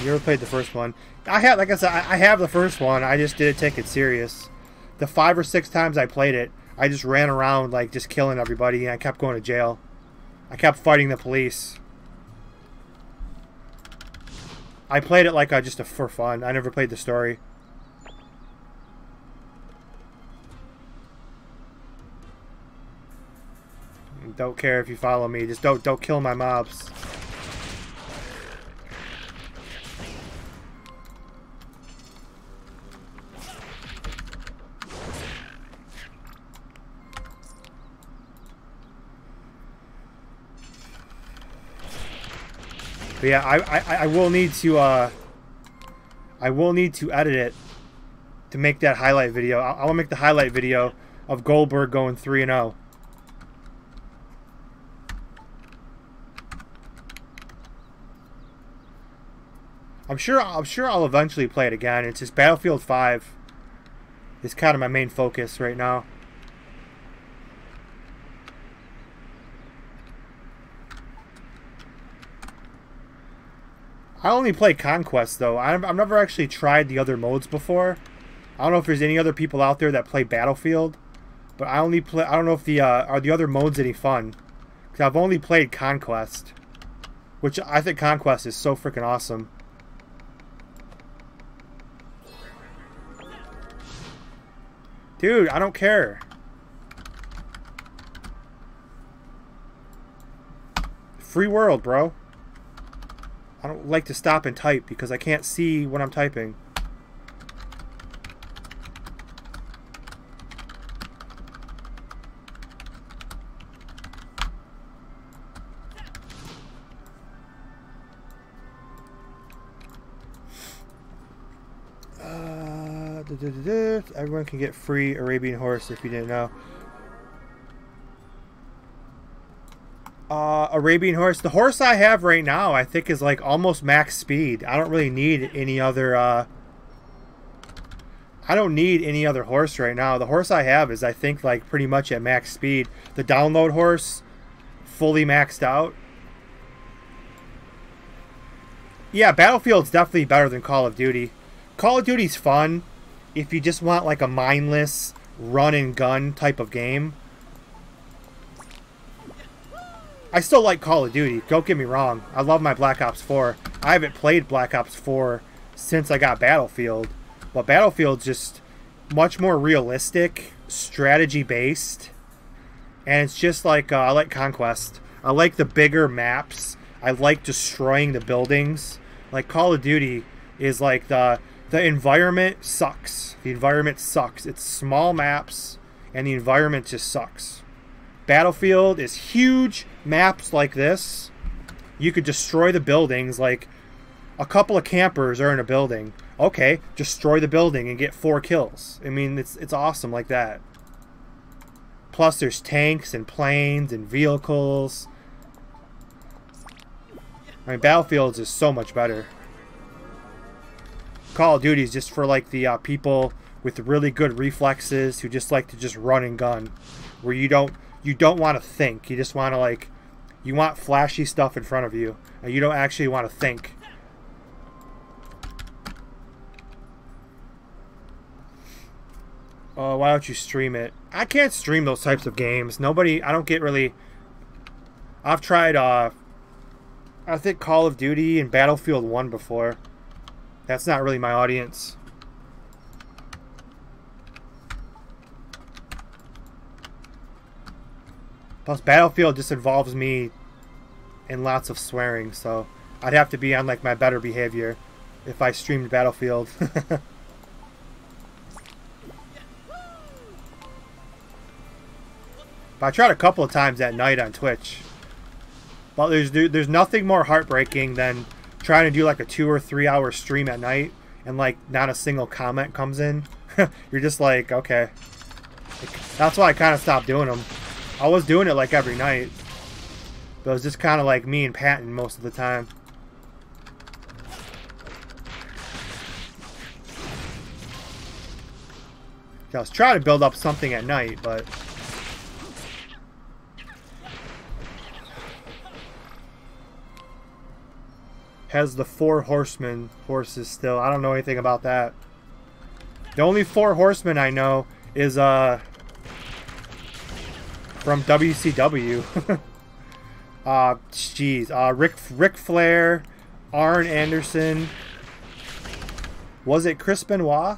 You ever played the first one? Like I said, I have the first one. I just didn't take it serious. The 5 or 6 times I played it, I just ran around like just killing everybody, and I kept going to jail. I kept fighting the police. I played it like just for fun. I never played the story. Don't care if you follow me. Just don't kill my mobs. But yeah, I will need to edit it to make that highlight video. I will make the highlight video of Goldberg going 3-0. I'm sure I'll eventually play it again. It's just Battlefield 5 is kind of my main focus right now. I only play Conquest, though. I've never actually tried the other modes before. I don't know if there's any other people out there that play Battlefield, but I only play. I don't know if are the other modes any fun. Because I've only played Conquest, which I think Conquest is so freaking awesome. Dude, I don't care. Free world, bro. I don't like to stop and type because I can't see what I'm typing. Everyone can get free Arabian horse if you didn't know. Arabian horse. The horse I have right now, I think, is like almost max speed. I don't really need any other. I don't need any other horse right now. The horse I have is, I think, like pretty much at max speed. The download horse, fully maxed out. Yeah, Battlefield's definitely better than Call of Duty. Call of Duty's fun if you just want like a mindless run and gun type of game. I still like Call of Duty, don't get me wrong. I love my Black Ops 4. I haven't played Black Ops 4 since I got Battlefield. But Battlefield's just much more realistic, strategy-based. And it's just like, I like Conquest. I like the bigger maps. I like destroying the buildings. Like Call of Duty is like the environment sucks. The environment sucks. It's small maps and the environment just sucks. Battlefield is huge maps like this. You could destroy the buildings. Like a couple of campers are in a building. Okay, destroy the building and get 4 kills. I mean, it's awesome like that. Plus there's tanks and planes and vehicles. I mean, Battlefield is so much better. Call of Duty is just for like the people with really good reflexes who just like to just run and gun, where you don't want to think. You just want to like, you want flashy stuff in front of you, and you don't actually want to think. Why don't you stream it? I can't stream those types of games. Nobody, I don't get really. I've tried I think Call of Duty and Battlefield 1 before. That's not really my audience. Plus, Battlefield just involves me in lots of swearing, so I'd have to be on like my better behavior if I streamed Battlefield. But I tried a couple of times at night on Twitch. But there's nothing more heartbreaking than trying to do like a 2 or 3 hour stream at night and like not a single comment comes in. You're just like, okay. That's why I kind of stopped doing them. I was doing it like every night, but it was just kind of like me and Patton most of the time. I was trying to build up something at night, but has the 4 horsemen horses still. I don't know anything about that. The only 4 horsemen I know is from WCW. Ric Flair, Arn Anderson. Was it Chris Benoit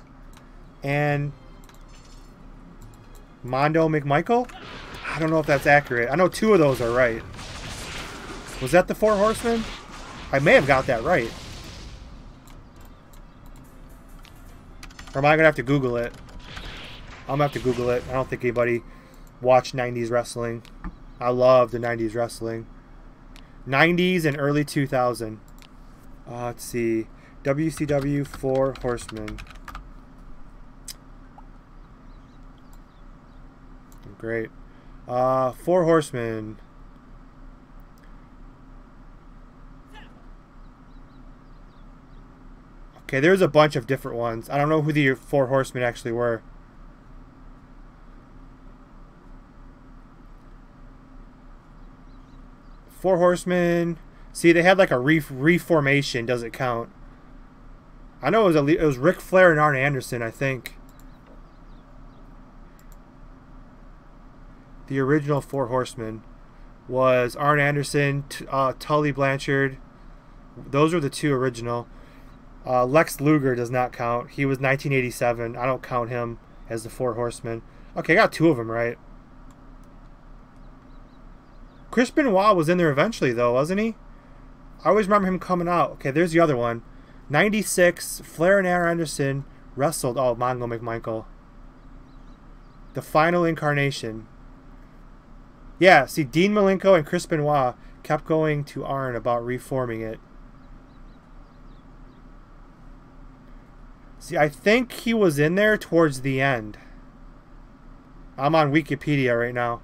and Mondo McMichael? I don't know if that's accurate. I know 2 of those are right. Was that the 4 horsemen? I may have got that right. Or am I going to have to Google it? I'm going to have to Google it. I don't think anybody watched 90s wrestling. I love the 90s wrestling. 90s and early 2000. Let's see. WCW 4 Horsemen. Great. 4 Horsemen. Okay, there's a bunch of different ones. I don't know who the 4 Horsemen actually were. Four Horsemen. See, they had like a reformation. Does it count? I know it was Ric Flair and Arn Anderson, I think. The original 4 Horsemen was Arn Anderson, Tully Blanchard. Those were the 2 original. Lex Luger does not count. He was 1987. I don't count him as the 4 Horsemen. Okay, I got 2 of them right. Chris Benoit was in there eventually, though, wasn't he? I always remember him coming out. Okay, there's the other one. 96, Flair and Arn Anderson wrestled. Oh, Mongo McMichael. The final incarnation. Yeah, see, Dean Malenko and Chris Benoit kept going to Arn about reforming it. See, I think he was in there towards the end. I'm on Wikipedia right now.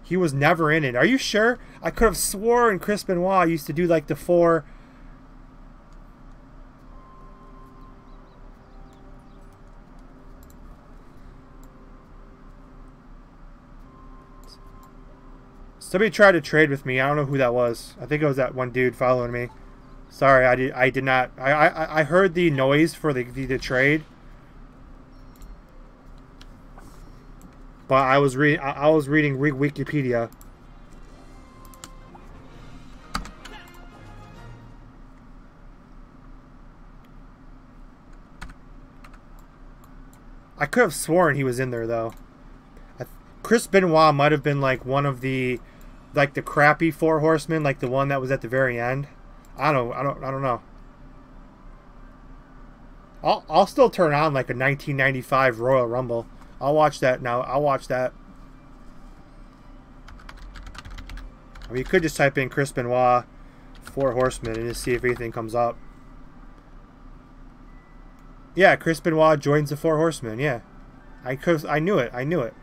He was never in it. Are you sure? I could have sworn Chris Benoit used to do like the 4. Somebody tried to trade with me. I don't know who that was. I think it was that one dude following me. Sorry, I did not. I heard the noise for the trade. But I was reading Wikipedia. could have sworn he was in there though. Chris Benoit might have been like one of the, like the crappy Four Horsemen, like the one that was at the very end. I don't know. I'll still turn on like a 1995 Royal Rumble. I'll watch that now. I'll watch that. I mean, you could just type in Chris Benoit, Four Horsemen, and just see if anything comes up. Yeah, Chris Benoit joins the Four Horsemen. Yeah, I knew it. I knew it.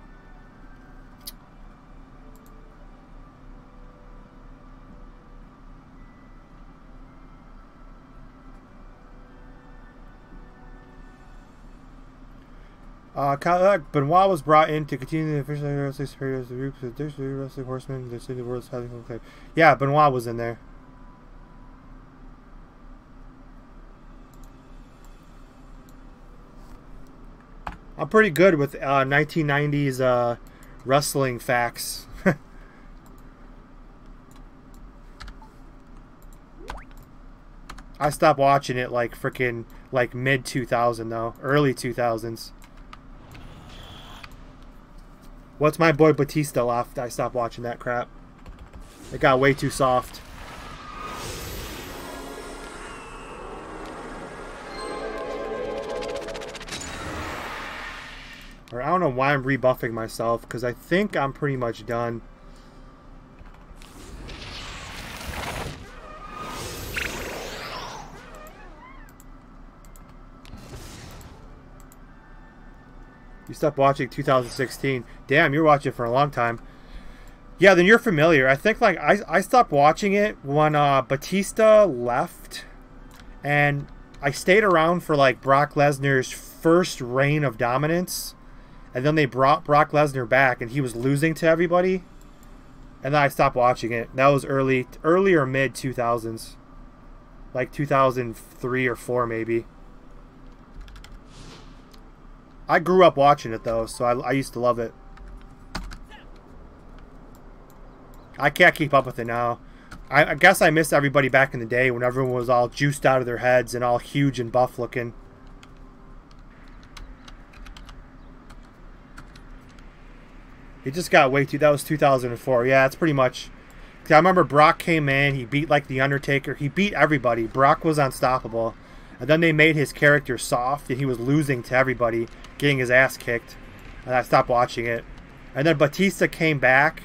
Benoit was brought in to continue the official wrestling superiors, the groups of wrestling horsemen, the city world's having claim. Yeah, Benoit was in there. I'm pretty good with 1990s wrestling facts. I stopped watching it like freaking like mid 2000 though, early 2000s. Once my boy Batista left, I stopped watching that crap. It got way too soft. Or I don't know why I'm rebuffing myself, because I think I'm pretty much done. You stopped watching 2016. Damn, you're watching for a long time. Yeah, then you're familiar. I think like I stopped watching it when Batista left, and I stayed around for like Brock Lesnar's first reign of dominance, and then they brought Brock Lesnar back, and he was losing to everybody, and then I stopped watching it. That was early or mid 2000s, like 2003 or 4 maybe. I grew up watching it though, so I used to love it. I can't keep up with it now. I guess I miss everybody back in the day when everyone was all juiced out of their heads and all huge and buff looking. It just got way too... That was 2004. Yeah, it's pretty much... Cause I remember Brock came in, he beat like The Undertaker. He beat everybody. Brock was unstoppable. And then they made his character soft, and he was losing to everybody, getting his ass kicked. And I stopped watching it. And then Batista came back,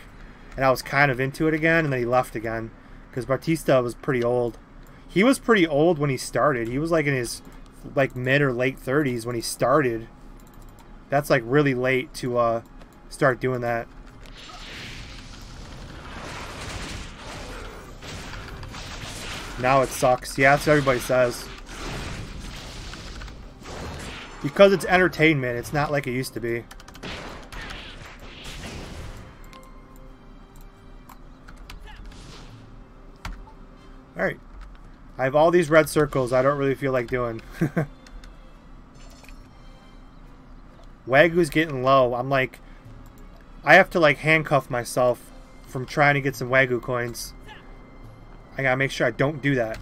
and I was kind of into it again, and then he left again. Because Batista was pretty old. He was pretty old when he started. He was like in his like mid or late 30s when he started. That's like really late to start doing that. Now it sucks. Yeah, that's what everybody says. Because it's entertainment, it's not like it used to be. Alright. I have all these red circles I don't really feel like doing. Wagyu's getting low. I'm like... I have to like handcuff myself from trying to get some Wagyu coins. I gotta make sure I don't do that.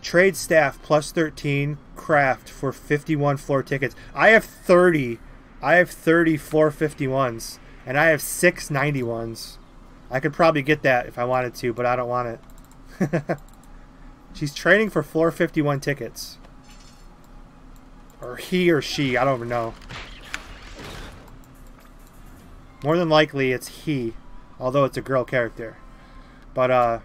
Trade staff plus 13. Craft for 51 floor tickets. I have 30. I have 30 floor 51s. And I have 6 91s. I could probably get that if I wanted to, but I don't want it. She's trading for floor 51 tickets. Or he or she. I don't even know. More than likely it's he. Although it's a girl character. But,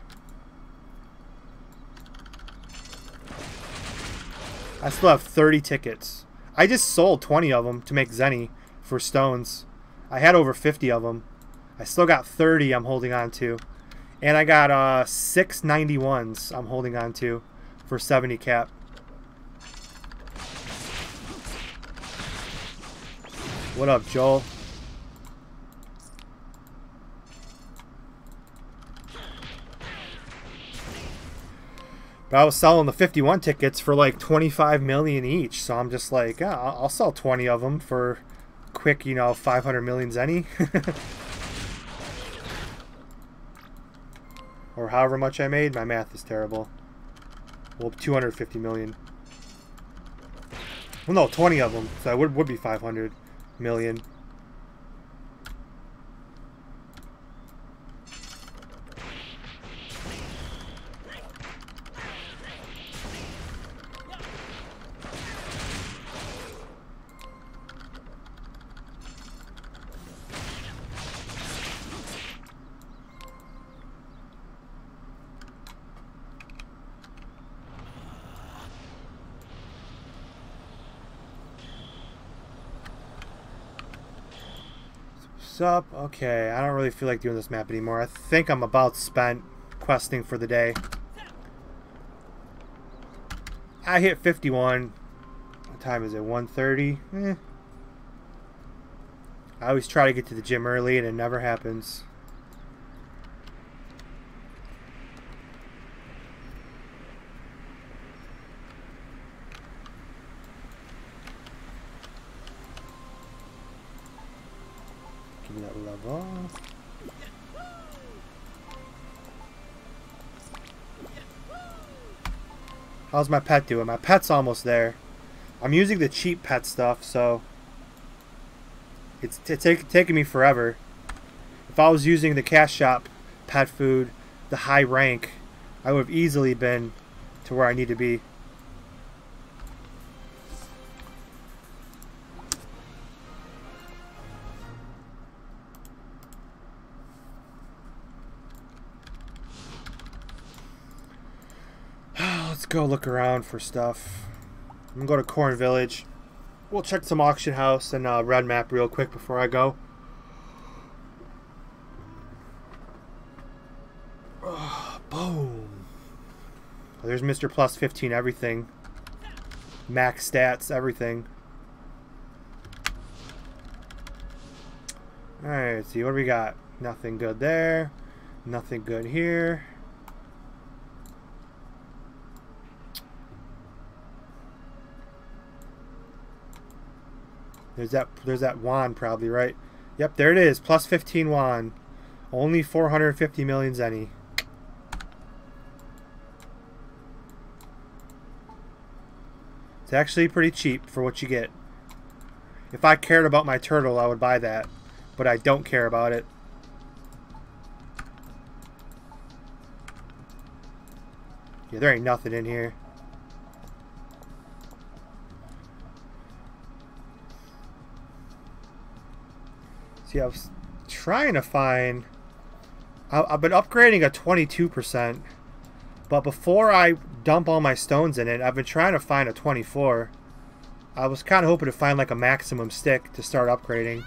I still have 30 tickets. I just sold 20 of them to make Zenny for stones. I had over 50 of them. I still got 30 I'm holding on to. And I got 6 91s I'm holding on to for 70 cap. What up, Joel? But I was selling the 51 tickets for like 25 million each, so I'm just like, yeah, I'll sell 20 of them for quick, you know, 500 million Zenny. Or however much I made. My math is terrible. Well, 250 million. Well, no, 20 of them. So that would be 500 million. Up. Okay, I don't really feel like doing this map anymore. I think I'm about spent questing for the day. I hit 51. What time is it? 1:30? I always try to get to the gym early and it never happens. That level. How's my pet doing? My pet's almost there. I'm using the cheap pet stuff, so it's taking me forever. If I was using the cash shop pet food, the high rank, I would have easily been to where I need to be. Let's go look around for stuff. I'm gonna go to Corn Village. We'll check some auction house and red map real quick before I go. Boom. Oh, there's Mr. Plus 15 everything. Max stats, everything. Alright, let's see what do we got. Nothing good there. Nothing good here. There's that wand probably, right? Yep, there it is. Plus 15 wand. Only 450 million zenny. It's actually pretty cheap for what you get. If I cared about my turtle, I would buy that. But I don't care about it. Yeah, there ain't nothing in here. See, I was trying to find... I've been upgrading a 22%. But before I dump all my stones in it, I've been trying to find a 24. I was kind of hoping to find like a maximum stick to start upgrading.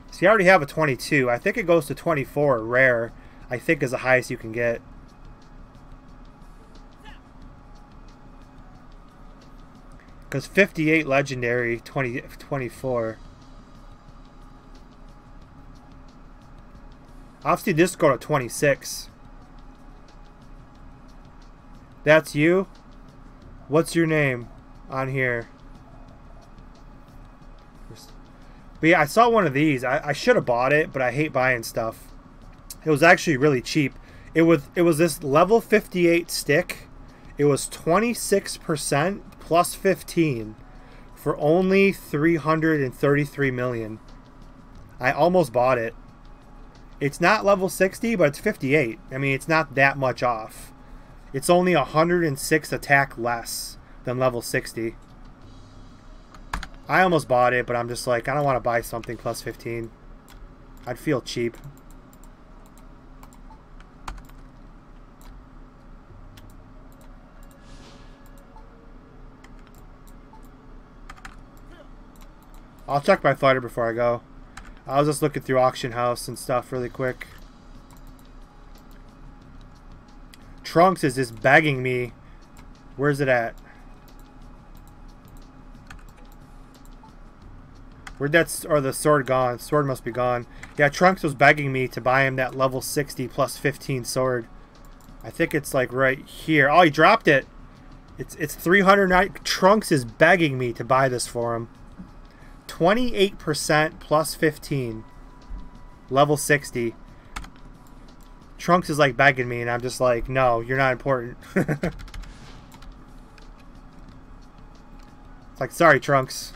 See, I already have a 22. I think it goes to 24 rare. I think is the highest you can get. Because 58 legendary, 24. Obviously, this go to 26. That's you? What's your name on here? But yeah, I saw one of these. I should have bought it, but I hate buying stuff. It was actually really cheap. It was this level 58 stick. It was 26% plus 15 for only 333 million. I almost bought it. It's not level 60, but it's 58. I mean, it's not that much off. It's only 106 attack less than level 60. I almost bought it, but I'm just like, I don't want to buy something plus 15. I'd feel cheap. I'll check my fighter before I go. I was just looking through auction house and stuff really quick. Trunks is just begging me. Where's it at? Where'd that, or the sword gone? Sword must be gone. Yeah, Trunks was begging me to buy him that level 60 plus 15 sword. I think it's like right here. Oh, he dropped it. It's 390. Trunks is begging me to buy this for him. 28% plus 15. Level 60. Trunks is like begging me, and I'm just like, no, you're not important. It's like, sorry, Trunks.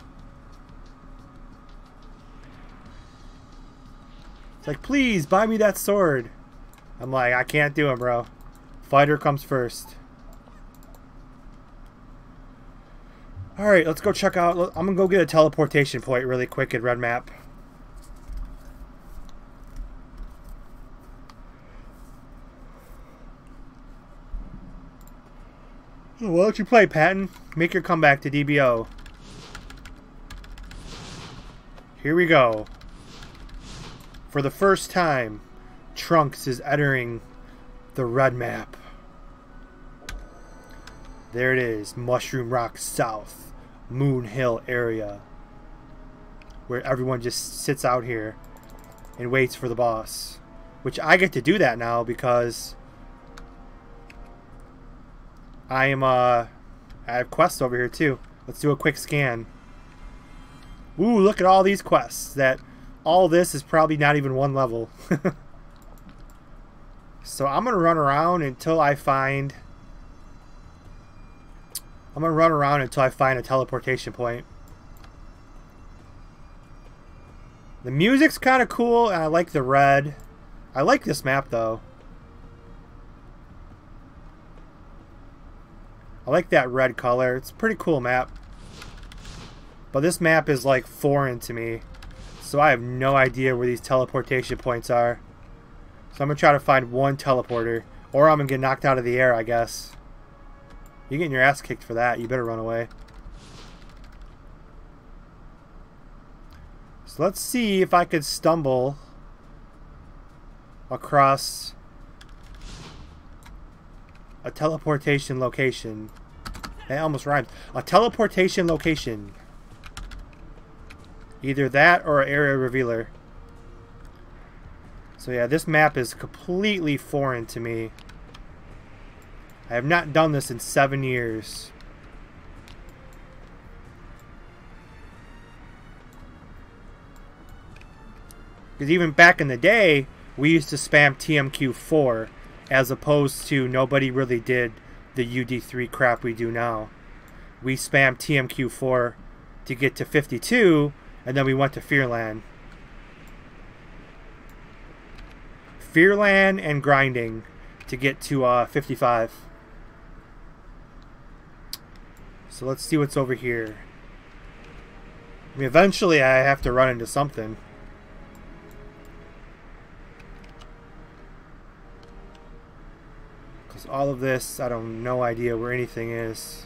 It's like, please, buy me that sword. I'm like, I can't do it, bro. Fighter comes first. Alright, let's go check out. I'm going to go get a teleportation point really quick at Red Map. Why don't you play, Patton? Make your comeback to DBO. Here we go. For the first time, Trunks is entering the Red Map. There it is, Mushroom Rock South, Moon Hill area. Where everyone just sits out here and waits for the boss. Which I get to do that now because I have quests over here too. Let's do a quick scan. Ooh, look at all these quests. All this is probably not even one level. So I'm gonna run around until I find a teleportation point. The music's kind of cool, and I like the red. I like this map though. I like that red color. It's a pretty cool map. But this map is like foreign to me. So I have no idea where these teleportation points are. So I'm going to try to find one teleporter. Or I'm going to get knocked out of the air, I guess. You're getting your ass kicked for that. You better run away. So let's see if I could stumble across a teleportation location. That almost rhymed. A teleportation location. Either that or an area revealer. So yeah, this map is completely foreign to me. I have not done this in 7 years. Because even back in the day, we used to spam TMQ4 as opposed to nobody really did the UD3 crap we do now. We spammed TMQ4 to get to 52, and then we went to Fearland. Fearland and grinding to get to 55. So let's see what's over here. I mean, eventually I have to run into something. Because all of this, I don't no idea where anything is.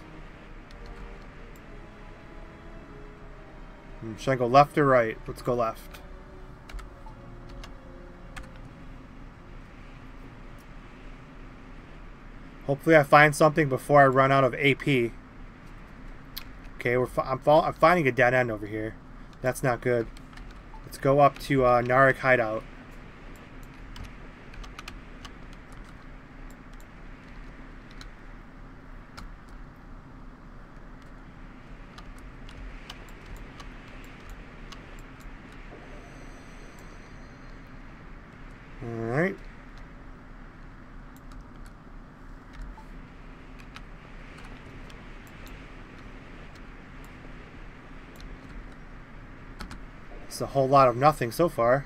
Should I go left or right? Let's go left. Hopefully I find something before I run out of AP. Okay, I'm finding a dead end over here. That's not good. Let's go up to Narek Hideout. Alright. It's a whole lot of nothing so far.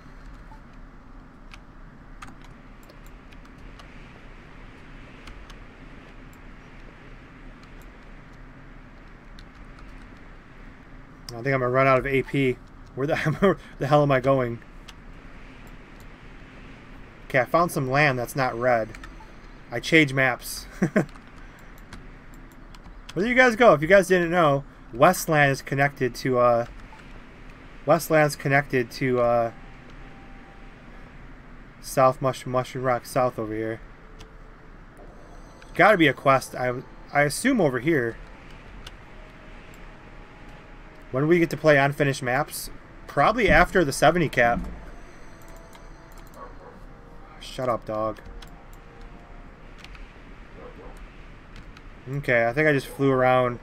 I think I'm gonna run out of AP. Where the hell am I going? Okay, I found some land that's not red. I changed maps. Where do you guys go? If you guys didn't know, Westland is connected to Westland's connected to South Mushroom Rock South over here. Gotta be a quest. I assume over here. When do we get to play unfinished maps? Probably after the 70 cap. Shut up, dog. Okay, I think I just flew around.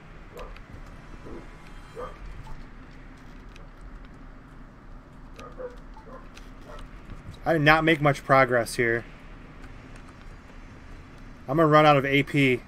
I did not make much progress here. I'm gonna run out of AP.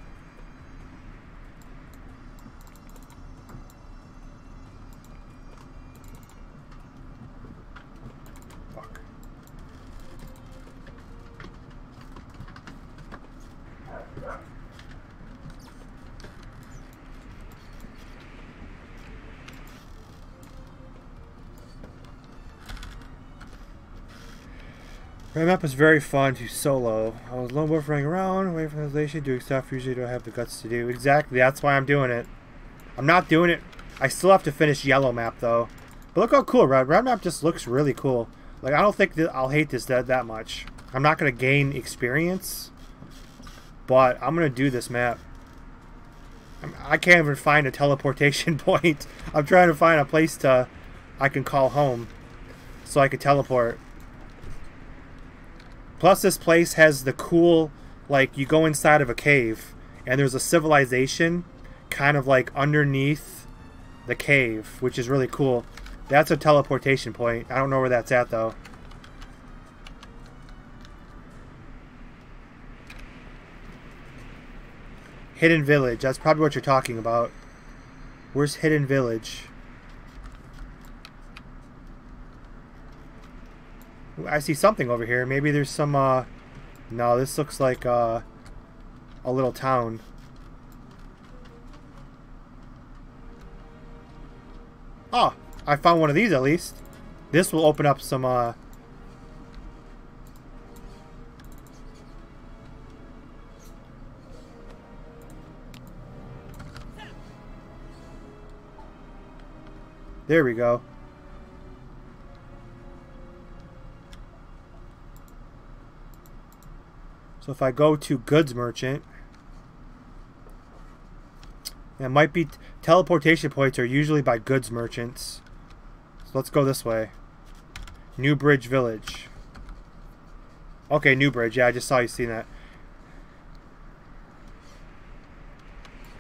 Red map is very fun to solo. I was lone wolf running around, away from the station, doing stuff usually don't have the guts to do. Exactly, that's why I'm doing it. I'm not doing it. I still have to finish yellow map though. But look how cool red map just looks really cool. Like I don't think that I'll hate this that much. I'm not gonna gain experience, but I'm gonna do this map. I can't even find a teleportation point. I'm trying to find a place I can call home so I can teleport. Plus this place has the cool, like you go inside of a cave and there's a civilization kind of like underneath the cave, which is really cool. That's a teleportation point. I don't know where that's at though. Hidden Village. That's probably what you're talking about. Where's Hidden Village? Ooh, I see something over here. Maybe there's some, no, this looks like, a little town. Oh, I found one of these at least. This will open up some, there we go. So if I go to Goods Merchant, it might be teleportation points are usually by goods merchants. So let's go this way. New Bridge Village. Okay, New Bridge. Yeah, I just saw you see that.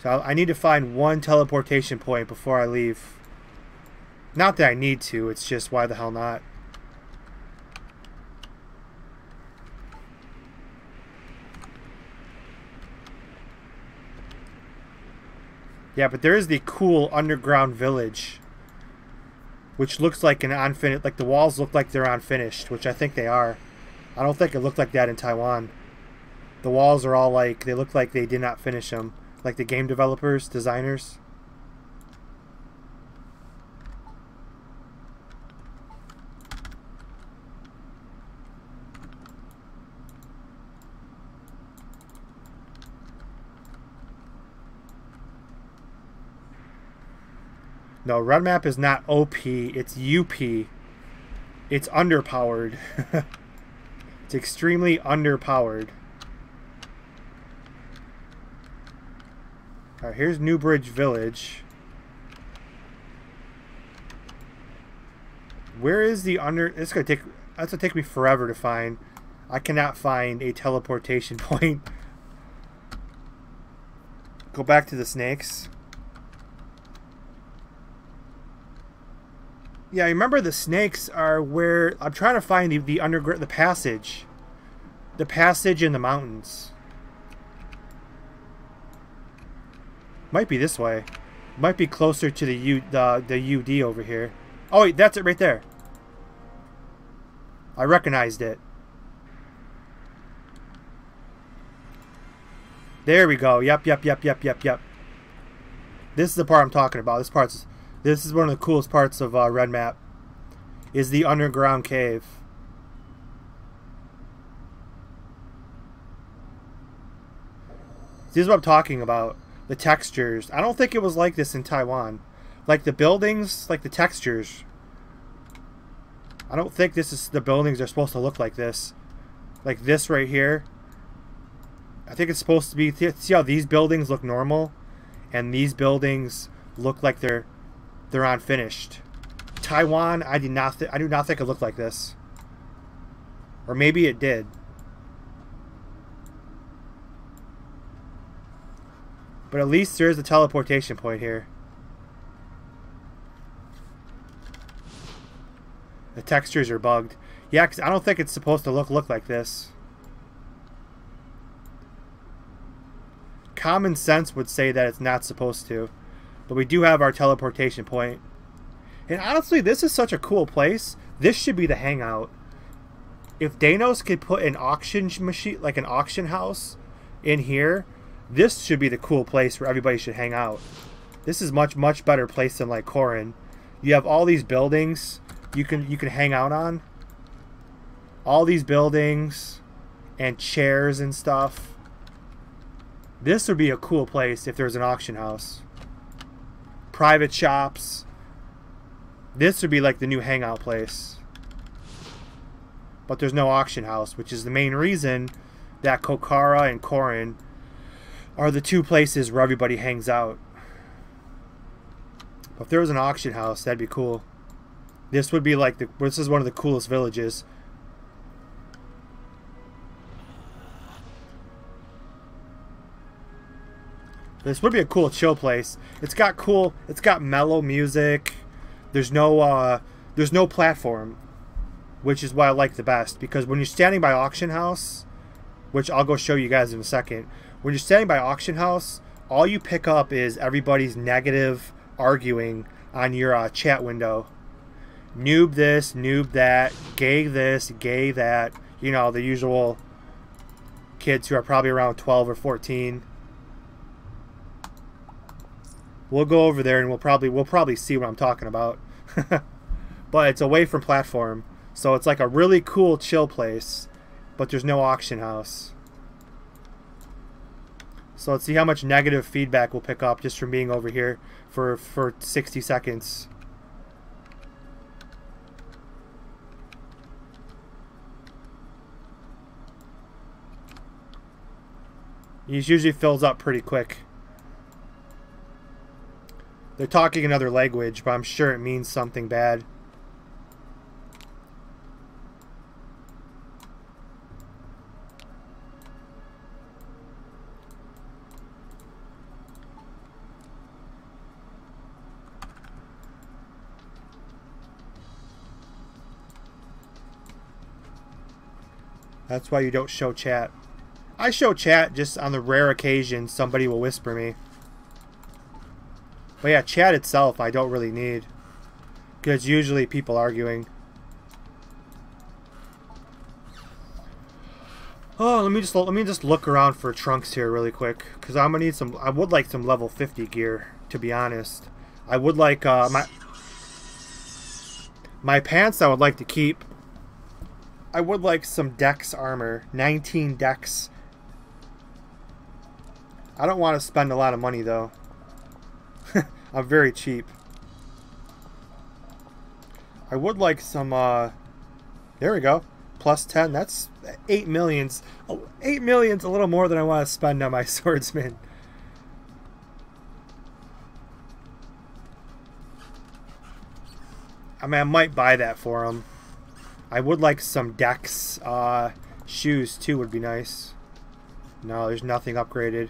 So I need to find one teleportation point before I leave. Not that I need to, it's just why the hell not. Yeah, but there is the cool underground village, which looks like an unfinished, like the walls look like they're unfinished, which I think they are. I don't think it looked like that in Taiwan. The walls are all like, they look like they did not finish them, like the game developers, designers. No, red map is not OP, it's UP. It's underpowered. It's extremely underpowered. Alright, here's New Bridge Village. Where is the it's gonna take, that's gonna take me forever to find. I cannot find a teleportation point. Go back to the snakes. Yeah, I remember the snakes are where I'm trying to find the underground, the passage in the mountains. Might be this way. Might be closer to the UD over here. Oh wait, that's it right there. I recognized it. There we go. Yep. This is the part I'm talking about. This is one of the coolest parts of Red Map, is the underground cave. This is what I'm talking about. The textures. I don't think it was like this in Taiwan. Like the buildings, like the textures. I don't think the buildings are supposed to look like this. Like this right here. I think it's supposed to be, see how these buildings look normal? And these buildings look like they're unfinished. Taiwan, I do not think it looked like this. Or maybe it did. But at least there's a teleportation point here. The textures are bugged. Yeah, because I don't think it's supposed to look like this. Common sense would say that it's not supposed to. But we do have our teleportation point. And honestly, this is such a cool place. This should be the hangout. If Danos could put an auction machine, like an auction house in here, this should be the cool place where everybody should hang out. This is much better place than like Korin. You have all these buildings you can hang out on. All these buildings and chairs and stuff. This would be a cool place if there's an auction house. Private shops. This would be like the new hangout place. But there's no auction house, which is the main reason that Kokara and Korin are the two places where everybody hangs out. If there was an auction house, that'd be cool. This would be like this is one of the coolest villages. This would be a cool chill place. It's got mellow music. There's no platform, which is what I like the best, because when you're standing by auction house, which I'll go show you guys in a second, when you're standing by auction house, all you pick up is everybody's negative arguing on your chat window. Noob this, noob that, gay this, gay that. You know, the usual kids who are probably around 12 or 14. We'll go over there and we'll probably see what I'm talking about. But it's away from platform, so it's like a really cool chill place, but there's no auction house. So let's see how much negative feedback we'll pick up just from being over here for 60 seconds. It usually fills up pretty quick. They're talking another language, but I'm sure it means something bad. That's why you don't show chat. I show chat just on the rare occasion somebody will whisper me. But yeah, chat itself I don't really need, because usually people arguing. Oh, let me just look around for trunks here really quick, because I'm gonna need some. I would like some level 50 gear, to be honest. I would like my pants. I would like to keep. I would like some Dex armor, 19 Dex. I don't want to spend a lot of money though. I'm very cheap. I would like some, there we go. Plus 10, that's 8 millions. Oh, 8 million's a little more than I want to spend on my swordsman. I mean, I might buy that for him. I would like some Dex shoes too, would be nice. No, there's nothing upgraded.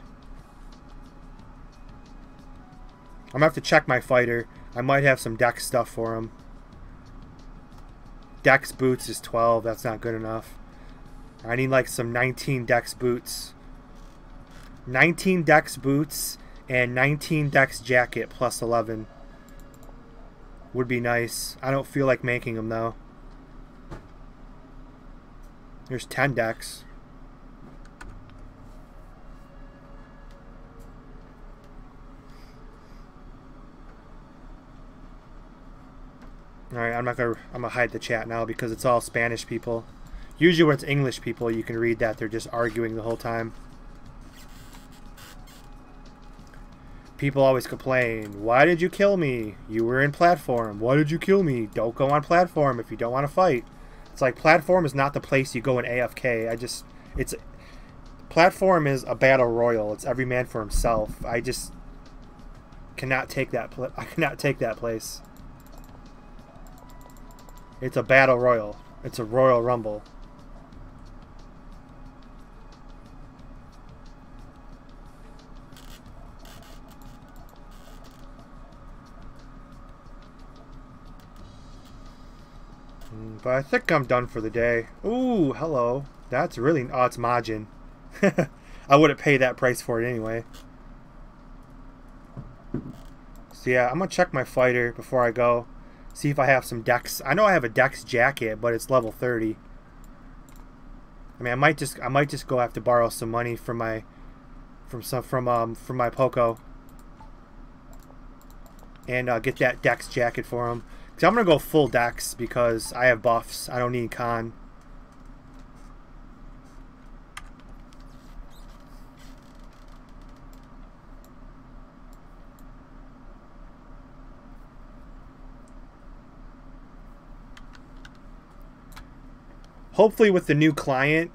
I'm gonna have to check my fighter. I might have some Dex stuff for him. Dex boots is 12. That's not good enough. I need like some 19 Dex boots. 19 Dex boots and 19 Dex jacket plus 11 would be nice. I don't feel like making them though. There's 10 Dex. Alright, I'm gonna hide the chat now because it's all Spanish people. Usually when it's English people, you can read that they're just arguing the whole time. People always complain, why did you kill me? You were in platform. Why did you kill me? Don't go on platform if you don't want to fight. It's like platform is not the place you go in AFK. Platform is a battle royal. It's every man for himself. I just cannot take that. I cannot take that place. It's a battle royal. It's a Royal Rumble. But I think I'm done for the day. Ooh, hello. That's really... Oh, it's Majin. I wouldn't pay that price for it anyway. So yeah, I'm going to check my fighter before I go. See if I have some Dex. I know I have a Dex jacket, but it's level 30. I mean, I might just go have to borrow some money from my Poco and get that Dex jacket for him. Because I'm gonna go full Dex because I have buffs. I don't need con. hopefully with the new client,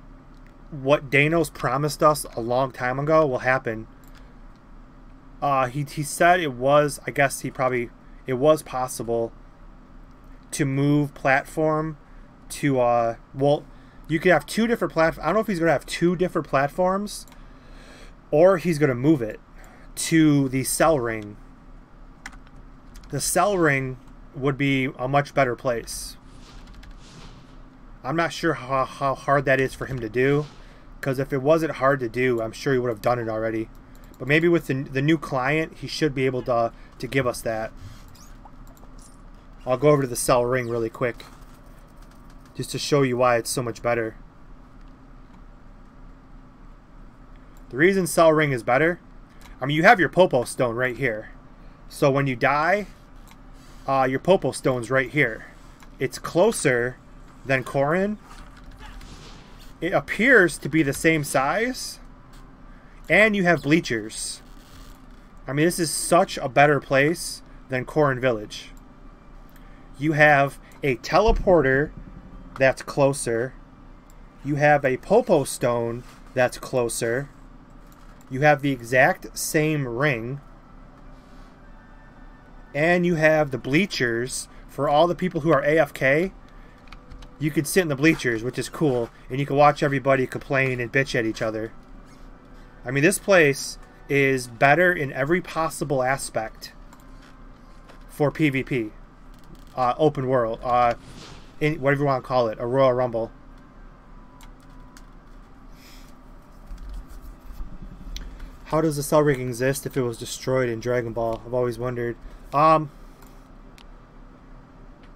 what Danos promised us a long time ago will happen. He said it was, I guess it was possible to move platform to, well, you could have 2 different platforms. I don't know if he's going to have 2 different platforms or he's going to move it to the cell ring. The cell ring would be a much better place. I'm not sure how hard that is for him to do, because if it wasn't hard to do, I'm sure he would have done it already. But maybe with the new client, he should be able to give us that. I'll go over to the cell ring really quick, just to show you why it's so much better. The reason cell ring is better, I mean, you have your Popo stone right here. So when you die, your Popo stone's right here. It's closer than Korin. It appears to be the same size. And you have bleachers. I mean, this is such a better place than Korin Village. You have a teleporter that's closer. You have a Popo stone that's closer. You have the exact same ring. And you have the bleachers for all the people who are AFK. You can sit in the bleachers, which is cool. And you can watch everybody complain and bitch at each other. I mean, this place is better in every possible aspect for PvP. Open world. Whatever you want to call it. A Royal Rumble. How does the cell ring exist if it was destroyed in Dragon Ball? I've always wondered.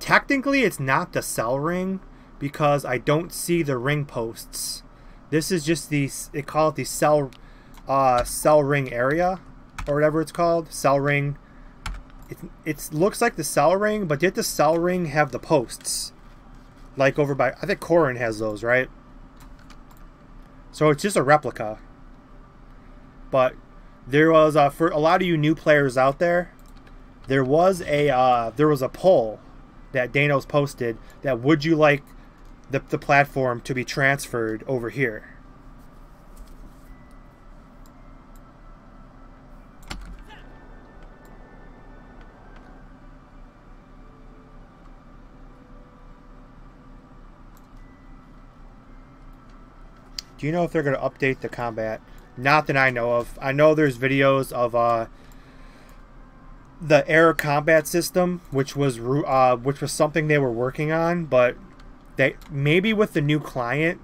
Technically, it's not the cell ring because I don't see the ring posts. This is just the, they call it the cell ring area or whatever it's called. Cell ring. It looks like the cell ring, but did the cell ring have the posts? Like over by, I think Korin has those, right? So it's just a replica. But there was, for a lot of you new players out there, there was a poll that Danos posted that would you like the platform to be transferred over here? Do you know if they're going to update the combat? Not that I know of. I know there's videos of the air combat system, which was something they were working on, but they maybe with the new client.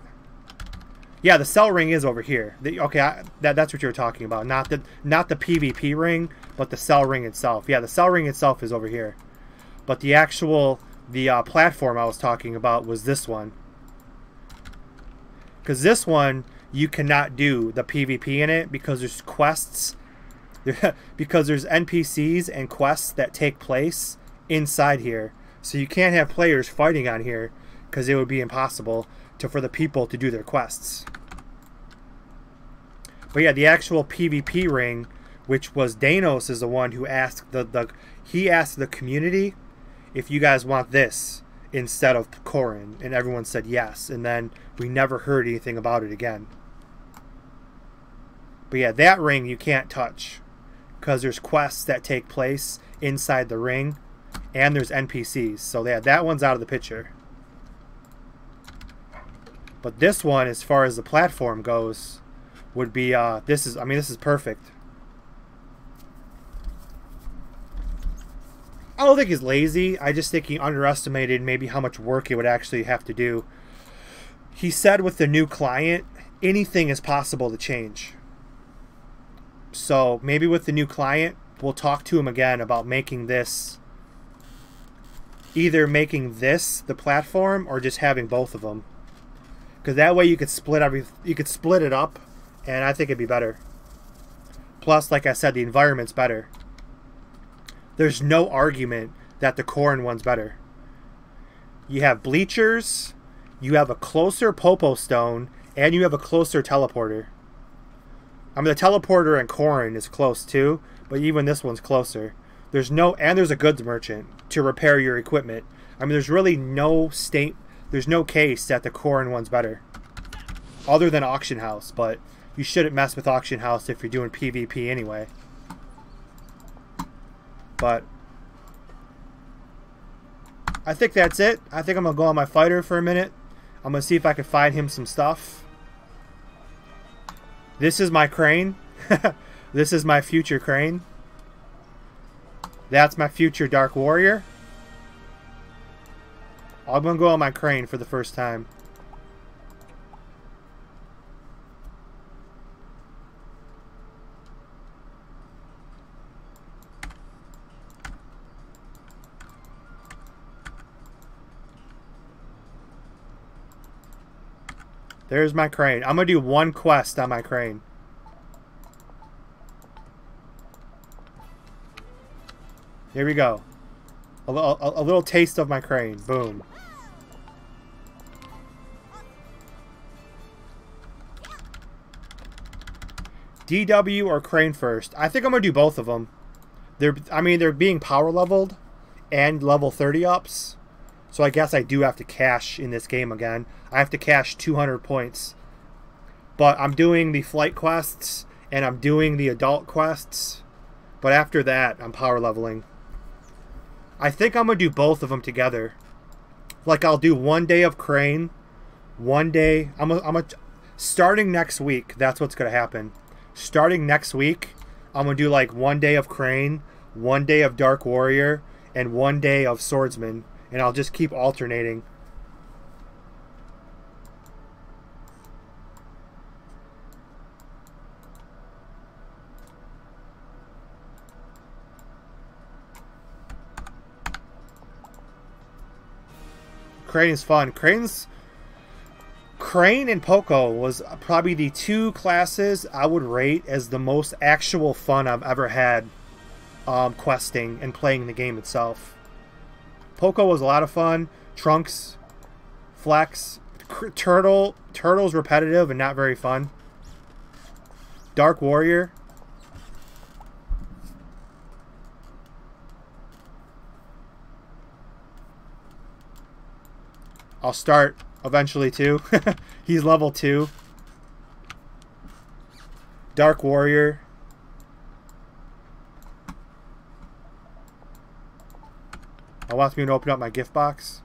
Yeah, the cell ring is over here. Okay, that's what you were talking about. Not the PvP ring, but the cell ring itself. Yeah, the cell ring itself is over here, but the platform I was talking about was this one. Because this one, you cannot do the PvP in it because there's quests. Because there's NPCs and quests that take place inside here. So you can't have players fighting on here because it would be impossible for the people to do their quests. But yeah, the actual PvP ring, which was Danos is the one who asked he asked the community if you guys want this instead of Korin, and everyone said yes, and then we never heard anything about it again. But yeah, that ring you can't touch because there's quests that take place inside the ring and there's NPCs, so yeah, that one's out of the picture. But this one, as far as the platform goes, would be this is perfect. I don't think he's lazy. I just think he underestimated maybe how much work it would actually have to do. He said with the new client, anything is possible to change. So maybe with the new client, we'll talk to him again about making this, either making this the platform or just having both of them. Because that way you could split it up, and I think it'd be better. Plus, like I said, the environment's better. There's no argument that the Korin one's better. You have bleachers, you have a closer Popo stone, and you have a closer teleporter. I mean, the teleporter in Korin is close too, but even this one's closer. And there's a goods merchant to repair your equipment. I mean, there's really no there's no case that the Corin one's better. Other than Auction House, but you shouldn't mess with Auction House if you're doing PvP anyway. But I think that's it. I think I'm going to go on my fighter for a minute. I'm going to see if I can find him some stuff. This is my crane. This is my future crane. That's my future Dark Warrior. I'm going to go on my crane for the first time. There's my crane. I'm going to do one quest on my crane. Here we go. A little taste of my crane. Boom. DW or crane first? I think I'm going to do both of them. They're being power leveled and level 30 ups. So I guess I do have to cash in this game again. I have to cash 200 points. But I'm doing the flight quests and I'm doing the adult quests. But after that, I'm power leveling. I think I'm going to do both of them together. Like I'll do 1 day of crane. 1 day. Starting next week, that's what's going to happen. Starting next week, I'm going to do like 1 day of crane, 1 day of Dark Warrior, and 1 day of Swordsman. And I'll just keep alternating. Crane is fun. Crane and Poco was probably the two classes I would rate as the most actual fun I've ever had questing and playing the game itself. Poco was a lot of fun. Trunks, Flex, Turtle's repetitive and not very fun. Dark Warrior. I'll start eventually too. He's level 2. Dark Warrior. I want me to open up my gift box.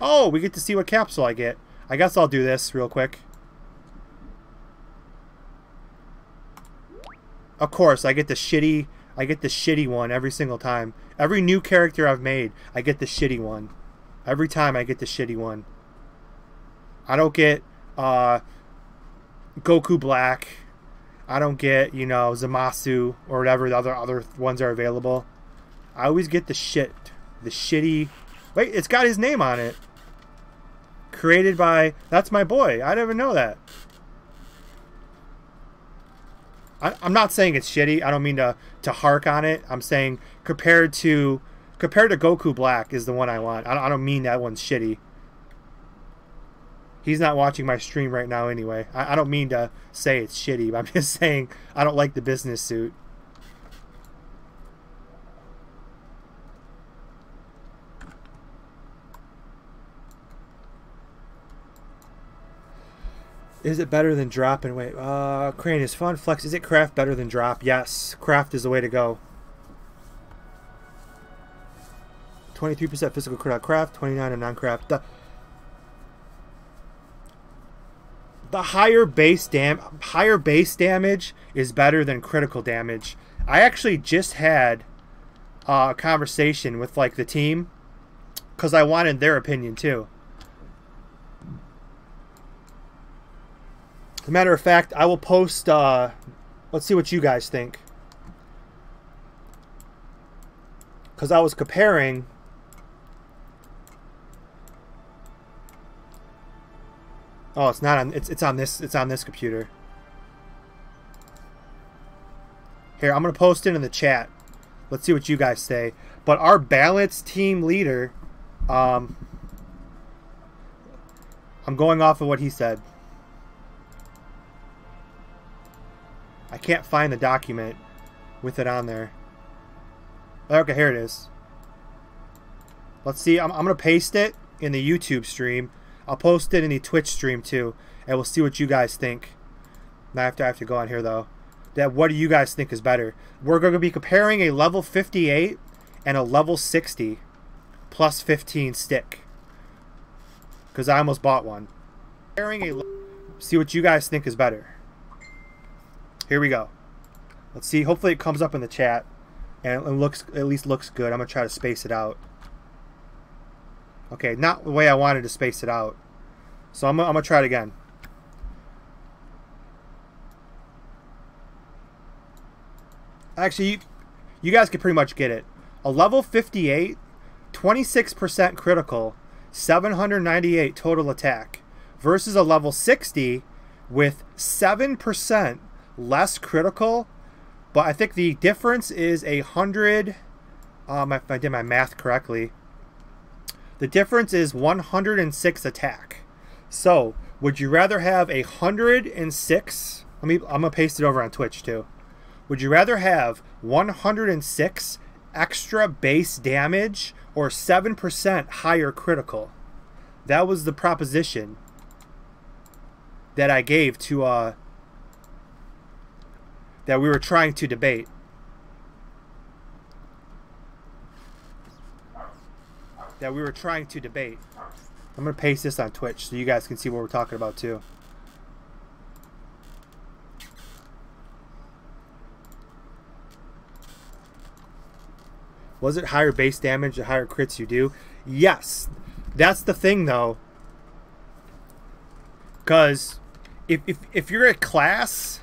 Oh, we get to see what capsule I get. I guess I'll do this real quick. Of course, I get the shitty one every single time. Every new character I've made, I get the shitty one. Every time I get the shitty one. I don't get Goku Black. I don't get, you know, Zamasu or whatever the other ones are available. I always get the shitty. Wait, it's got his name on it. Created by, that's my boy. I didn't even know that. I'm not saying it's shitty. I don't mean to hark on it. I'm saying compared to Goku Black is the one I want. I don't mean that one's shitty. He's not watching my stream right now anyway. I don't mean to say it's shitty, but I'm just saying I don't like the business suit. Is it better than drop and wait? Crane is fun. Flex, is it craft better than drop? Yes, craft is the way to go. 23% physical craft, 29% on non-craft. The higher base damage is better than critical damage. I actually just had a conversation with like the team because I wanted their opinion too. As a matter of fact, I will post, let's see what you guys think. Because I was comparing. Oh, it's not on, it's on this computer. Here, I'm going to post it in the chat. Let's see what you guys say. But our balanced team leader, I'm going off of what he said. I can't find the document with it on there. Okay, here it is. Let's see. I'm going to paste it in the YouTube stream. I'll post it in the Twitch stream too, and we'll see what you guys think. Now I have to go on here though. What do you guys think is better? We're going to be comparing a level 58 and a level 60 plus 15 stick. Because I almost bought one. See what you guys think is better. Here we go. Let's see. Hopefully it comes up in the chat and it looks, at least looks good. I'm going to try to space it out. Okay, not the way I wanted to space it out. So I'm going to try it again. Actually, you guys can pretty much get it. A level 58, 26% critical, 798 total attack, versus a level 60 with 7% less critical, but I think the difference is 100, if I did my math correctly, the difference is 106 attack. So, would you rather have 106, I'm going to paste it over on Twitch too. Would you rather have 106 extra base damage or 7% higher critical? That was the proposition that I gave to, that we were trying to debate. I'm going to paste this on Twitch so you guys can see what we're talking about too. Was it higher base damage the higher crits you do? Yes. That's the thing though. Because if you're a class,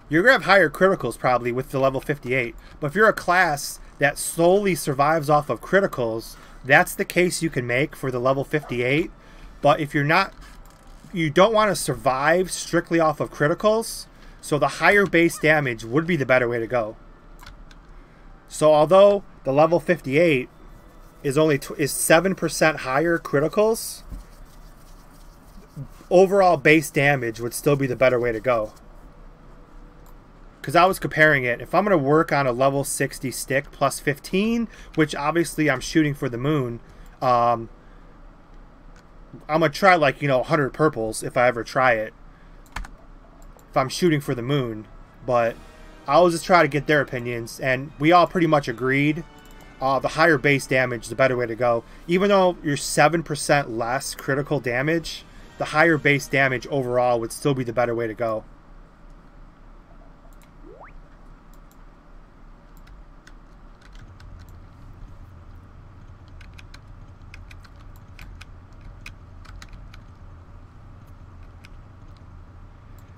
you're going to have higher criticals probably with the level 58. But if you're a class that solely survives off of criticals, that's the case you can make for the level 58. But if you're not, you don't want to survive strictly off of criticals, so the higher base damage would be the better way to go. So although the level 58 is only is 7% higher criticals, overall base damage would still be the better way to go. Because I was comparing it, if I'm going to work on a level 60 stick plus 15, which obviously I'm shooting for the moon, I'm going to try like, 100 purples if I ever try it. If I'm shooting for the moon. But I was just trying to get their opinions, and we all pretty much agreed the higher base damage is the better way to go. Even though you're 7% less critical damage, the higher base damage overall would still be the better way to go.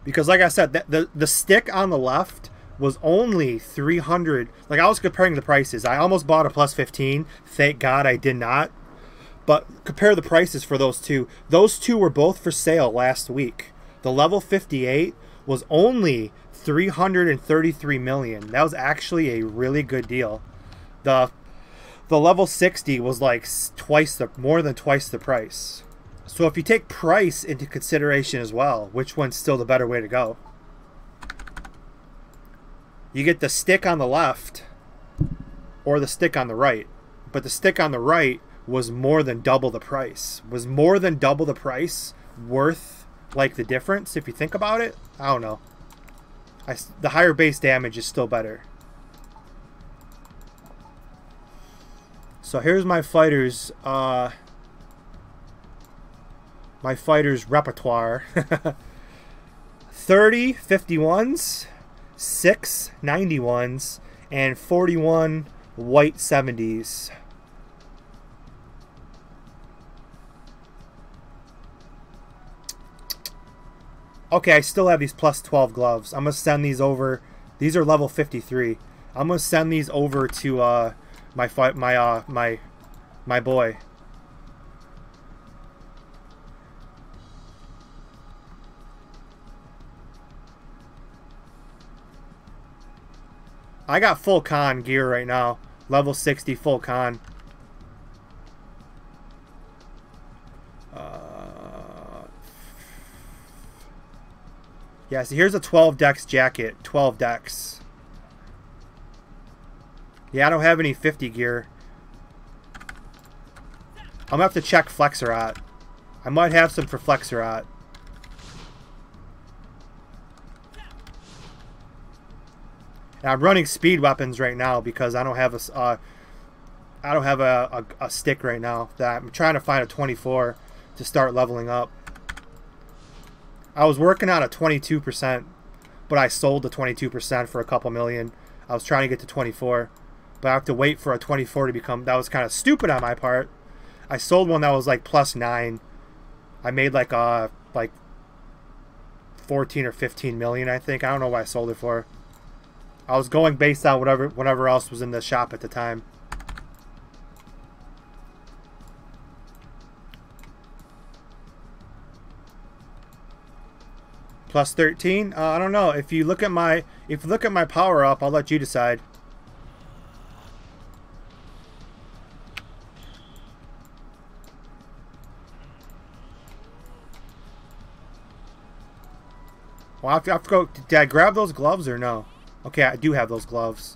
Because like I said, the stick on the left was only 300. Like, I was comparing the prices. I almost bought a plus 15. Thank God I did not. But compare the prices for those two. Those two were both for sale last week. The level 58 was only 333 million. That was actually a really good deal. The level 60 was like more than twice the price. So if you take price into consideration as well, which one's still the better way to go? You get the stick on the left or the stick on the right. But the stick on the right was more than double the price. Was more than double the price worth like the difference if you think about it? I don't know. The higher base damage is still better. So here's my fighters repertoire. 30 51s, 6 91s, and 41 white 70s. Okay, I still have these plus 12 gloves. I'm going to send these over. These are level 53. I'm going to send these over to my boy. I got full con gear right now. Level 60 full con. Yeah, so here's a 12 dex jacket. 12 dex. Yeah, I don't have any 50 gear. I'm gonna have to check Flexarot. I might have some for Flexarot. And I'm running speed weapons right now because I don't have a stick right now. That I'm trying to find a 24 to start leveling up. I was working on a 22%, but I sold the 22% for a couple million. I was trying to get to 24, but I have to wait for a 24 to become. That was kind of stupid on my part. I sold one that was like +9. I made like 14 or 15 million, I think. I don't know what I sold it for. I was going based on whatever else was in the shop at the time. +13. I don't know. If you look at my power up, I'll let you decide. Well, I have to go. Did I grab those gloves or no? Okay, I do have those gloves.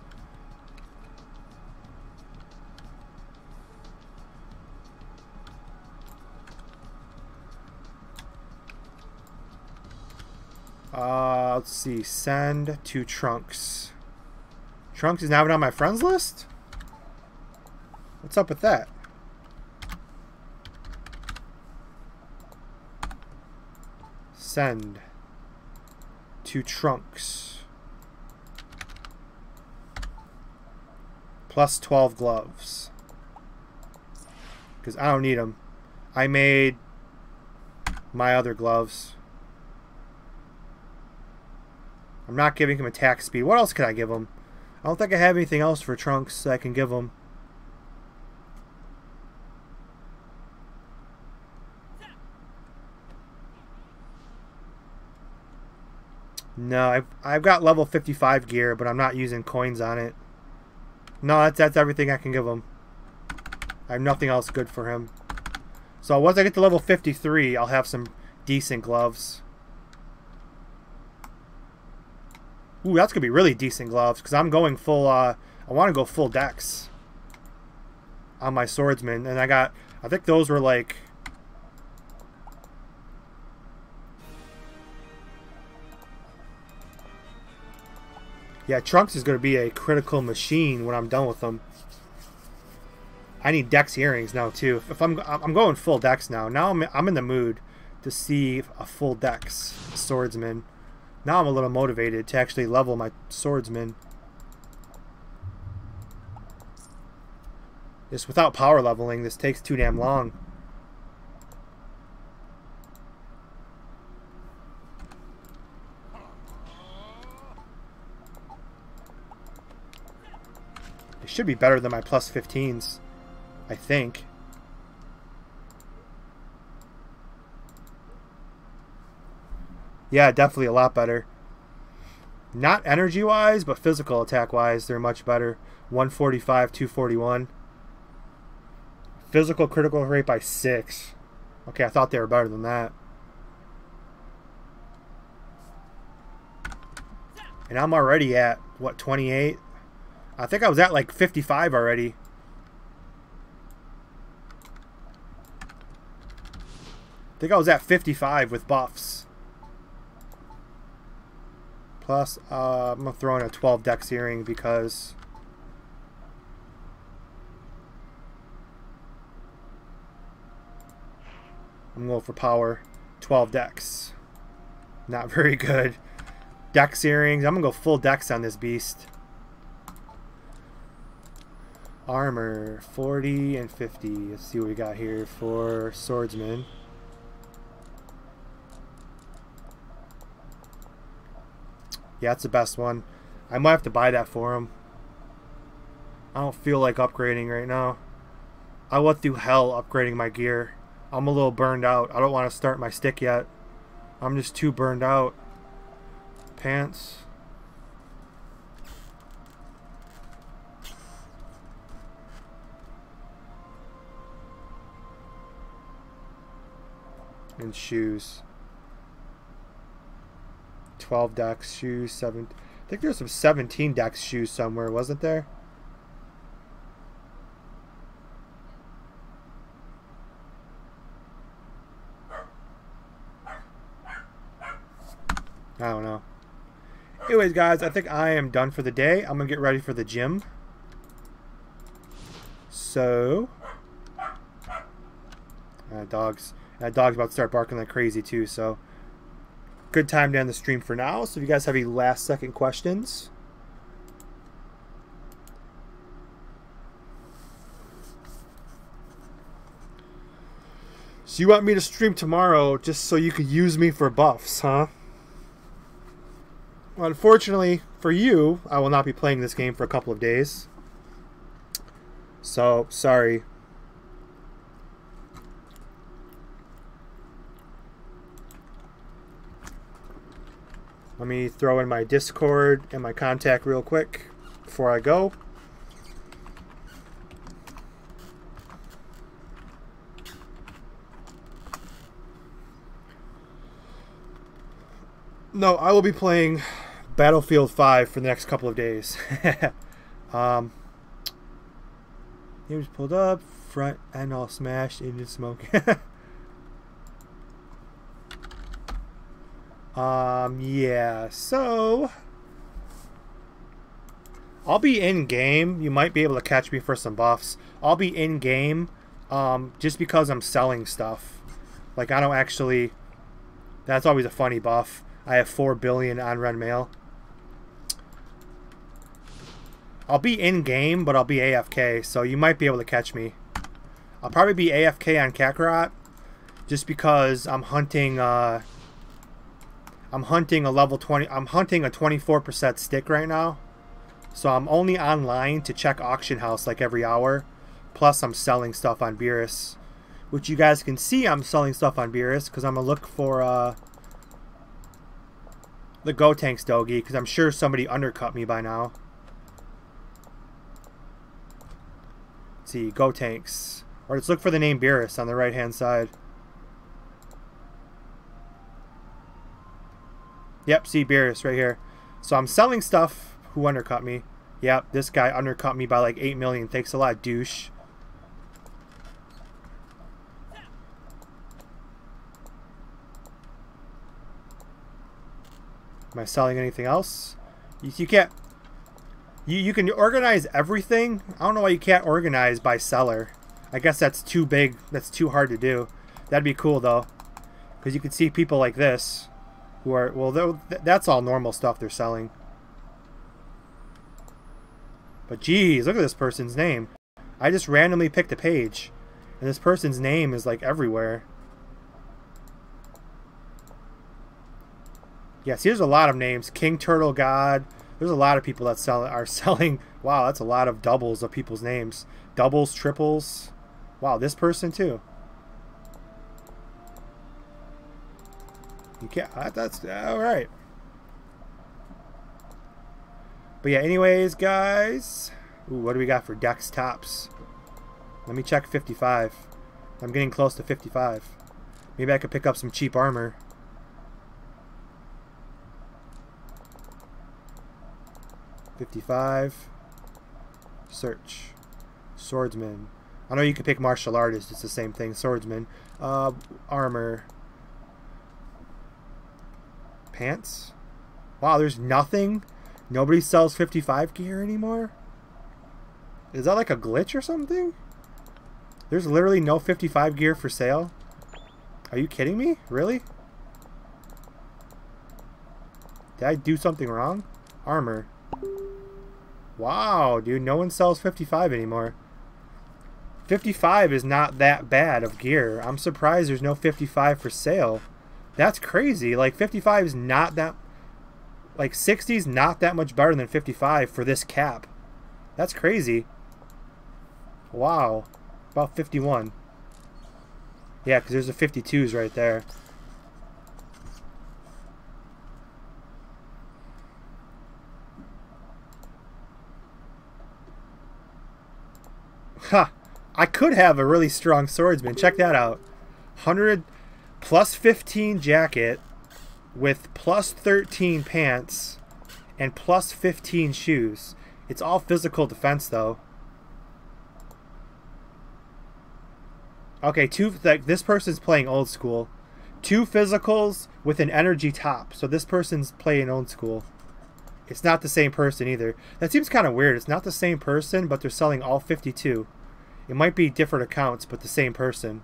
Let's see. Send to Trunks. Trunks is now on my friends list? What's up with that? Send to Trunks. +12 gloves. Because I don't need them. I made my other gloves. I'm not giving him attack speed. What else could I give him? I don't think I have anything else for Trunks that I can give him. No, I've got level 55 gear, but I'm not using coins on it. No, that's everything I can give him. I have nothing else good for him. So once I get to level 53, I'll have some decent gloves. Ooh, that's going to be really decent gloves, because I'm going full, I want to go full dex on my swordsman. And I think those were like... Yeah, Trunks is going to be a critical machine when I'm done with them. I need dex earrings now too. If I'm going full dex now. Now I'm in the mood to see a full dex swordsman. Now I'm a little motivated to actually level my swordsman. Just without power leveling, this takes too damn long. It should be better than my +15s, I think. Yeah, definitely a lot better. Not energy-wise, but physical attack-wise, they're much better. 145, 241. Physical critical rate by 6. Okay, I thought they were better than that. And I'm already at, what, 28? I think I was at like 55 already. I think I was at 55 with buffs. Plus, I'm going to throw in a 12 dex earring because... I'm going for power. 12 dex. Not very good. Dex earrings. I'm going to go full dex on this beast. Armor. 40 and 50. Let's see what we got here for swordsman. Yeah, that's the best one. I might have to buy that for him. I don't feel like upgrading right now. I went through hell upgrading my gear. I'm a little burned out. I don't want to start my stick yet. I'm just too burned out. Pants. And shoes. 12 dex shoes, 7. I think there's some 17 dex shoes somewhere, wasn't there? I don't know. Anyways, guys, I think I am done for the day. I'm going to get ready for the gym. So, that dog's about to start barking like crazy too, so good time to end the stream for now. So if you guys have any last second questions. So you want me to stream tomorrow just so you could use me for buffs, huh? Well, unfortunately for you, I will not be playing this game for a couple of days. So, sorry. Let me throw in my Discord and my contact real quick before I go. No, I will be playing Battlefield 5 for the next couple of days. Game's pulled up, front end all smashed, into smoke. Yeah, so I'll be in game. You might be able to catch me for some buffs. I'll be in game, just because I'm selling stuff. Like, I don't actually. That's always a funny buff. I have 4 billion on Red Mail. I'll be in game, but I'll be AFK, so you might be able to catch me. I'll probably be AFK on Kakarot, just because I'm hunting a level 20. I'm hunting a 24% stick right now, so I'm only online to check auction house like every hour. Plus, I'm selling stuff on Beerus, which you guys can see. I'm selling stuff on Beerus because I'm gonna look for the Gotenks Dogi, because I'm sure somebody undercut me by now. Let's see, Gotenks. Or let's look for the name Beerus on the right hand side. Yep, see Beerus right here. So I'm selling stuff. Who undercut me? Yep, this guy undercut me by like 8 million. Thanks a lot, douche. Am I selling anything else? You can't. You can organize everything. I don't know why you can't organize by seller. I guess that's too big. That's too hard to do. That'd be cool though, because you can see people like this who are, well, that's all normal stuff they're selling. But geez, look at this person's name. I just randomly picked a page, and this person's name is like everywhere. Yes, here's a lot of names. King Turtle God. There's a lot of people that are selling. Wow, that's a lot of doubles of people's names. Doubles, triples. Wow, this person too. You can't. That's all right. But yeah, anyways, guys. Ooh, what do we got for Dex Tops? Let me check 55. I'm getting close to 55. Maybe I could pick up some cheap armor. $55. Search. Swordsman. I know you can pick martial artist. It's the same thing. Swordsman. Armor. Pants. Wow, there's nothing. Nobody sells 55 gear anymore. Is that like a glitch or something? There's literally no 55 gear for sale. Are you kidding me? Really? Did I do something wrong? Armor. Wow, dude, no one sells 55 anymore. 55 is not that bad of gear. I'm surprised there's no 55 for sale. That's crazy. Like, 55 is not that... Like, 60 is not that much better than 55 for this cap. That's crazy. Wow. About 51. Yeah, because there's a 52s right there. Ha! I could have a really strong swordsman. Check that out. 100 plus 15 jacket with plus 13 pants and plus 15 shoes. It's all physical defense though. Okay, like this person's playing old school. 2 physicals with an energy top. So this person's playing old school. It's not the same person either. That seems kind of weird. It's not the same person, but they're selling all 52. It might be different accounts, but the same person.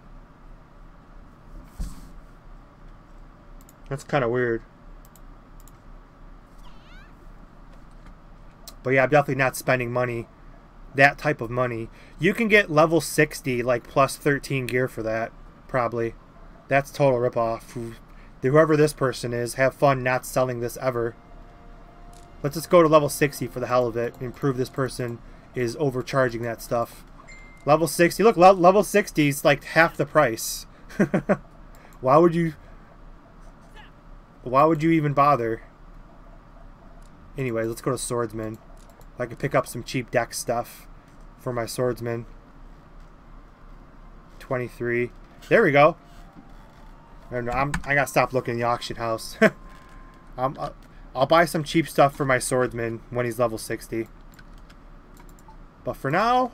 That's kind of weird. But yeah, I'm definitely not spending money. That type of money. You can get level 60, like plus 13 gear for that. Probably. That's total ripoff. Whoever this person is, have fun not selling this ever. Let's just go to level 60 for the hell of it and prove this person is overcharging that stuff. Level 60. Look, level 60 is like half the price. Why would you even bother? Anyway, let's go to Swordsman. I can pick up some cheap deck stuff for my Swordsman. 23. There we go. I gotta stop looking in the auction house. I'll buy some cheap stuff for my Swordsman when he's level 60. But for now,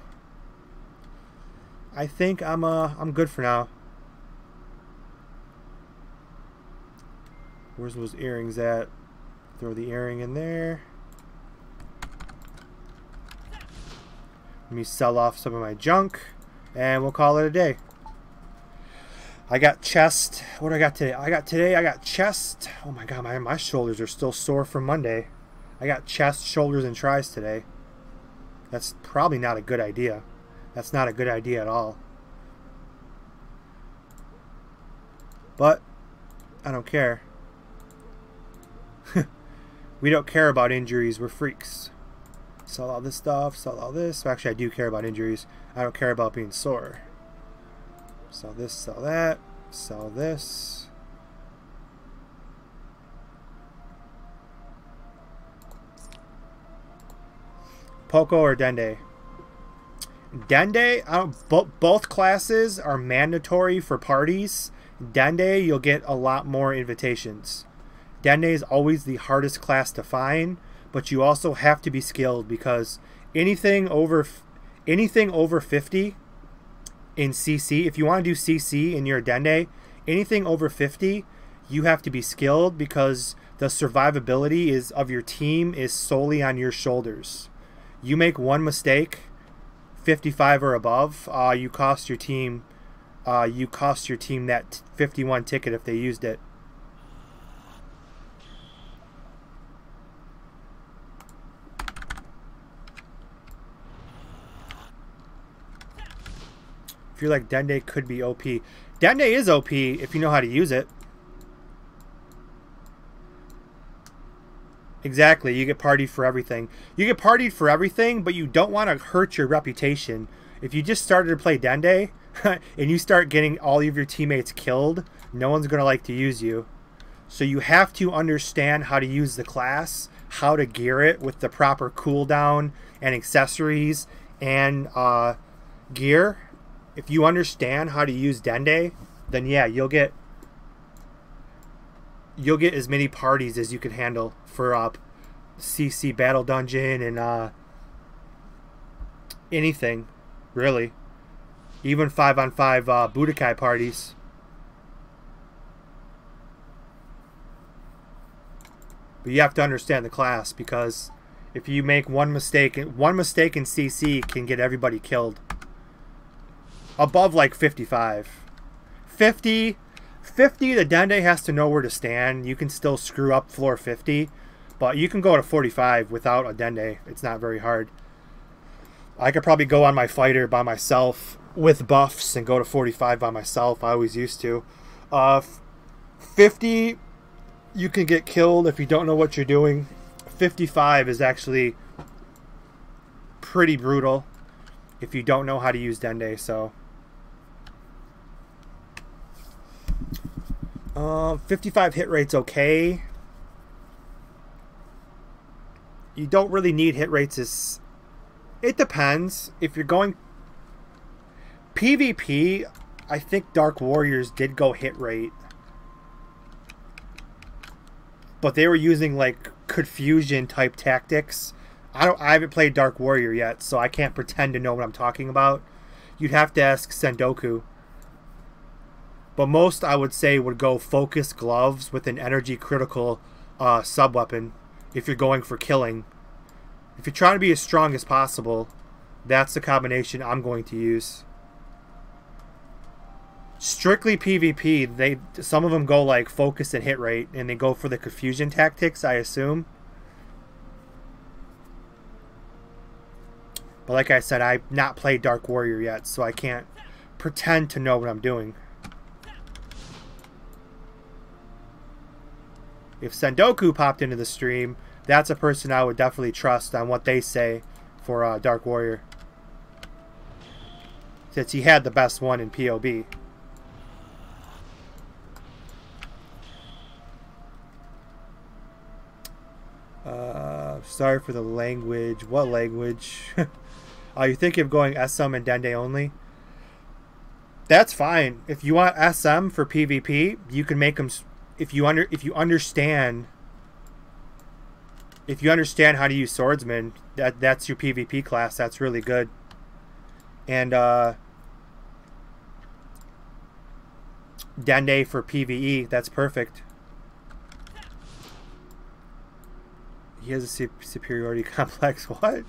I think I'm good for now. Where's those earrings at? Throw the earring in there. Let me sell off some of my junk, and we'll call it a day. I got chest. What do I got today? I got chest. Oh my god, my shoulders are still sore from Monday. I got chest, shoulders, and tries today. That's probably not a good idea. That's not a good idea at all. But I don't care. We don't care about injuries. We're freaks. Sell all this stuff. Sell all this. Actually, I do care about injuries. I don't care about being sore. Sell this, sell that, sell this. Poco or Dende? Dende, both classes are mandatory for parties. Dende, you'll get a lot more invitations. Dende is always the hardest class to find, but you also have to be skilled because anything over 50 in CC, if you want to do CC in your Dende, anything over 50, you have to be skilled because the survivability of your team is solely on your shoulders. You make one mistake, 55 or above, you cost your team that 51 ticket if they used it. I feel like Dende could be OP. Dende is OP if you know how to use it. Exactly, you get partied for everything. You get partied for everything, but you don't want to hurt your reputation. If you just started to play Dende and you start getting all of your teammates killed, no one's going to like to use you. So you have to understand how to use the class, how to gear it with the proper cooldown and accessories and gear. If you understand how to use Dende, then yeah, you'll get as many parties as you can handle for CC Battle Dungeon and anything, really. Even 5-on-5 Budokai parties. But you have to understand the class because if you make one mistake in CC can get everybody killed. Above like 55. 50, the Dende has to know where to stand. You can still screw up floor 50, but you can go to 45 without a Dende. It's not very hard. I could probably go on my fighter by myself with buffs and go to 45 by myself. I always used to. 50, you can get killed if you don't know what you're doing. 55 is actually pretty brutal if you don't know how to use Dende, so... 55 hit rate's okay. You don't really need hit rates. It depends. If you're going PvP, I think Dark Warriors did go hit rate. But they were using like confusion type tactics. I haven't played Dark Warrior yet, so I can't pretend to know what I'm talking about. You'd have to ask Sendoku. But most, I would say, would go focus gloves with an energy critical sub-weapon if you're going for killing. If you're trying to be as strong as possible, that's the combination I'm going to use. Strictly PvP, some of them go like focus and hit rate, and they go for the confusion tactics, I assume. But like I said, I've not played Dark Warrior yet, so I can't pretend to know what I'm doing. If Sendoku popped into the stream, that's a person I would definitely trust on what they say for Dark Warrior, since he had the best one in POB. Sorry for the language. What language? You thinking of going SM and Dende only? That's fine. If you want SM for PvP, you can make them. If you understand how to use swordsman, that's your PvP class. That's really good. And Dende for PvE, that's perfect. He has a superiority complex. What?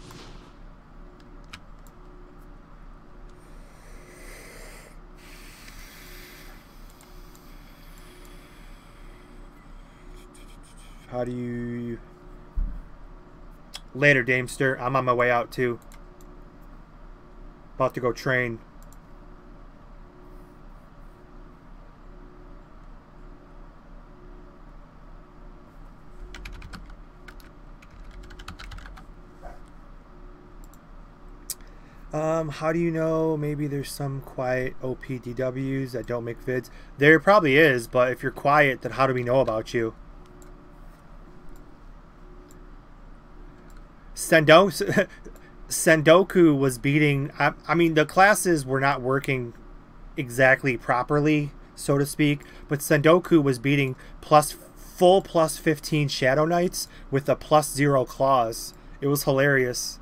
How do you... Later, Damester. I'm on my way out, too. About to go train. How do you know maybe there's some quiet OPDWs that don't make vids? There probably is, but if you're quiet, then how do we know about you? Sendoku was beating... I mean, the classes were not working exactly properly, so to speak, but Sendoku was beating full plus 15 Shadow Knights with a +0 claws. It was hilarious.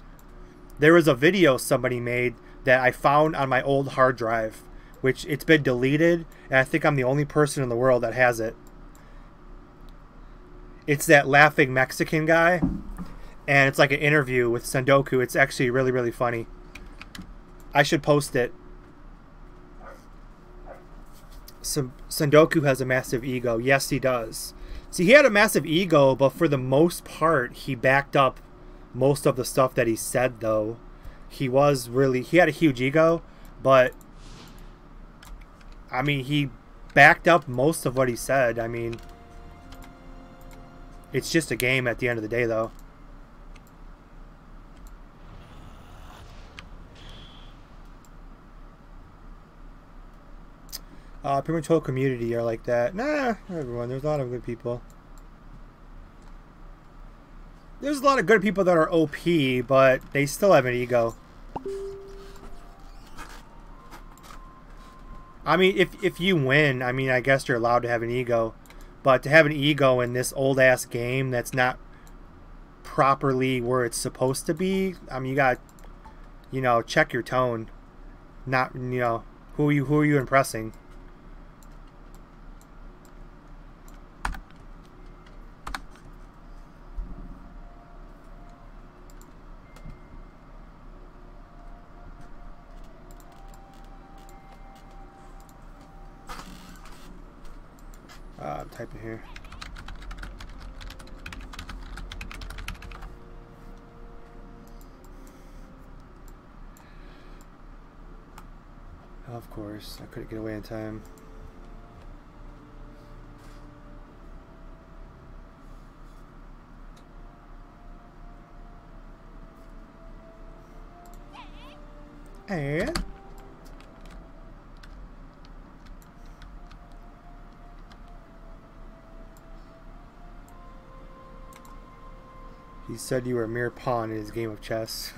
There was a video somebody made that I found on my old hard drive, which it's been deleted, and I think I'm the only person in the world that has it. It's that laughing Mexican guy, and it's like an interview with Sendoku. It's actually really, really funny. I should post it. Sendoku has a massive ego. Yes, he does. See, he had a massive ego, but for the most part, he backed up most of the stuff that he said, though. He had a huge ego, but I mean, he backed up most of what he said. I mean, it's just a game at the end of the day, though. Pretty much whole community are like that. Nah, everyone. There's a lot of good people. There's a lot of good people that are OP, but they still have an ego. I mean, if you win, I mean, I guess you're allowed to have an ego. But to have an ego in this old-ass game that's not properly where it's supposed to be, I mean, you got, you know, check your tone. Not, you know, who are you impressing? I'm typing here. Of course, I couldn't get away in time. And he said you were a mere pawn in his game of chess.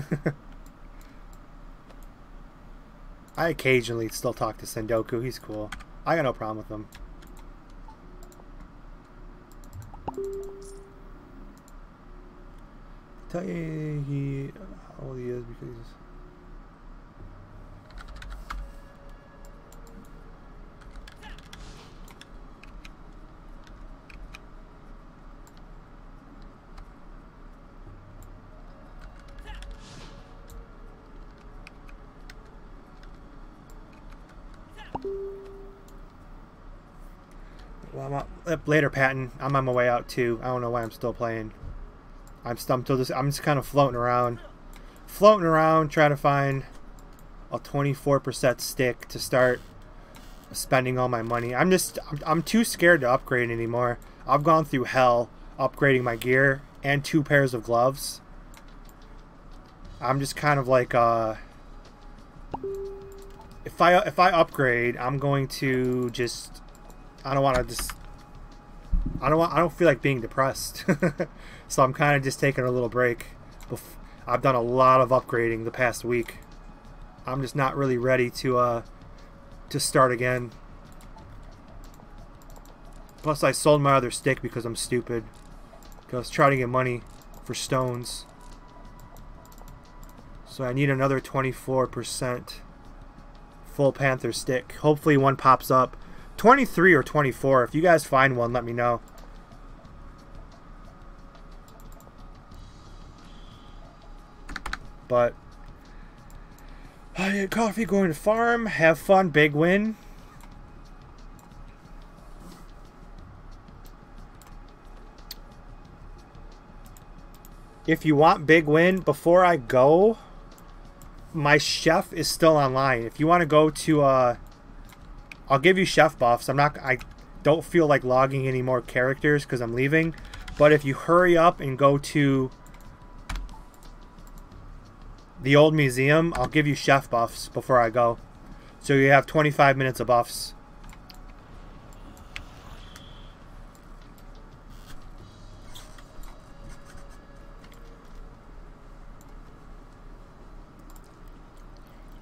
I occasionally still talk to Sendoku. He's cool. I got no problem with him. Tell you how old he is because Later, Patton. I'm on my way out too. I don't know why I'm still playing. I'm stumped till this. I'm just kind of floating around, trying to find a 24% stick to start spending all my money. I'm too scared to upgrade anymore. I've gone through hell upgrading my gear and 2 pairs of gloves. I'm just kind of like if I upgrade, I'm going to just I don't feel like being depressed. So I'm kind of just taking a little break. I've done a lot of upgrading the past week. I'm just not really ready to start again. Plus I sold my other stick because I'm stupid. Because I was trying to get money for stones. So I need another 24% full panther stick. Hopefully one pops up. 23 or 24. If you guys find one, let me know. But I get coffee, going to farm, have fun, big win. If you want big win, before I go, my chef is still online. If you want to go to I'll give you chef buffs. I don't feel like logging any more characters because I'm leaving. But if you hurry up and go to the old museum, I'll give you chef buffs before I go. So you have 25 minutes of buffs.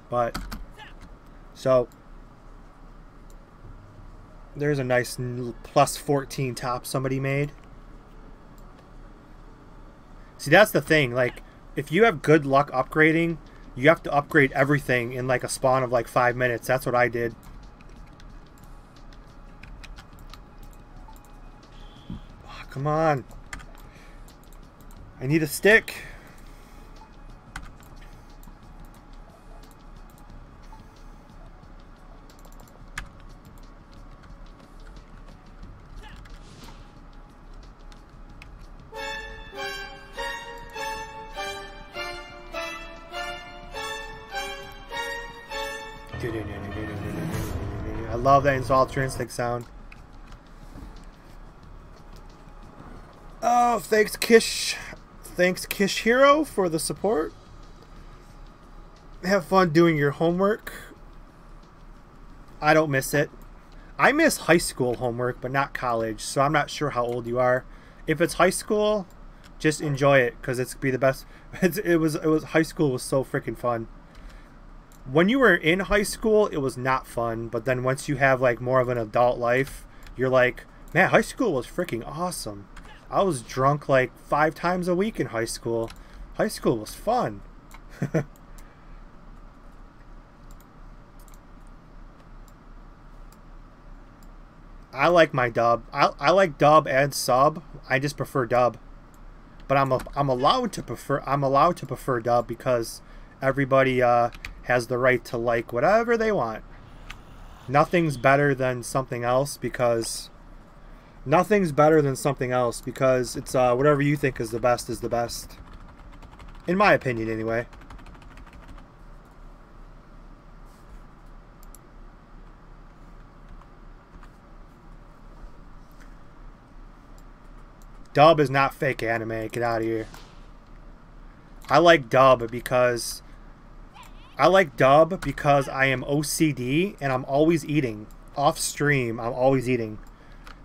But so there's a nice plus 14 top somebody made. See, that's the thing, like if you have good luck upgrading, you have to upgrade everything in like a spawn of like 5 minutes. That's what I did. Oh, come on. I need a stick. I love that install translate sound. Oh, thanks Kish Hero for the support. Have fun doing your homework. I don't miss it. I miss high school homework, but not college, so I'm not sure how old you are. If it's high school, just enjoy it because it's be the best. It was high school was so freaking fun. When you were in high school, it was not fun, but then once you have like more of an adult life, you're like, man, high school was freaking awesome. I was drunk like 5 times a week in high school. High school was fun. I like my dub. I like dub and sub. I just prefer dub. But I'm allowed to prefer dub because everybody has the right to like whatever they want. Nothing's better than something else because it's whatever you think is the best. In my opinion, anyway. Dub is not fake anime. Get out of here. I like dub because I am OCD and I'm always eating. Off stream, I'm always eating.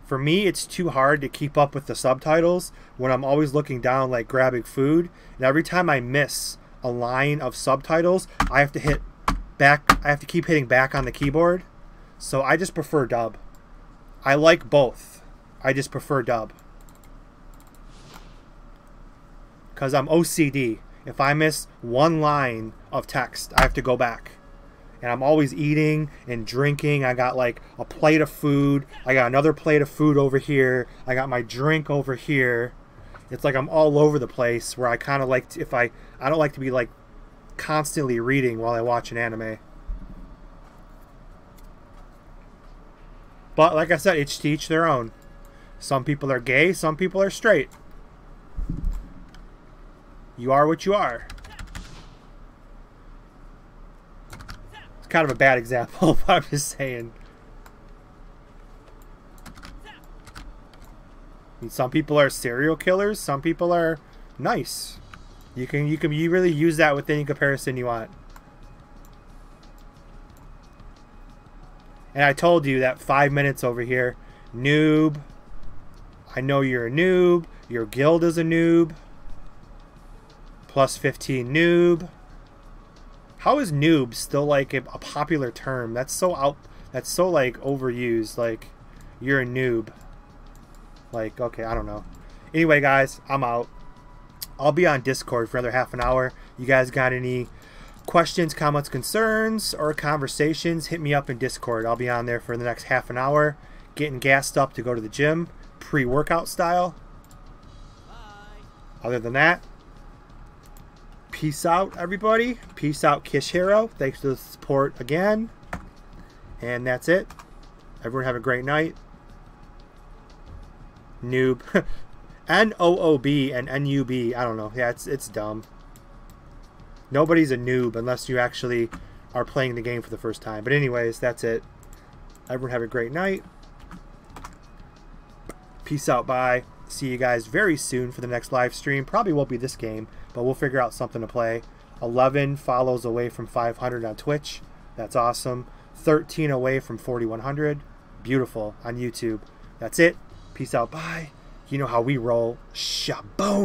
For me, it's too hard to keep up with the subtitles when I'm always looking down like grabbing food. And every time I miss a line of subtitles, I have to hit back. I have to keep hitting back on the keyboard. So I just prefer dub. I like both. I just prefer dub. Because I'm OCD. If I miss one line of text, I have to go back. And I'm always eating and drinking. I got like a plate of food. I got another plate of food over here. I got my drink over here. It's like I'm all over the place where I kind of like, I don't like to be like constantly reading while I watch an anime. But like I said, it's to each their own. Some people are gay, some people are straight. You are what you are. It's kind of a bad example, but I'm just saying. Some people are serial killers, some people are nice. You really use that with any comparison you want. And I told you that 5 minutes over here. Noob. I know you're a noob. Your guild is a noob. Plus 15 noob. How is noob still like a popular term? That's so like overused. Like, you're a noob. Like, okay, I don't know. Anyway, guys, I'm out. I'll be on Discord for another half an hour. You guys got any questions, comments, concerns, or conversations, hit me up in Discord. I'll be on there for the next half an hour, getting gassed up to go to the gym, pre-workout style. Other than that, peace out, everybody. Peace out, Kish Hero. Thanks for the support again. And that's it. Everyone have a great night. Noob. N-O-O-B and N-U-B. I don't know. Yeah, it's dumb. Nobody's a noob unless you actually are playing the game for the first time. But anyways, that's it. Everyone have a great night. Peace out. Bye. See you guys very soon for the next live stream. Probably won't be this game, but we'll figure out something to play. 11 follows away from 500 on Twitch. That's awesome. 13 away from 4,100. Beautiful on YouTube. That's it. Peace out. Bye. You know how we roll. Shaboom.